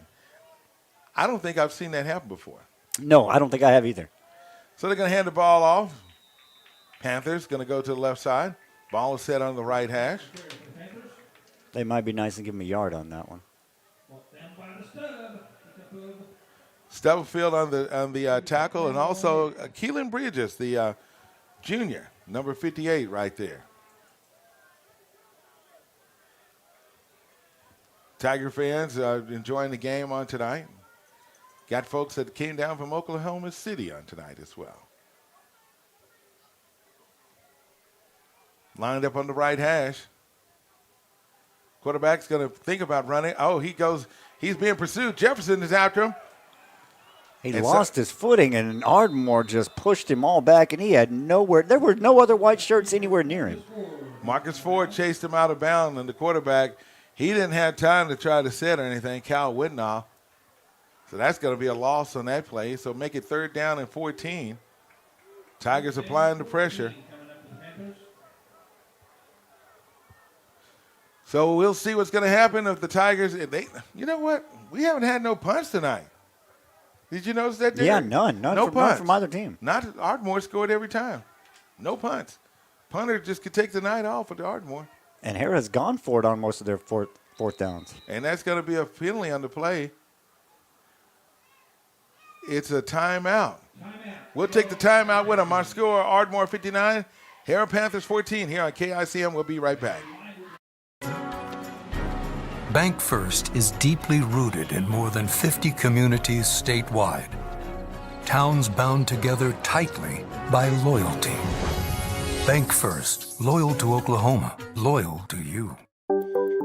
I don't think I've seen that happen before. No, I don't think I have either. So they're going to hand the ball off. Panthers going to go to the left side. Ball is set on the right hash. They might be nice and give him a yard on that one. Stubblefield on the tackle, and also Keelan Bridges, the junior, number 58 right there. Tiger fans enjoying the game on tonight. Got folks that came down from Oklahoma City on tonight as well. Lined up on the right hash. Quarterback's going to think about running. Oh, he goes. He's being pursued. Jefferson is after him. He lost his footing, and Ardmore just pushed him all back, and he had nowhere. There were no other white shirts anywhere near him. Marcus Ford chased him out of bounds, and the quarterback, he didn't have time to try to set or anything, Cal Whitnaw. So that's going to be a loss on that play. So make it 3rd down and 14. Tigers applying the pressure. So we'll see what's going to happen if the Tigers, you know what? We haven't had no punts tonight. Did you notice that, Derek? Yeah, none from either team. Not Ardmore scored every time. No punts. Punter just could take the night off with the Ardmore. And Harrah's gone for it on most of their fourth downs. And that's going to be a penalty on the play. It's a timeout. We'll take the timeout with them. Our score, Ardmore 59, Harrah Panthers 14 here on KICM. We'll be right back. Bank First is deeply rooted in more than 50 communities statewide. Towns bound together tightly by loyalty. Bank First, loyal to Oklahoma, loyal to you.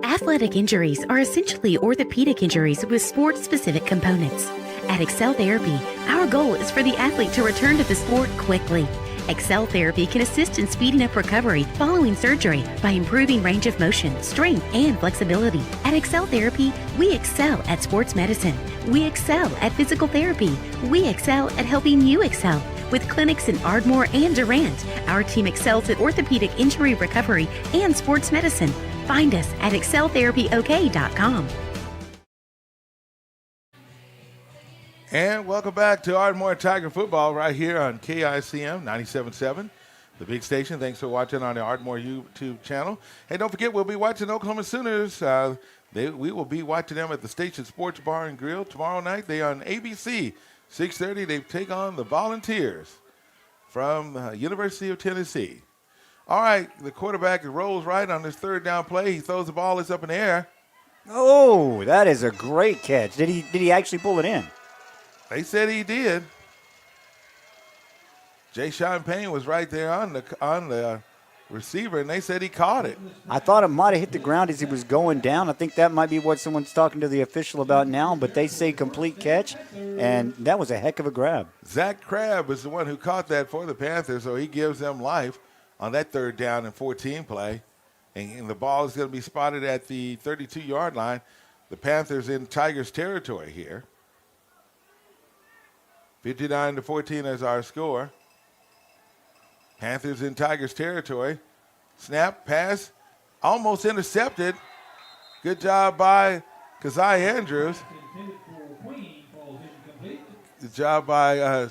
Athletic injuries are essentially orthopedic injuries with sport-specific components. At Excel Therapy, our goal is for the athlete to return to the sport quickly. Excel Therapy can assist in speeding up recovery following surgery by improving range of motion, strength, and flexibility. At Excel Therapy, we excel at sports medicine. We excel at physical therapy. We excel at helping you excel. With clinics in Ardmore and Durant, our team excels at orthopedic injury recovery and sports medicine. Find us at exceltherapyok.com. And welcome back to Ardmore Tiger Football right here on KICM 97.7, the big station. Thanks for watching on the Ardmore YouTube channel. Hey, don't forget, we'll be watching Oklahoma Sooners. We will be watching them at the Station Sports Bar and Grill tomorrow night. They are on ABC, 6:30. They take on the Volunteers from University of Tennessee. All right, the quarterback rolls right on this third down play. He throws the ball, it's up in the air. Oh, that is a great catch. Did he actually pull it in? They said he did. Jay Sean Payne was right there on the receiver, and they said he caught it. I thought it might have hit the ground as he was going down. I think that might be what someone's talking to the official about now, but they say complete catch, and that was a heck of a grab. Zach Crabb is the one who caught that for the Panthers, so he gives them life on that 3rd down and 14 play. And the ball is going to be spotted at the 32-yard line. The Panthers in Tigers territory here. 59-14 is our score. Panthers in Tigers territory. Snap, pass, almost intercepted. Good job by Kazai Andrews. Good job by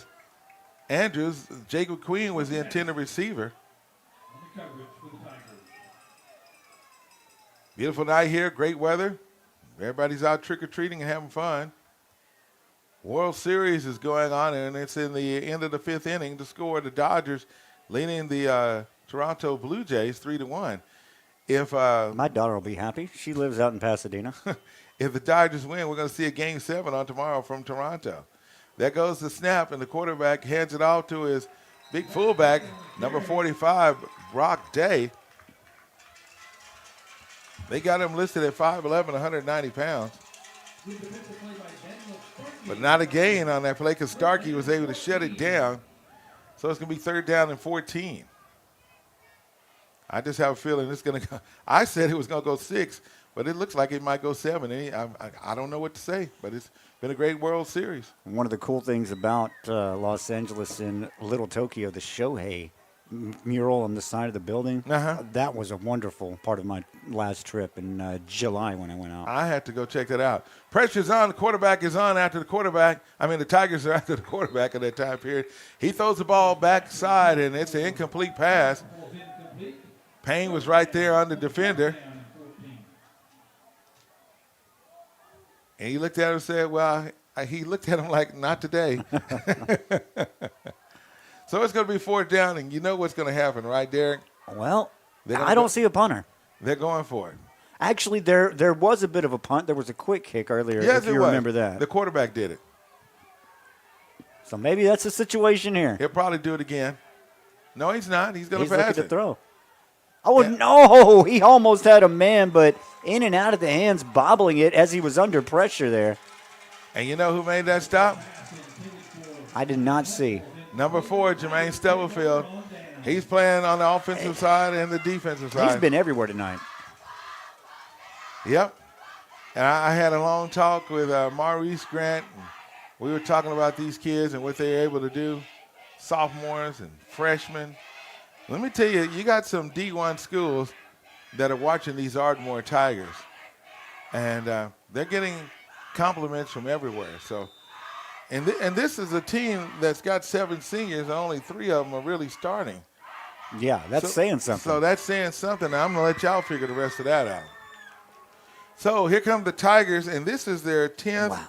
Andrews. Jacob Queen was the intended receiver. Beautiful night here, great weather. Everybody's out trick-or-treating and having fun. World Series is going on, and it's in the end of the 5th inning. To score, the Dodgers leading the Toronto Blue Jays 3-1. If my daughter will be happy. She lives out in Pasadena. If the Dodgers win, we're going to see a Game 7 on tomorrow from Toronto. There goes the snap, and the quarterback hands it off to his big fullback, number 45, Brock Day. They got him listed at 5'11", 190 pounds. But not a gain on that play because Starkey was able to shut it down. So it's going to be 3rd down and 14. I just have a feeling it's going to go. I said it was going to go 6, but it looks like it might go 7. I don't know what to say, but it's been a great World Series. One of the cool things about Los Angeles and Little Tokyo, the Shohei mural on the side of the building, that was a wonderful part of my last trip in July when I went out. I had to go check that out. Pressure's on. The quarterback is on after the quarterback. The Tigers are after the quarterback at that time period. He throws the ball backside, and it's an incomplete pass. Payne was right there on the defender. And he looked at him and said, well, he looked at him like, not today. So it's going to be 4th down, and you know what's going to happen, right, Derek? Well, I don't see a punter. They're going for it. Actually, there was a bit of a punt. There was a quick kick earlier, yes, if you remember that. The quarterback did it. So maybe that's the situation here. He'll probably do it again. No, he's not. He's going to pass it. He's looking to throw. Oh, yeah. No, he almost had a man, but in and out of the hands, bobbling it as he was under pressure there. And you know who made that stop? I did not see. Number 4, Jermaine Stubblefield. He's playing on the offensive side and the defensive side. He's been everywhere tonight. Yep. And I had a long talk with Maurice Grant. We were talking about these kids and what they're able to do, sophomores and freshmen. Let me tell you, you got some D1 schools that are watching these Ardmore Tigers. And they're getting compliments from everywhere. So, and this is a team that's got 7 seniors, and only 3 of them are really starting. Yeah, that's saying something. So that's saying something. Now I'm going to let y'all figure the rest of that out. So here come the Tigers, and this is their 10th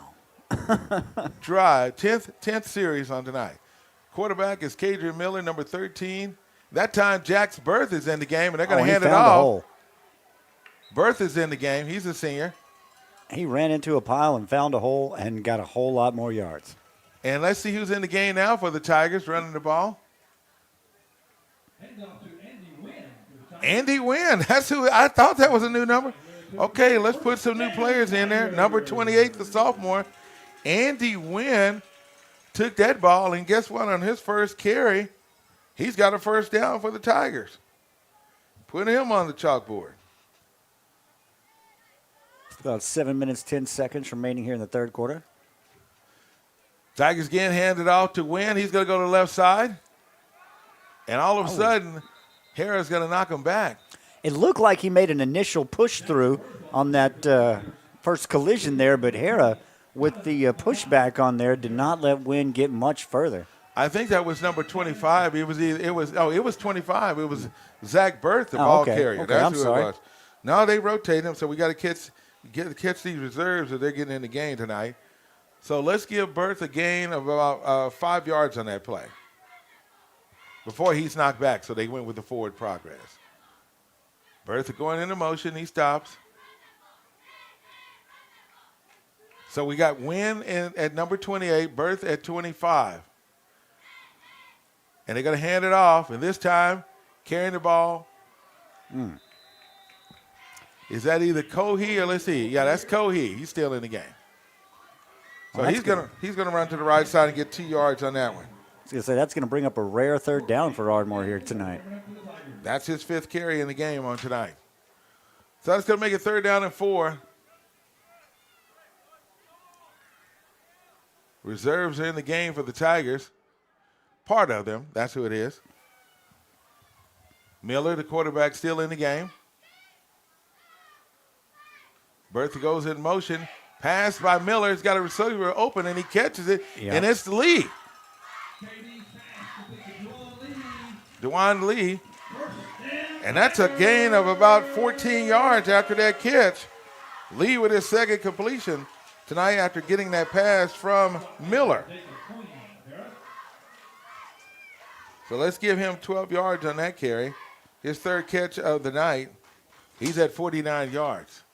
drive, 10th series on tonight. Quarterback is Kadrian Miller, number 13. That time, Jax Berth is in the game, and they're going to hand it off. Berth is in the game. He's a senior. He ran into a pile and found a hole and got a whole lot more yards. And let's see who's in the game now for the Tigers running the ball. Andy Wynn. That's who. I thought that was a new number. Okay, let's put some new players in there. Number 28, the sophomore. Andy Wynn took that ball, and guess what? On his first carry, he's got a first down for the Tigers. Put him on the chalkboard. About 7 minutes, 10 seconds remaining here in the third quarter. Tigers again handed off to Wynn. He's going to go to the left side. And all of a sudden, Harrah's going to knock him back. It looked like he made an initial push through on that first collision there, but Harrah with the pushback on there, did not let Wynn get much further. I think that was number 25. It was 25. It was Zach Berth, the ball carrier. Okay, That's I'm who sorry. it was. No, they rotate him, so we got to catch these reserves that they're getting in the game tonight. So let's give Berth a gain of about 5 yards on that play before he's knocked back, so they went with the forward progress. Berth going into motion. He stops. So we got Wynn at number 28, Berth at 25. And they're going to hand it off, and this time, carrying the ball. Is that either Cohee or let's see? Yeah, that's Cohee. He's still in the game. So he's gonna run to the right side and get 2 yards on that one. I was going to say, that's going to bring up a rare third down for Ardmore here tonight. That's his 5th carry in the game on tonight. So that's going to make it 3rd down and 4. Reserves are in the game for the Tigers. Part of them, that's who it is. Miller, the quarterback, still in the game. Bertha goes in motion. Pass by Miller. He's got a receiver open, and he catches it, and it's Lee. DeJuan Lee. And that's a gain of about 14 yards after that catch. Lee with his 2nd completion tonight after getting that pass from Miller. So let's give him 12 yards on that carry. His 3rd catch of the night. He's at 49 yards.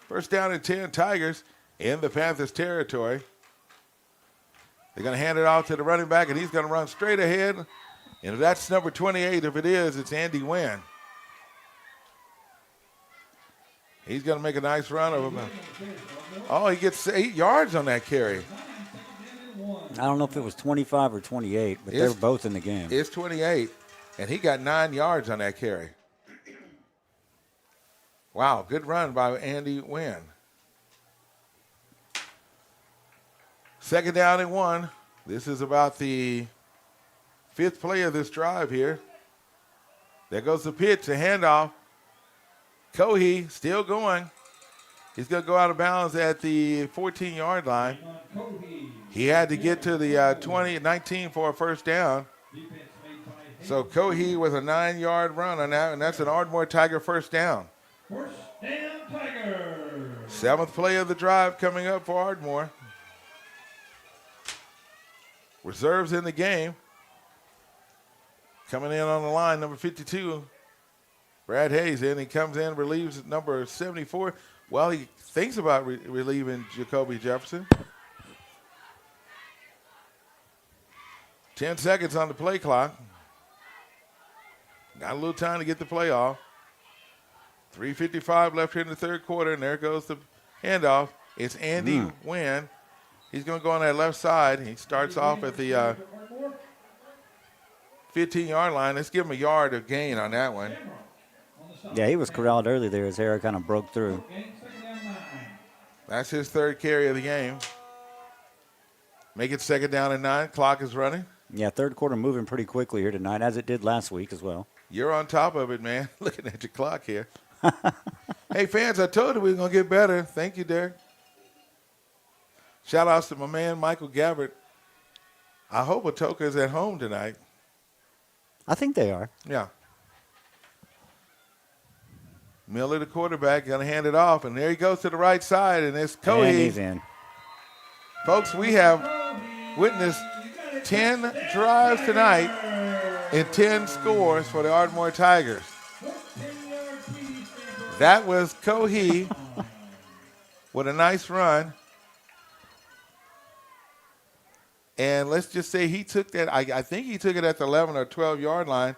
1st down and 10, Tigers in the Panthers' territory. They're going to hand it off to the running back, and he's going to run straight ahead. And if that's number 28, if it is, it's Andy Wynn. He's going to make a nice run of him. Oh, he gets 8 yards on that carry. I don't know if it was 25 or 28, but they're both in the game. It's 28, and he got 9 yards on that carry. Wow, good run by Andy Wynn. 2nd down and 1. This is about the 5th play of this drive here. There goes the pitch, the handoff. Cohee still going. He's going to go out of bounds at the 14-yard line. He had to get to the 19 for a 1st down. So Cohee with a 9-yard run on that, and that's an Ardmore Tiger 1st down. 7th play of the drive coming up for Ardmore. Reserves in the game. Coming in on the line, number 52, Brad Hayes in. He comes in, relieves number 74. Well, he thinks about relieving Jacoby Jefferson. 10 seconds on the play clock. Got a little time to get the play off. 3:55 left here in the 3rd quarter, and there goes the handoff. It's Andy Wynn. He's going to go on that left side. He starts off at the 15-yard line. Let's give him a yard of gain on that one. Yeah, he was corralled early there as Harrah kind of broke through. That's his 3rd carry of the game. Make it 2nd down and 9. Clock is running. Yeah, 3rd quarter moving pretty quickly here tonight, as it did last week as well. You're on top of it, man. Looking at your clock here. Hey, fans, I told you we were going to get better. Thank you, Derek. Shout-outs to my man, Michael Gabbard. I hope Atoka is at home tonight. I think they are. Yeah. Miller, the quarterback, going to hand it off, and there he goes to the right side, and it's Cohee. And he's in. Folks, we have witnessed 10 drives tonight and 10 scores for the Ardmore Tigers. That was Cohee with a nice run. And let's just say he took that, I think he took it at the 11 or 12-yard line.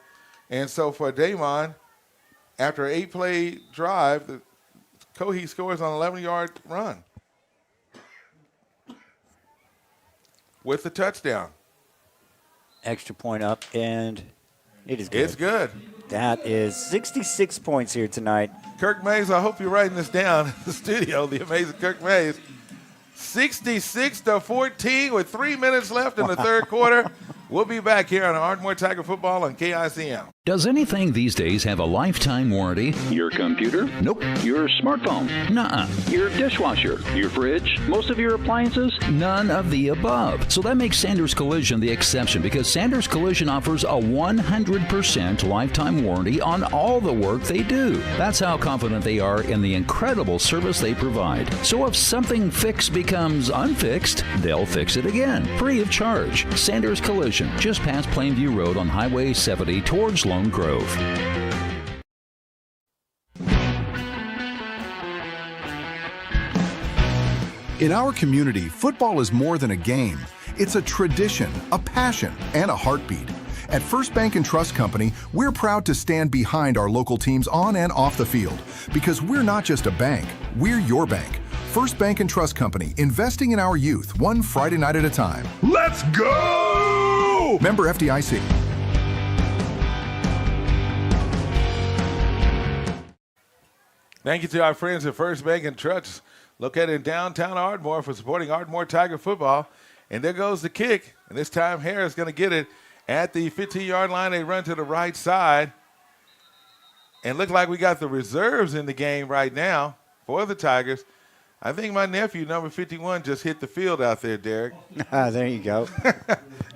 And so for Damon, after an 8-play drive, Cohee scores on an 11-yard run with the touchdown. Extra point up, and it is good. It's good. That is 66 points here tonight. Kirk Mays, I hope you're writing this down in the studio, the amazing Kirk Mays. 66-14 with 3 minutes left in the 3rd quarter. We'll be back here on Ardmore Tiger Football on KICM. Does anything these days have a lifetime warranty? Your computer? Nope. Your smartphone? Nuh-uh. Your dishwasher? Your fridge? Most of your appliances? None of the above. So that makes Sanders Collision the exception, because Sanders Collision offers a 100% lifetime warranty on all the work they do. That's how confident they are in the incredible service they provide. So if something fixed becomes unfixed, they'll fix it again, free of charge. Sanders Collision, just past Plainview Road on Highway 70 towards Lone Grove. In our community, football is more than a game. It's a tradition, a passion, and a heartbeat. At First Bank and Trust Company, we're proud to stand behind our local teams on and off the field, because we're not just a bank, we're your bank. First Bank and Trust Company, investing in our youth, one Friday night at a time. Let's go! Member FDIC. Thank you to our friends at First Bank and Trust, located in downtown Ardmore, for supporting Ardmore Tiger football. And there goes the kick. And this time Harrah is going to get it at the 15-yard line. They run to the right side. And look like we got the reserves in the game right now for the Tigers. I think my nephew, number 51, just hit the field out there, Derek. There you go.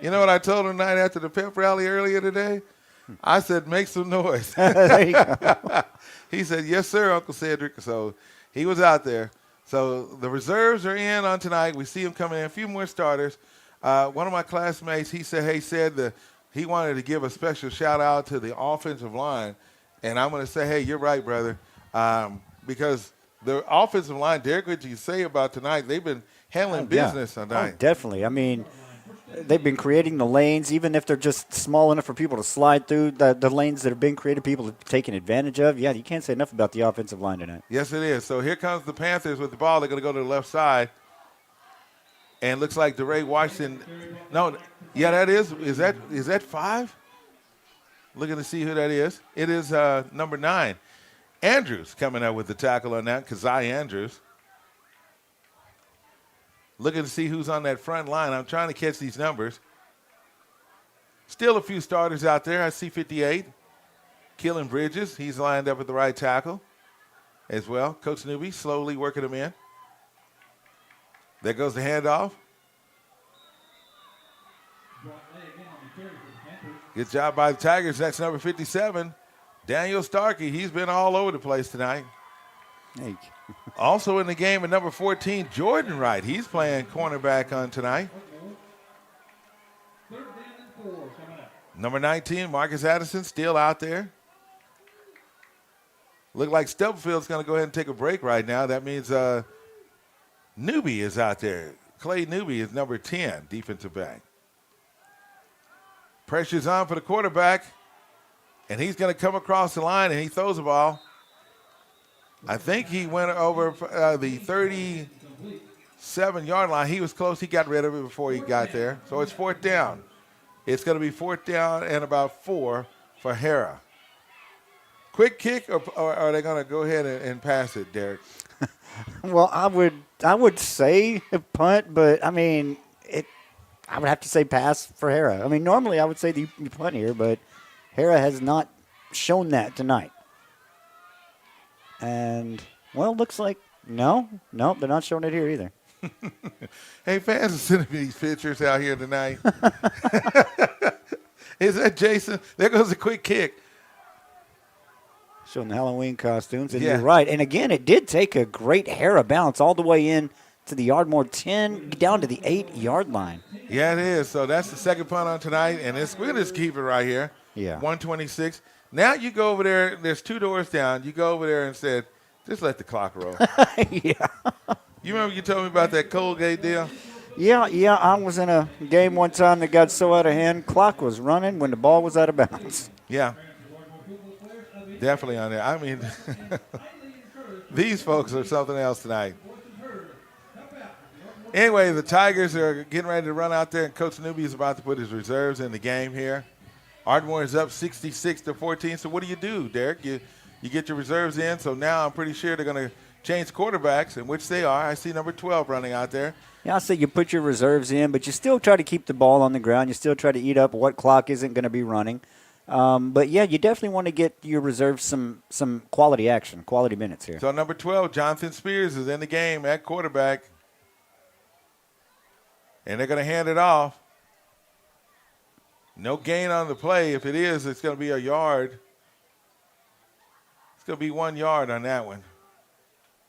You know what I told him night after the pep rally earlier today? I said, make some noise. There you go. He said, yes, sir, Uncle Cedric. So he was out there. So the reserves are in on tonight. We see them coming in. A few more starters. One of my classmates, he said, he wanted to give a special shout-out to the offensive line. And I'm going to say, hey, you're right, brother, because the offensive line, Derek, what you say about tonight, they've been handling business tonight. Oh, definitely. I mean, they've been creating the lanes, even if they're just small enough for people to slide through. The lanes that have been created, people have taken advantage of. Yeah, you can't say enough about the offensive line tonight. Yes, it is. So here comes the Panthers with the ball. They're going to go to the left side. And looks like DeRay Washington. No, yeah, that is. Is that 5? Looking to see who that is. It is number 9. Andrews coming up with the tackle on that, Kazai Andrews. Looking to see who's on that front line. I'm trying to catch these numbers. Still a few starters out there. I see 58. Keelan Bridges, he's lined up at the right tackle as well. Coach Newby slowly working him in. There goes the handoff. Good job by the Tigers. That's number 57, Daniel Starkey. He's been all over the place tonight. Hey. Also in the game at number 14, Jordan Wright. He's playing cornerback on tonight. Number 19, Marcus Addison, still out there. Look like Stubfield's going to go ahead and take a break right now. That means Newby is out there. Clay Newby is number 10, defensive back. Pressure's on for the quarterback, and he's going to come across the line, and he throws the ball. I think he went over the 37-yard line. He was close. He got rid of it before he got there. So it's 4th down. It's going to be 4th down and about 4 for Harrah. Quick kick, or are they going to go ahead and pass it, Derek? Well, I would say a punt, but I mean, I would have to say pass for Harrah. I mean, normally I would say the punt here, but Harrah has not shown that tonight. And, well, looks like no, they're not showing it here either. Hey, fans are sending me these pictures out here tonight. Is that Jason? There goes a quick kick. Showing the Halloween costumes, and Yeah. you're right. And again, it did take a great Harrah bounce all the way in to the Ardmore 10, down to the 8-yard line. Yeah, it is. So that's the second punt on tonight, and we're going to just keep it right here. Yeah. 126. Now you go over there. There's 2 doors down. You go over there and said, just let the clock roll. Yeah. You remember you told me about that Colgate deal? Yeah, I was in a game one time that got so out of hand, clock was running when the ball was out of bounds. Yeah. Definitely on there. I mean, these folks are something else tonight. Anyway, the Tigers are getting ready to run out there, and Coach Newby is about to put his reserves in the game here. Ardmore is up 66-14. So what do, Derek? You get your reserves in. So now I'm pretty sure they're going to change quarterbacks, in which they are. I see number 12 running out there. Yeah, I say you put your reserves in, but you still try to keep the ball on the ground. You still try to eat up what clock isn't going to be running. But, yeah, you definitely want to get your reserves some quality action, quality minutes here. So number 12, Jonathan Spears, is in the game at quarterback. And they're going to hand it off. No gain on the play. If it is, it's going to be a yard. It's going to be 1 yard on that one.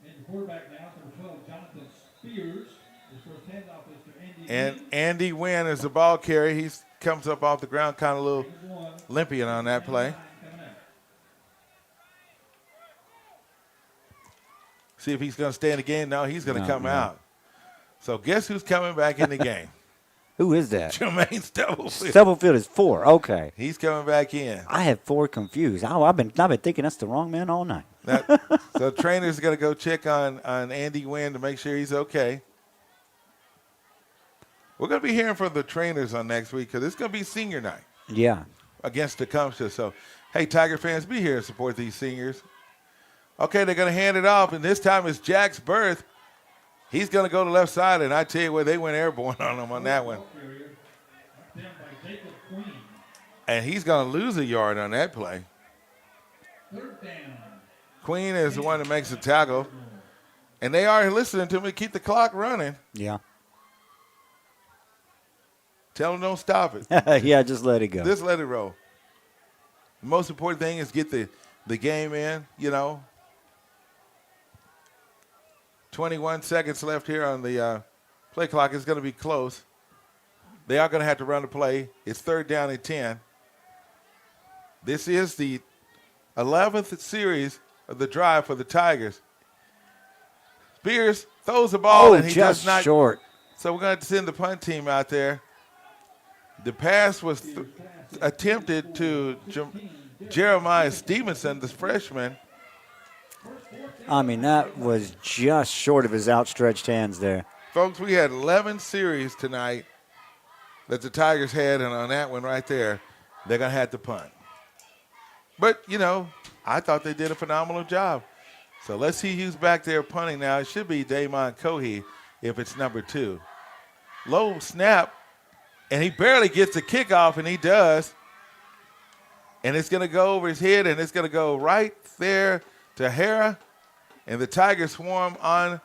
And the quarterback now, number 12, Jonathan Spears. His first handoff is to Andy. And Andy Wynn is the ball carrier. He comes up off the ground kind of a little limping on that play. See if he's going to stay in the game. No, he's going to come out. So guess who's coming back in the game? Who is that? Jermaine Stubblefield. Stubblefield is 4. Okay. He's coming back in. I had 4 confused. I've been thinking that's the wrong man all night. So trainer's going to go check on Andy Wynn to make sure he's okay. We're going to be hearing from the trainers on next week because it's going to be senior night. Yeah. Against Tecumseh. So, hey, Tiger fans, be here and support these seniors. Okay, they're going to hand it off, and this time it's Jack's Berth. He's going to go to the left side, and I tell you what, they went airborne on him on that one. And he's going to lose a yard on that play. Queen is the one that makes the tackle. And they are listening to me to keep the clock running. Yeah. Tell them don't stop it. Yeah, just let it go. Just let it roll. The most important thing is get the game in, 21 seconds left here on the play clock. It's going to be close. They are going to have to run the play. It's 3rd down and 10. This is the 11th series of the drive for the Tigers. Spears throws the ball, and he does not. Short. So we're going to send the punt team out there. The pass was attempted to Jeremiah Stevenson, the freshman. I mean, that was just short of his outstretched hands there. Folks, we had 11 series tonight that the Tigers had, and on that one right there, they're going to have to punt. But, I thought they did a phenomenal job. So let's see who's back there punting now. It should be Damon Cohey if it's number 2. Low snap, and he barely gets the kickoff, and he does. And it's going to go over his head, and it's going to go right there to Harrah, and the Tigers swarm on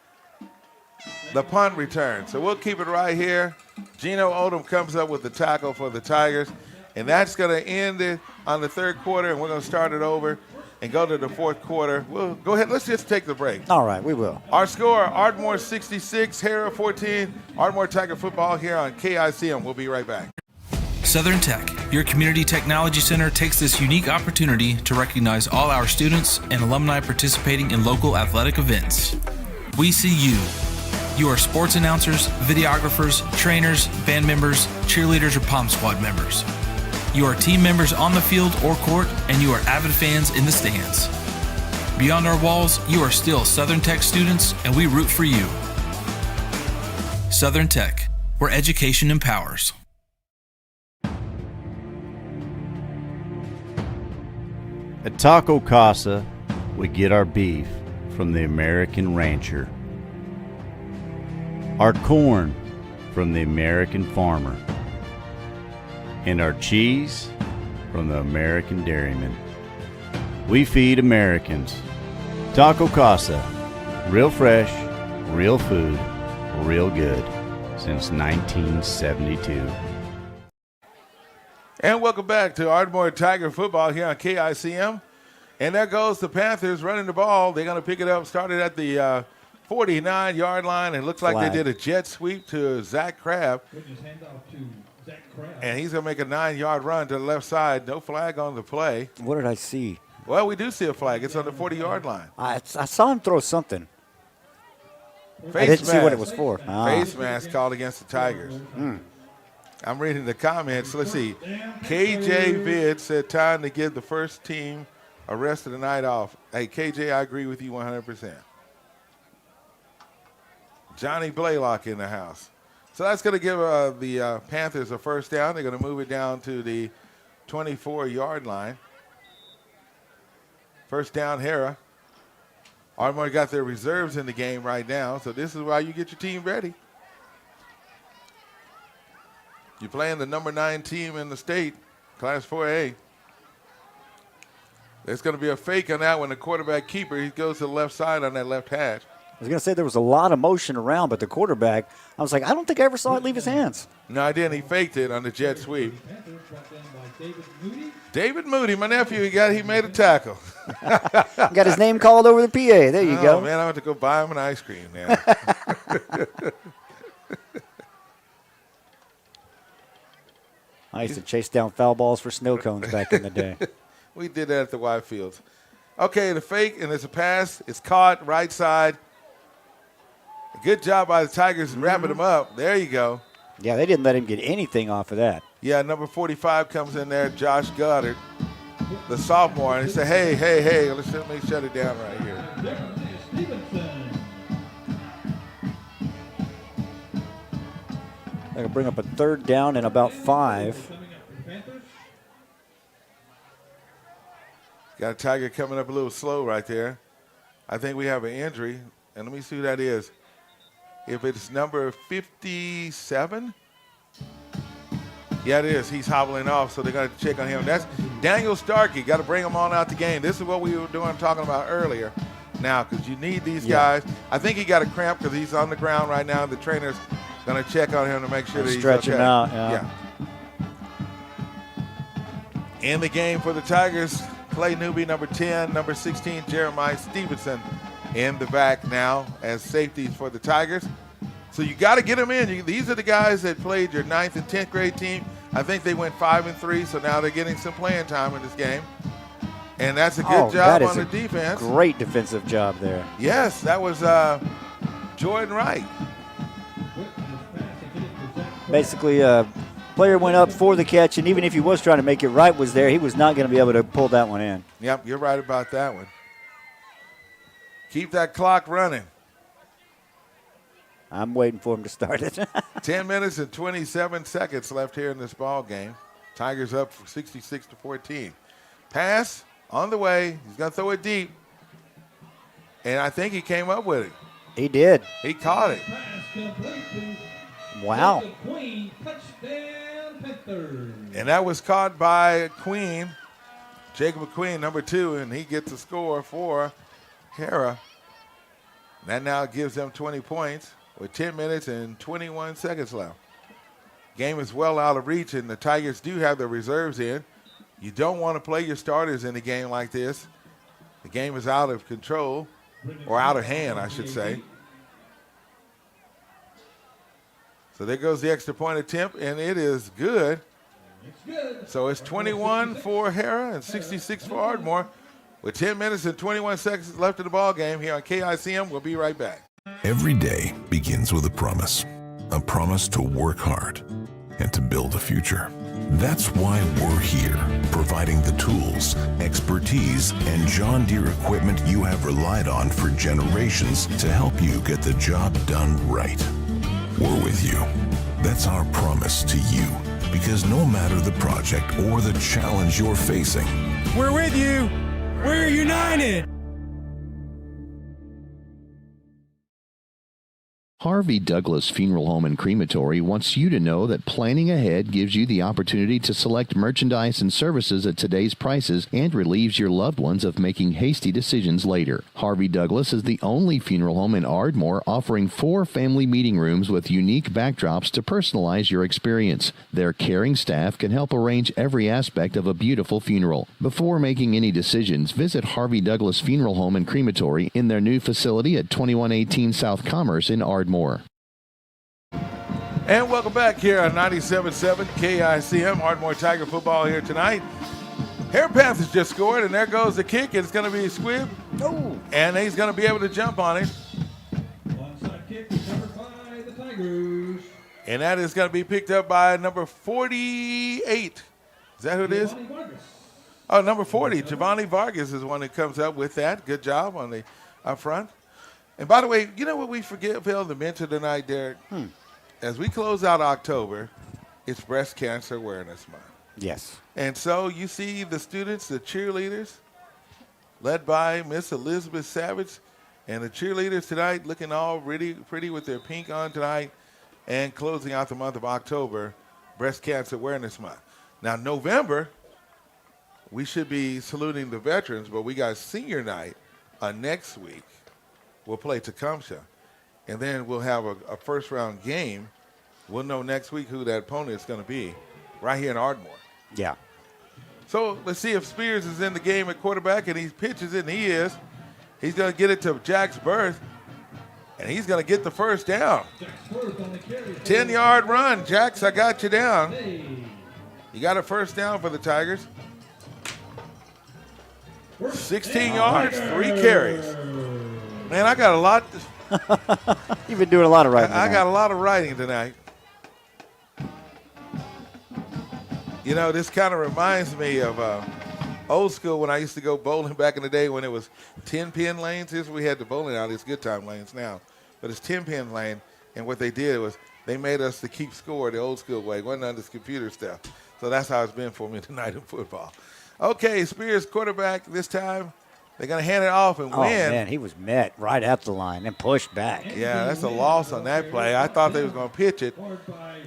the punt return. So we'll keep it right here. Gino Odom comes up with the tackle for the Tigers, and that's going to end it on the 3rd quarter, and we're going to start it over and go to the 4th quarter. We'll go ahead. Let's just take the break. All right, we will. Our score, Ardmore 66, Harrah 14. Ardmore Tiger football here on KICM. We'll be right back. Southern Tech, your community technology center, takes this unique opportunity to recognize all our students and alumni participating in local athletic events. We see you. You are sports announcers, videographers, trainers, band members, cheerleaders, or Pom Squad members. You are team members on the field or court, and you are avid fans in the stands. Beyond our walls, you are still Southern Tech students, and we root for you. Southern Tech, where education empowers. At Taco Casa, we get our beef from the American rancher, our corn from the American farmer, and our cheese from the American dairyman. We feed Americans. Taco Casa, real fresh, real food, real good, since 1972. And welcome back to Ardmore Tiger football here on KICM. And there goes the Panthers running the ball. They're going to pick it up. Started at the 49-yard line. It looks like they did a jet sweep to Zach Crabb. And he's going to make a 9-yard run to the left side. No flag on the play. What did I see? Well, we do see a flag. It's on the 40-yard line. I saw him throw something. I didn't see what it was for. Face mask called against the Tigers. I'm reading the comments. Let's see. KJ Vid said time to give the first team a rest of the night off. Hey, KJ, I agree with you 100%. Johnny Blaylock in the house. So that's going to give the Panthers a first down. They're going to move it down to the 24-yard line. First down, Harrah. Ardmore got their reserves in the game right now, so this is why you get your team ready. You're playing the number 9 team in the state, Class 4A. There's going to be a fake on that one. The quarterback keeper, he goes to the left side on that left hash. I was going to say there was a lot of motion around, but the quarterback, I was like, I don't think I ever saw it leave his hands. No, I didn't. He faked it on the jet sweep. David Moody, my nephew, he made a tackle. Got his name called over the PA. There you go. Oh, man, I have to go buy him an ice cream now. I used to chase down foul balls for snow cones back in the day. We did that at the Y Fields. Okay, the fake, and it's a pass. It's caught right side. Good job by the Tigers wrapping him up. There you go. Yeah, they didn't let him get anything off of that. Yeah, number 45 comes in there, Josh Goddard, the sophomore, and he said, hey, let me shut it down right here. They're going to bring up a 3rd down and about 5. Got a Tiger coming up a little slow right there. I think we have an injury, and let me see who that is. If it's number 57, yeah, it is. He's hobbling off, so they're going to check on him. That's Daniel Starkey. Got to bring him on out the game. This is what we were talking about earlier. Now, because you need these guys. I think he got a cramp because he's on the ground right now. The trainer's going to check on him to make sure that he's stretch okay. him out. Yeah. In the game for the Tigers, Clay Newby, number 10, number 16, Jeremiah Stevenson in the back now as safeties for the Tigers. So you got to get them in. These are the guys that played your 9th and 10th grade team. I think they went 5-3, so now they're getting some playing time in this game. And that's a good job on the defense. Great defensive job there. Yes, that was Jordan Wright. Basically, player went up for the catch, and even if he was trying to make it, Wright was there. He was not going to be able to pull that one in. Yep, you're right about that one. Keep that clock running. I'm waiting for him to start it. 10 minutes and 27 seconds left here in this ball game. Tigers up 66-14. Pass on the way. He's going to throw it deep. And I think he came up with it. He did. He caught it. Wow. And that was caught by Queen, Jacob McQueen, number 2, and he gets a score for Harrah. That now gives them 20 points with 10 minutes and 21 seconds left. Game is well out of reach, and the Tigers do have their reserves in. You don't want to play your starters in a game like this. The game is out of control, or out of hand, I should say. So there goes the extra point attempt, and it is good. So it's 21 for Harrah and 66 for Ardmore. With 10 minutes and 21 seconds left in the ball game here on KICM, we'll be right back. Every day begins with a promise to work hard and to build a future. That's why we're here, providing the tools, expertise, and John Deere equipment you have relied on for generations to help you get the job done right. We're with you. That's our promise to you, because no matter the project or the challenge you're facing, we're with you. We're united. Harvey Douglas Funeral Home and Crematory wants you to know that planning ahead gives you the opportunity to select merchandise and services at today's prices and relieves your loved ones of making hasty decisions later. Harvey Douglas is the only funeral home in Ardmore offering 4 family meeting rooms with unique backdrops to personalize your experience. Their caring staff can help arrange every aspect of a beautiful funeral. Before making any decisions, visit Harvey Douglas Funeral Home and Crematory in their new facility at 2118 South Commerce in Ardmore. And welcome back here on 97.7 KICM. Ardmore Tiger football here tonight. Harrah Panthers just scored, and there goes the kick. It's going to be a squib. Oh. And he's going to be able to jump on it. Onside kick recovered by the Tigers. And that is going to be picked up by number 48. Is that who it is? Oh, number 40. Giovanni Vargas is the one that comes up with that. Good job on the up front. And by the way, you know what we failed to mention tonight, Derek? As we close out October, it's Breast Cancer Awareness Month. Yes. And so you see the students, the cheerleaders, led by Miss Elizabeth Savage, and the cheerleaders tonight looking all really pretty with their pink on tonight, and closing out the month of October, Breast Cancer Awareness Month. Now, November, we should be saluting the veterans, but we got senior night next week. We'll play Tecumseh, and then we'll have a first-round game. We'll know next week who that opponent is going to be right here in Ardmore. Yeah. So let's see if Spears is in the game at quarterback, and he pitches it, and he is. He's going to get it to Jack's Berth, and he's going to get the first down. 10-yard run. Jax, I got you down. You got a first down for the Tigers. 16 yards, 3 carries. Man, I got a lot. You've been doing a lot of writing. I got a lot of writing tonight. You know, this kind of reminds me of old school when I used to go bowling back in the day when it was 10-pin lanes. Here's where we had the bowling out. It's good time lanes now. But it's 10-pin lane, and what they did was they made us to keep score the old school way. It wasn't on this computer stuff. So that's how it's been for me tonight in football. Okay, Spears quarterback this time. They're going to hand it off and win. Oh, man, he was met right at the line and pushed back. Yeah, that's a loss on that play. I thought they was going to pitch it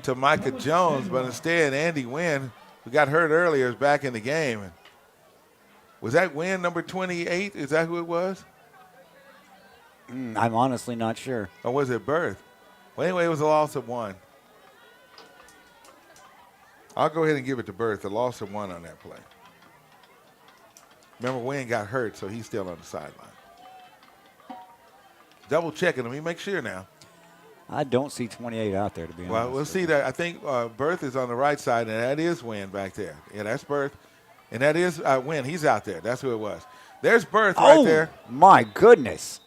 to Micah Jones, but instead Andy Wynn, who got hurt earlier, is back in the game. Was that Wynn, number 28? Is that who it was? I'm honestly not sure. Or was it Berth? Well, anyway, it was a loss of 1. I'll go ahead and give it to Berth, a loss of 1 on that play. Remember, Wayne got hurt, so he's still on the sideline. Double checking. Let me make sure now. I don't see 28 out there, to be honest. Well, we'll see that. I think Berth is on the right side, and that is Wynn back there. Yeah, that's Berth. And that is Wynn. He's out there. That's who it was. There's Berth right there. My goodness.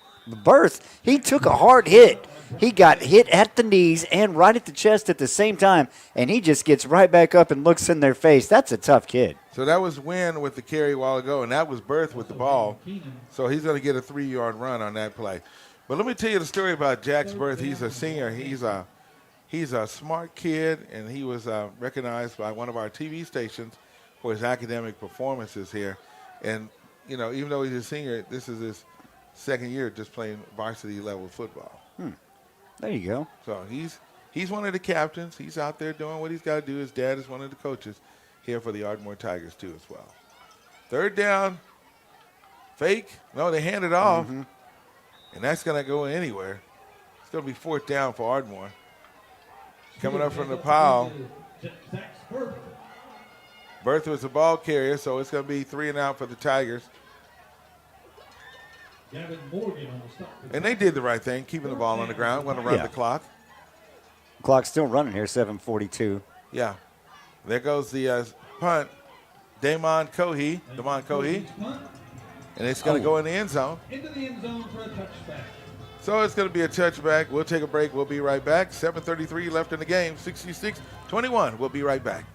Berth, he took a hard hit. He got hit at the knees and right at the chest at the same time, and he just gets right back up and looks in their face. That's a tough kid. So that was Wynn with the carry a while ago, and that was Berth with the ball. So he's going to get a 3-yard run on that play. But let me tell you the story about Jack's Berth. He's a senior. He's a smart kid, and he was recognized by one of our TV stations for his academic performances here. And, you know, even though he's a senior, this is his second year just playing varsity level football. There you go. So he's one of the captains. He's out there doing what he's got to do. His dad is one of the coaches here for the Ardmore Tigers too as well. 3rd down, fake. No, they hand it off, and that's going to go anywhere. It's going to be 4th down for Ardmore. Coming up from the pile. Berth was the ball carrier, so it's going to be 3 and out for the Tigers. And they did the right thing, keeping the ball on the ground. Want to run the clock. Clock's still running here, 7:42. Yeah. There goes the punt. Damon Cohee. And it's going to go in the end zone. Into the end zone for a touchback. So it's going to be a touchback. We'll take a break. We'll be right back. 7:33 left in the game. 66-21. We'll be right back.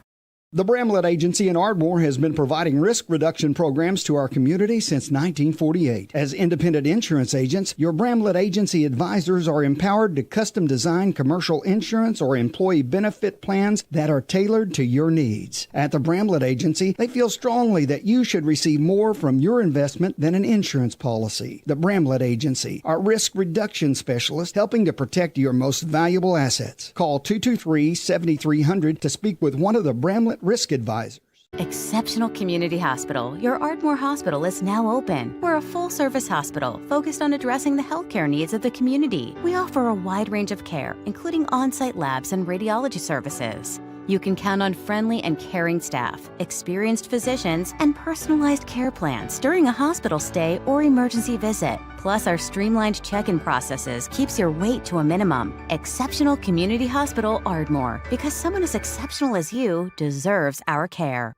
The Bramlett Agency in Ardmore has been providing risk reduction programs to our community since 1948. As independent insurance agents, your Bramlett Agency advisors are empowered to custom design commercial insurance or employee benefit plans that are tailored to your needs. At the Bramlett Agency, they feel strongly that you should receive more from your investment than an insurance policy. The Bramlett Agency, our risk reduction specialist, helping to protect your most valuable assets. Call 223-7300 to speak with one of the Bramlett risk advisors. Exceptional Community Hospital. Your Ardmore Hospital is now open. We're a full-service hospital focused on addressing the healthcare needs of the community. We offer a wide range of care, including on-site labs and radiology services. You can count on friendly and caring staff, experienced physicians, and personalized care plans during a hospital stay or emergency visit. Plus, our streamlined check-in processes keeps your wait to a minimum. Exceptional Community Hospital Ardmore, because someone as exceptional as you deserves our care.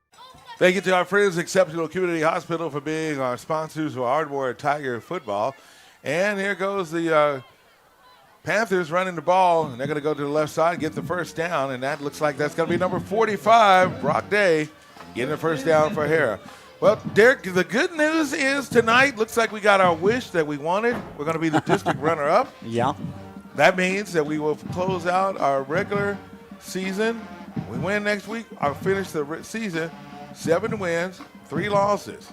Thank you to our friends Exceptional Community Hospital for being our sponsors for Ardmore Tiger football. And here goes the Panthers running the ball, and they're going to go to the left side, get the first down, and that looks like that's going to be number 45, Brock Day, getting the first down for Harrah. Well, Derek, the good news is tonight, looks like we got our wish that we wanted. We're going to be the district runner-up. Yeah. That means that we will close out our regular season. We win next week, I'll finish the season 7 wins, 3 losses.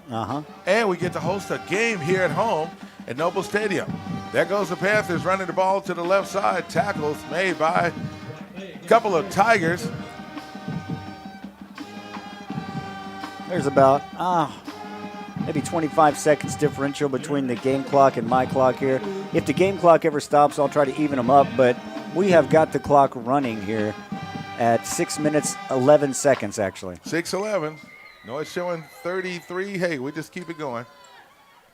And we get to host a game here at home at Noble Stadium. There goes the Panthers running the ball to the left side. Tackles made by a couple of Tigers. There's about maybe 25 seconds differential between the game clock and my clock here. If the game clock ever stops, I'll try to even them up, but we have got the clock running here at 6 minutes, 11 seconds, actually. 6:11. No, it's showing 33. Hey, we just keep it going.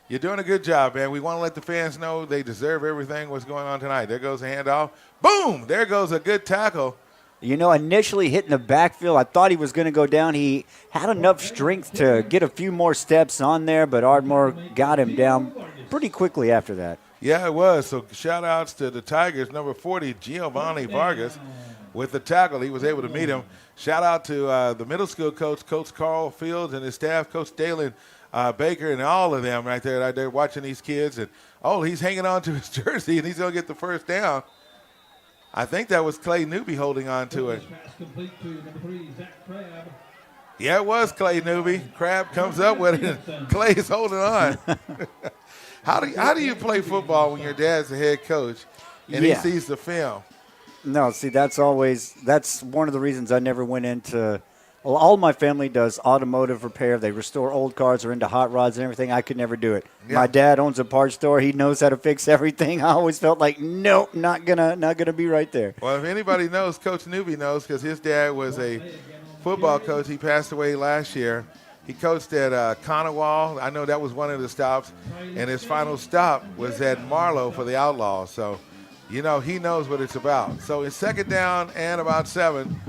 You're doing a good job, man. We want to let the fans know they deserve everything what's going on tonight. There goes a handoff. Boom! There goes a good tackle. You know, initially hitting the backfield, I thought he was going to go down. He had enough strength to get a few more steps on there, but Ardmore got him down pretty quickly after that. Yeah, it was. So shout-outs to the Tigers, number 40, Giovanni Vargas, with the tackle. He was able to meet him. Shout-out to the middle school coach, Coach Carl Fields, and his staff, Coach Dalen Baker, and all of them right there watching these kids. And, he's hanging on to his jersey, and he's going to get the first down. I think that was Clay Newby holding on to it. Yeah, it was Clay Newby. Crab comes up with it, and Clay's holding on. How do you play football when your dad's the head coach and he sees the film? No, see, that's one of the reasons I never went into. Well, all my family does automotive repair. They restore old cars or into hot rods and everything. I could never do it. Yeah. My dad owns a parts store. He knows how to fix everything. I always felt like, nope, not gonna be right there. Well, if anybody knows, Coach Newby knows, because his dad was a football coach. He passed away last year. He coached at Conowall. I know that was one of the stops. And his final stop was at Marlow for the Outlaws. So, he knows what it's about. So it's second down and about 7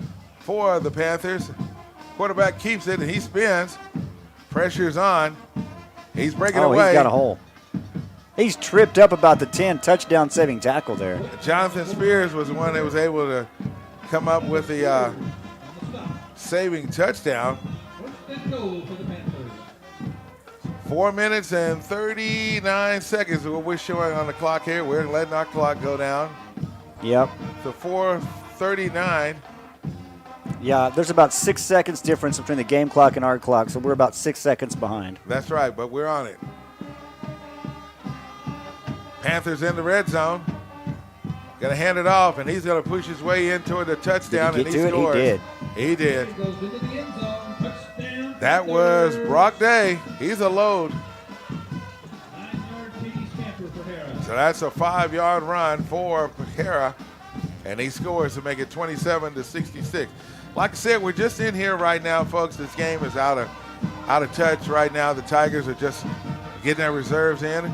for the Panthers. Quarterback keeps it, and he spins. Pressure's on. He's breaking away. He's got a hole. He's tripped up about the 10, touchdown saving tackle there. Jonathan Spears was the one that was able to come up with the saving touchdown. 4 minutes and 39 seconds is what we're showing on the clock here. We're letting our clock go down. Yep. To 4:39. Yeah, there's about 6 seconds difference between the game clock and our clock, so we're about 6 seconds behind. That's right, but we're on it. Panthers in the red zone. Going to hand it off, and he's going to push his way in toward the touchdown, and he scores. He did. That was Brock Day. He's a load. So that's a 5-yard run for Harrah, and he scores to make it 27-66. Like I said, we're just in here right now, folks. This game is out of touch right now. The Tigers are just getting their reserves in.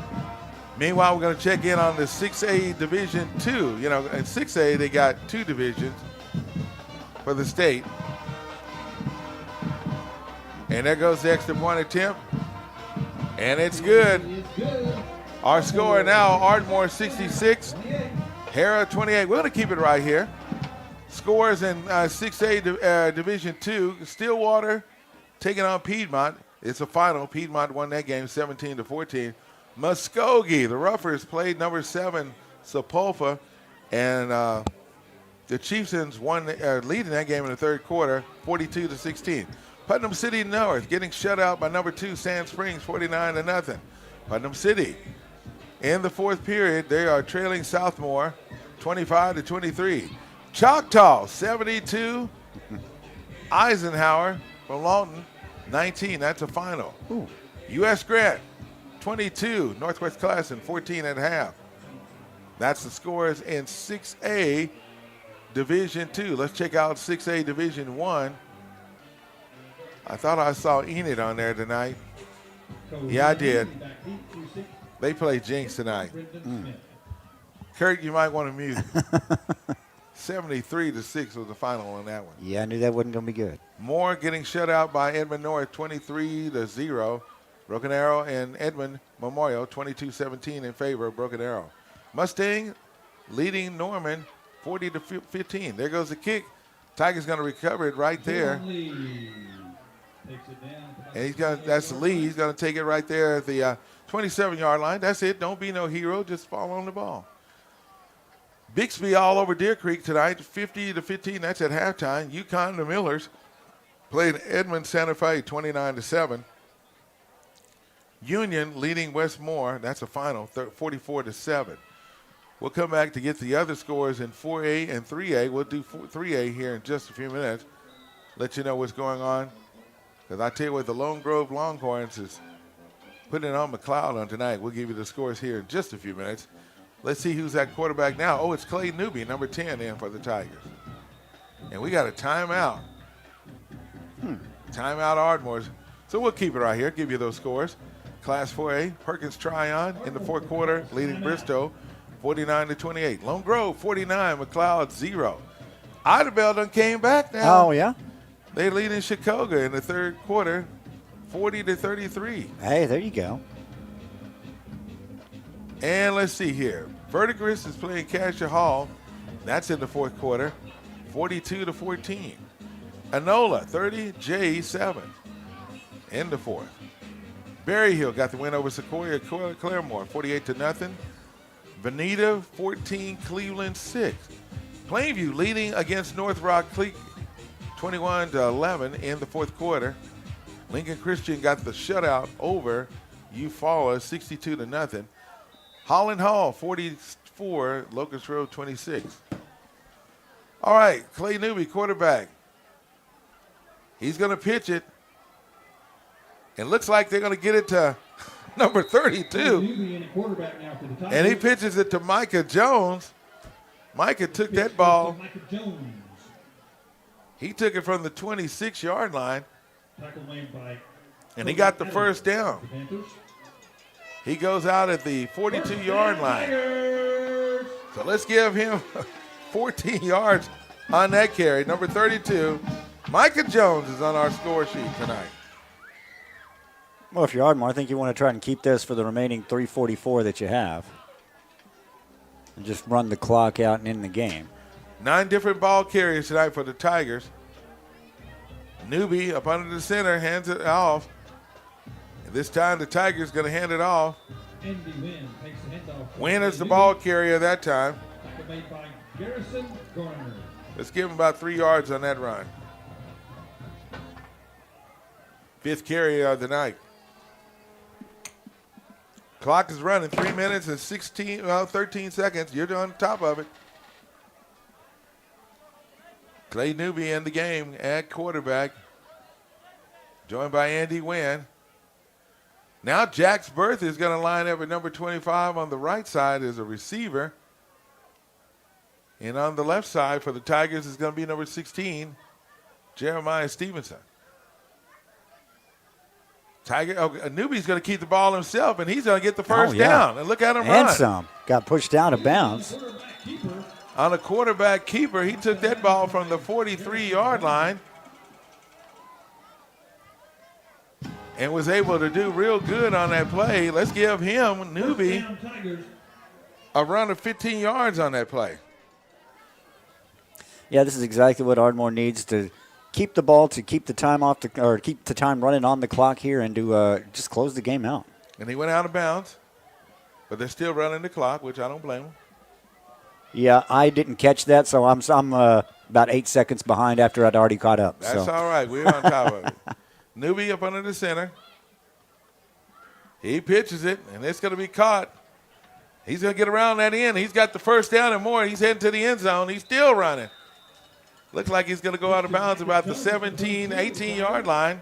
Meanwhile, we're going to check in on the 6A Division II. In 6A, they got 2 divisions for the state. And there goes the extra point attempt. And it's good. Our score now, Ardmore 66, Harrah 28. We're going to keep it right here. Scores in 6A Division II. Stillwater taking on Piedmont. It's a final. Piedmont won that game 17-14. Muskogee, the Roughers, played number 7, Sepulpa. And the Chieftains leading that game in the third quarter, 42-16. Putnam City North getting shut out by number 2, Sand Springs, 49-0. Putnam City in the fourth period, they are trailing Southmore 25-23. Choctaw 72, Eisenhower from Lawton 19. That's a final. Ooh. U.S. Grant 22, Northwest Classen 14.5. That's the scores in 6A Division II. Let's check out 6A Division I. I thought I saw Enid on there tonight. Yeah, I did. They play Jinx tonight. Kurt, you might want to mute. 73-6 was the final on that one. Yeah, I knew that wasn't going to be good. Moore getting shut out by Edmond North, 23-0. Broken Arrow and Edmond Memorial, 22-17 in favor of Broken Arrow. Mustang leading Norman, 40-15. There goes the kick. Tiger's going to recover it right there. And that's Lee. He's going to take it right there at the 27-yard line. That's it. Don't be no hero. Just fall on the ball. Bixby all over Deer Creek tonight, 50-15. That's at halftime. UConn, the Millers, played Edmond Santa Fe, 29-7. Union leading Westmore. That's a final, 44-7. We'll come back to get the other scores in 4A and 3A. We'll do 3A here in just a few minutes. Let you know what's going on Because I tell you what, the Lone Grove Longhorns is putting it on McLeod on tonight. We'll give you the scores here in just a few minutes. Let's see who's at quarterback now. Oh, it's Clay Newby, number 10 in for the Tigers. And we got a timeout. Timeout Ardmore. So we'll keep it right here, give you those scores. Class 4A, Perkins Tryon in the fourth quarter, leading Bristow 49-28. Lone Grove 49, McLeod 0. Idabel done came back now. Oh, yeah? They lead in Chicago in the third quarter, 40-33. Hey, there you go. And let's see here. Verdigris is playing Cassia Hall. That's in the fourth quarter, 42-14. Enola, 30, J 7 in the fourth. Berry Hill got the win over Sequoia Claremore, 48-0. Veneta, 14, Cleveland 6. Plainview leading against North Rock Creek, 21-11 in the fourth quarter. Lincoln Christian got the shutout over Eufaula, 62-0. Holland Hall, 44, Locust Road, 26. All right, Clay Newby, quarterback. He's going to pitch it. It looks like they're going to get it to number 32. And he pitches it to Micah Jones. Micah took that ball. He took it from the 26-yard line. And he got the first down. He goes out at the 42-yard line. So let's give him 14 yards on that carry. Number 32, Micah Jones is on our score sheet tonight. Well, if you're Ardmore, I think you want to try and keep this for the remaining 3:44 that you have. And just run the clock out and end the game. 9 different ball carriers tonight for the Tigers. Newby up under the center, hands it off. And this time the Tigers going to hand it off. Wynn is the ball carrier that time. Let's give him about 3 yards on that run. 5th carry of the night. Clock is running, 3 minutes and 13 seconds. You're on top of it. Clay Newby in the game at quarterback, joined by Andy Wynn. Now Jax Berth is going to line up at number 25 on the right side as a receiver. And on the left side for the Tigers is going to be number 16, Jeremiah Stevenson. Newby's going to keep the ball himself, and he's going to get the first down. And look at him run. And some. Got pushed out of bounds. On a quarterback keeper, he took that ball from the 43-yard line and was able to do real good on that play. Let's give him, Newby, a run of 15 yards on that play. Yeah, this is exactly what Ardmore needs to keep the ball, to keep the time off, or keep the time running on the clock here, and to just close the game out. And he went out of bounds, but they're still running the clock, which I don't blame him. Yeah, I didn't catch that, so I'm about 8 seconds behind after I'd already caught up. That's all right. We're on top of it. Newby up under the center. He pitches it, and it's going to be caught. He's going to get around that end. He's got the first down and more. He's heading to the end zone. He's still running. Looks like he's going to go out of bounds about the 17, 18-yard line.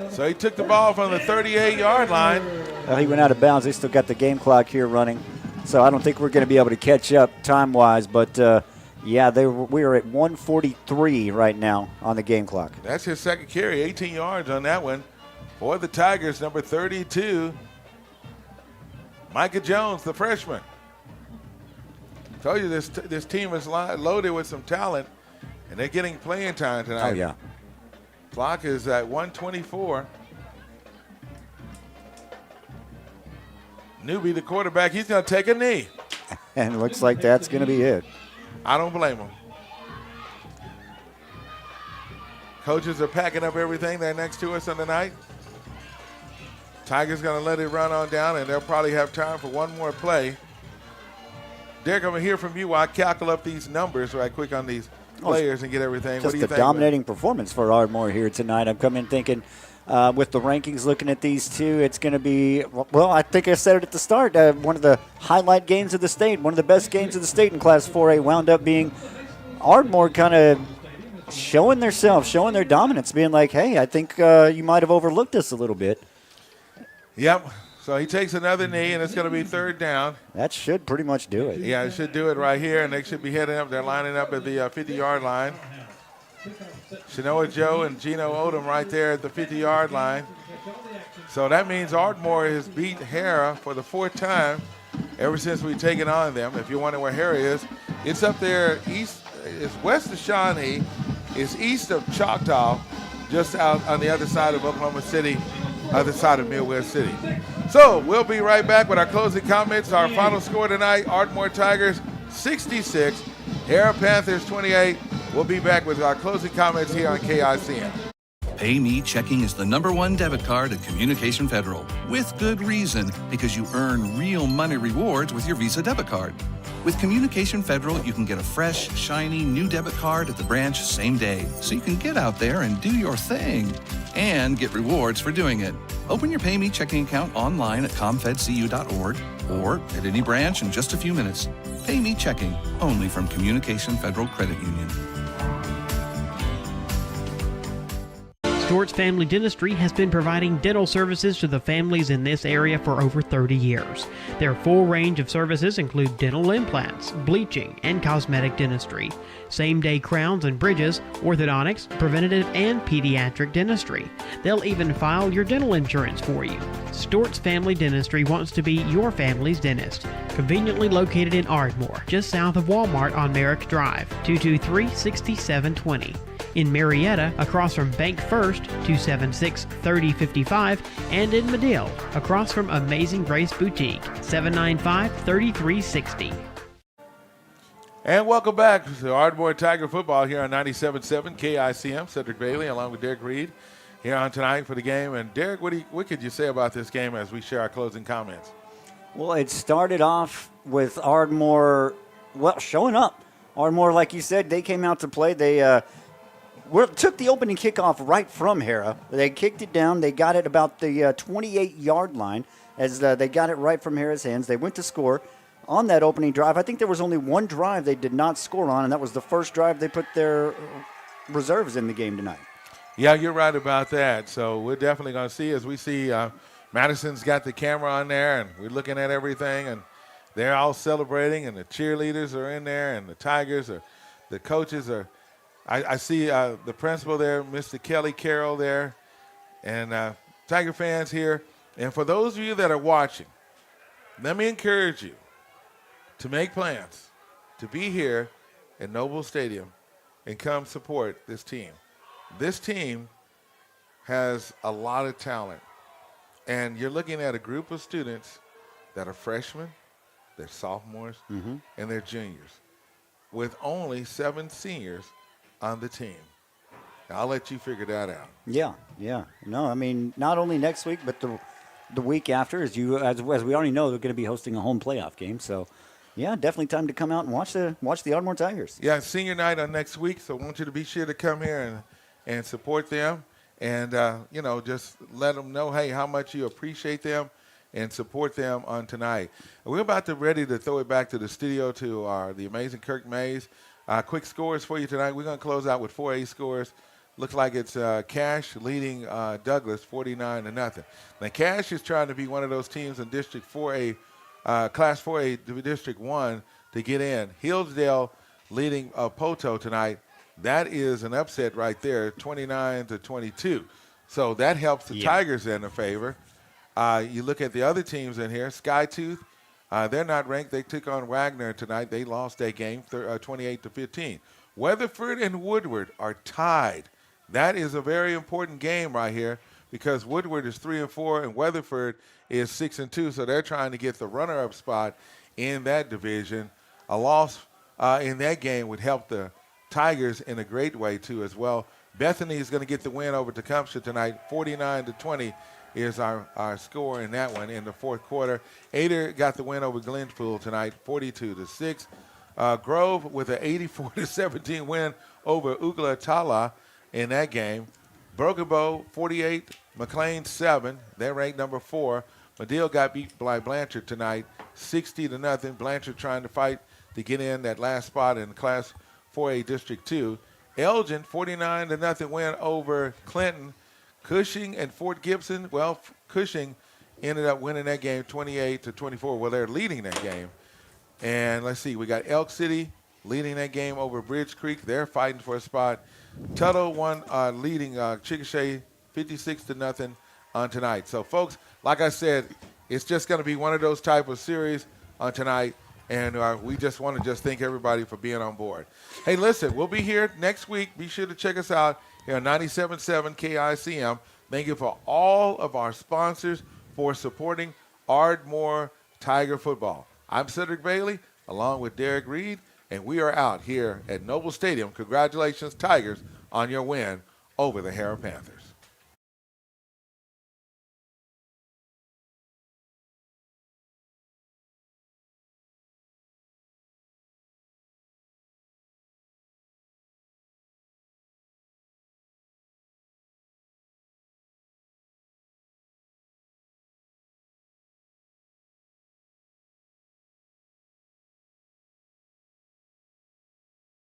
So he took the ball from the 38-yard line. Well, he went out of bounds. They still got the game clock here running. So I don't think we're going to be able to catch up time-wise. But, yeah, we are at 1:43 right now on the game clock. That's his second carry, 18 yards on that one. For the Tigers, number 32, Micah Jones, the freshman. Told you this team is loaded with some talent, and they're getting playing time tonight. Oh, yeah. Clock is at 1:24. Newby, the quarterback, he's going to take a knee. And it looks like that's going to be it. I don't blame him. Coaches are packing up everything. They're next to us on the night. Tigers going to let it run on down, and they'll probably have time for one more play. Derek, I'm going to hear from you while I calculate up these numbers right quick on these players and get everything. Just what do you think? a dominating performance for Ardmore here tonight. I'm coming thinking with the rankings looking at these two, it's going to be, well, I think I said it at the start, one of the highlight games of the state, one of the best games of the state in Class 4A wound up being Ardmore kind of showing themselves, showing their dominance, being like, hey, I think you might have overlooked us a little bit. Yep. So he takes another knee, and it's going to be third down. That should pretty much do it. Yeah, it should do it right here, and they should be heading up. They're lining up at the 50-yard line. Shanoa Joe and Gino Odom right there at the 50-yard line. So that means Ardmore has beat Harrah for the fourth time ever since we've taken on them. If you're wondering where Harrah is, it's up there east. It's west of Shawnee. It's east of Choctaw, just out on the other side of Oklahoma City, other side of Midwest City. So we'll be right back with our closing comments. Our final score tonight, Ardmore Tigers 66, Harrah Panthers 28. We'll be back with our closing comments here on KICM. PayMe checking is the #1 debit card at Communication Federal. With good reason, because you earn real money rewards with your Visa debit card. With Communication Federal, you can get a fresh, shiny new debit card at the branch same day, so you can get out there and do your thing and get rewards for doing it. Open your PayMe checking account online at comfedcu.org or at any branch in just a few minutes. PayMe checking, only from Communication Federal Credit Union. Stewart's Family Dentistry has been providing dental services to the families in this area for over 30 years. Their full range of services include dental implants, bleaching, and cosmetic dentistry, same-day crowns and bridges, orthodontics, preventative and pediatric dentistry. They'll even file your dental insurance for you. Stewart's Family Dentistry wants to be your family's dentist. Conveniently located in Ardmore, just south of Walmart on Merrick Drive, 223-6720. In Marietta, across from Bank First, 276-3055, and in Medill, across from Amazing Grace Boutique, 795-3360. And welcome back to Ardmore Tiger Football here on 97.7 KICM. Cedric Bailey along with Derek Reed here on tonight for the game. And Derek, what could you say about this game as we share our closing comments? Well, it started off with Ardmore, showing up. Ardmore, like you said, they came out to play. They took the opening kickoff right from Harrah. They kicked it down. They got it about the 28-yard line as they got it right from Harrah's hands. They went to score on that opening drive. I think there was only one drive they did not score on, and that was the first drive they put their reserves in the game tonight. Yeah, you're right about that. So we're definitely going to see, as we see Madison's got the camera on there, and we're looking at everything, and they're all celebrating, and the cheerleaders are in there, and the Tigers are, the coaches are. I see the principal there, Mr. Kelly Carroll there, and Tiger fans here. And for those of you that are watching, let me encourage you to make plans to be here at Noble Stadium and come support this team. This team has a lot of talent, and you're looking at a group of students that are freshmen, they're sophomores, and they're juniors, with only 7 seniors on the team. Now, I'll let you figure that out. Yeah. No, I mean, not only next week, but the week after, as we already know, they're going to be hosting a home playoff game. So, yeah, definitely time to come out and watch the Ardmore Tigers. Yeah, senior night on next week, so I want you to be sure to come here and support them and, just let them know, hey, how much you appreciate them and support them on tonight. We're about to ready to throw it back to the studio to the amazing Kirk Mays. Quick scores for you tonight. We're going to close out with 4A scores. Looks like it's Cash leading Douglas 49-0. Now, Cash is trying to be one of those teams in District 4A, Class 4A District 1 to get in. Hillsdale leading Poto tonight. That is an upset right there, 29-22. So that helps the Tigers in a favor. You look at the other teams in here. Skytooth, they're not ranked. They took on Wagner tonight. They lost that game 28-15. Weatherford and Woodward are tied. That is a very important game right here because Woodward is 3-4 and Weatherford is 6-2. So they're trying to get the runner-up spot in that division. A loss in that game would help the Tigers in a great way too as well. Bethany is going to get the win over Tecumseh tonight, 49-20. Is our score in that one in the fourth quarter. Ader got the win over Glenpool tonight, 42-6. Grove with an 84-17 win over Ugla Tala in that game. Broken Bow 48, McLean 7. They're ranked number 4. Medill got beat by Blanchard tonight, 60-0. Blanchard trying to fight to get in that last spot in Class 4A District 2. Elgin, 49-0 win over Clinton. Cushing and Fort Gibson, well, Cushing ended up winning that game 28-24. Well, they're leading that game. And let's see, we got Elk City leading that game over Bridge Creek. They're fighting for a spot. Tuttle won, leading Chickasha 56-0 on tonight. So, folks, like I said, it's just going to be one of those type of series on tonight. And we just want to just thank everybody for being on board. Hey, listen, we'll be here next week. Be sure to check us out here on 97.7 KICM. Thank you for all of our sponsors for supporting Ardmore Tiger football. I'm Cedric Bailey, along with Derek Reed, and we are out here at Noble Stadium. Congratulations, Tigers, on your win over the Harrah Panthers.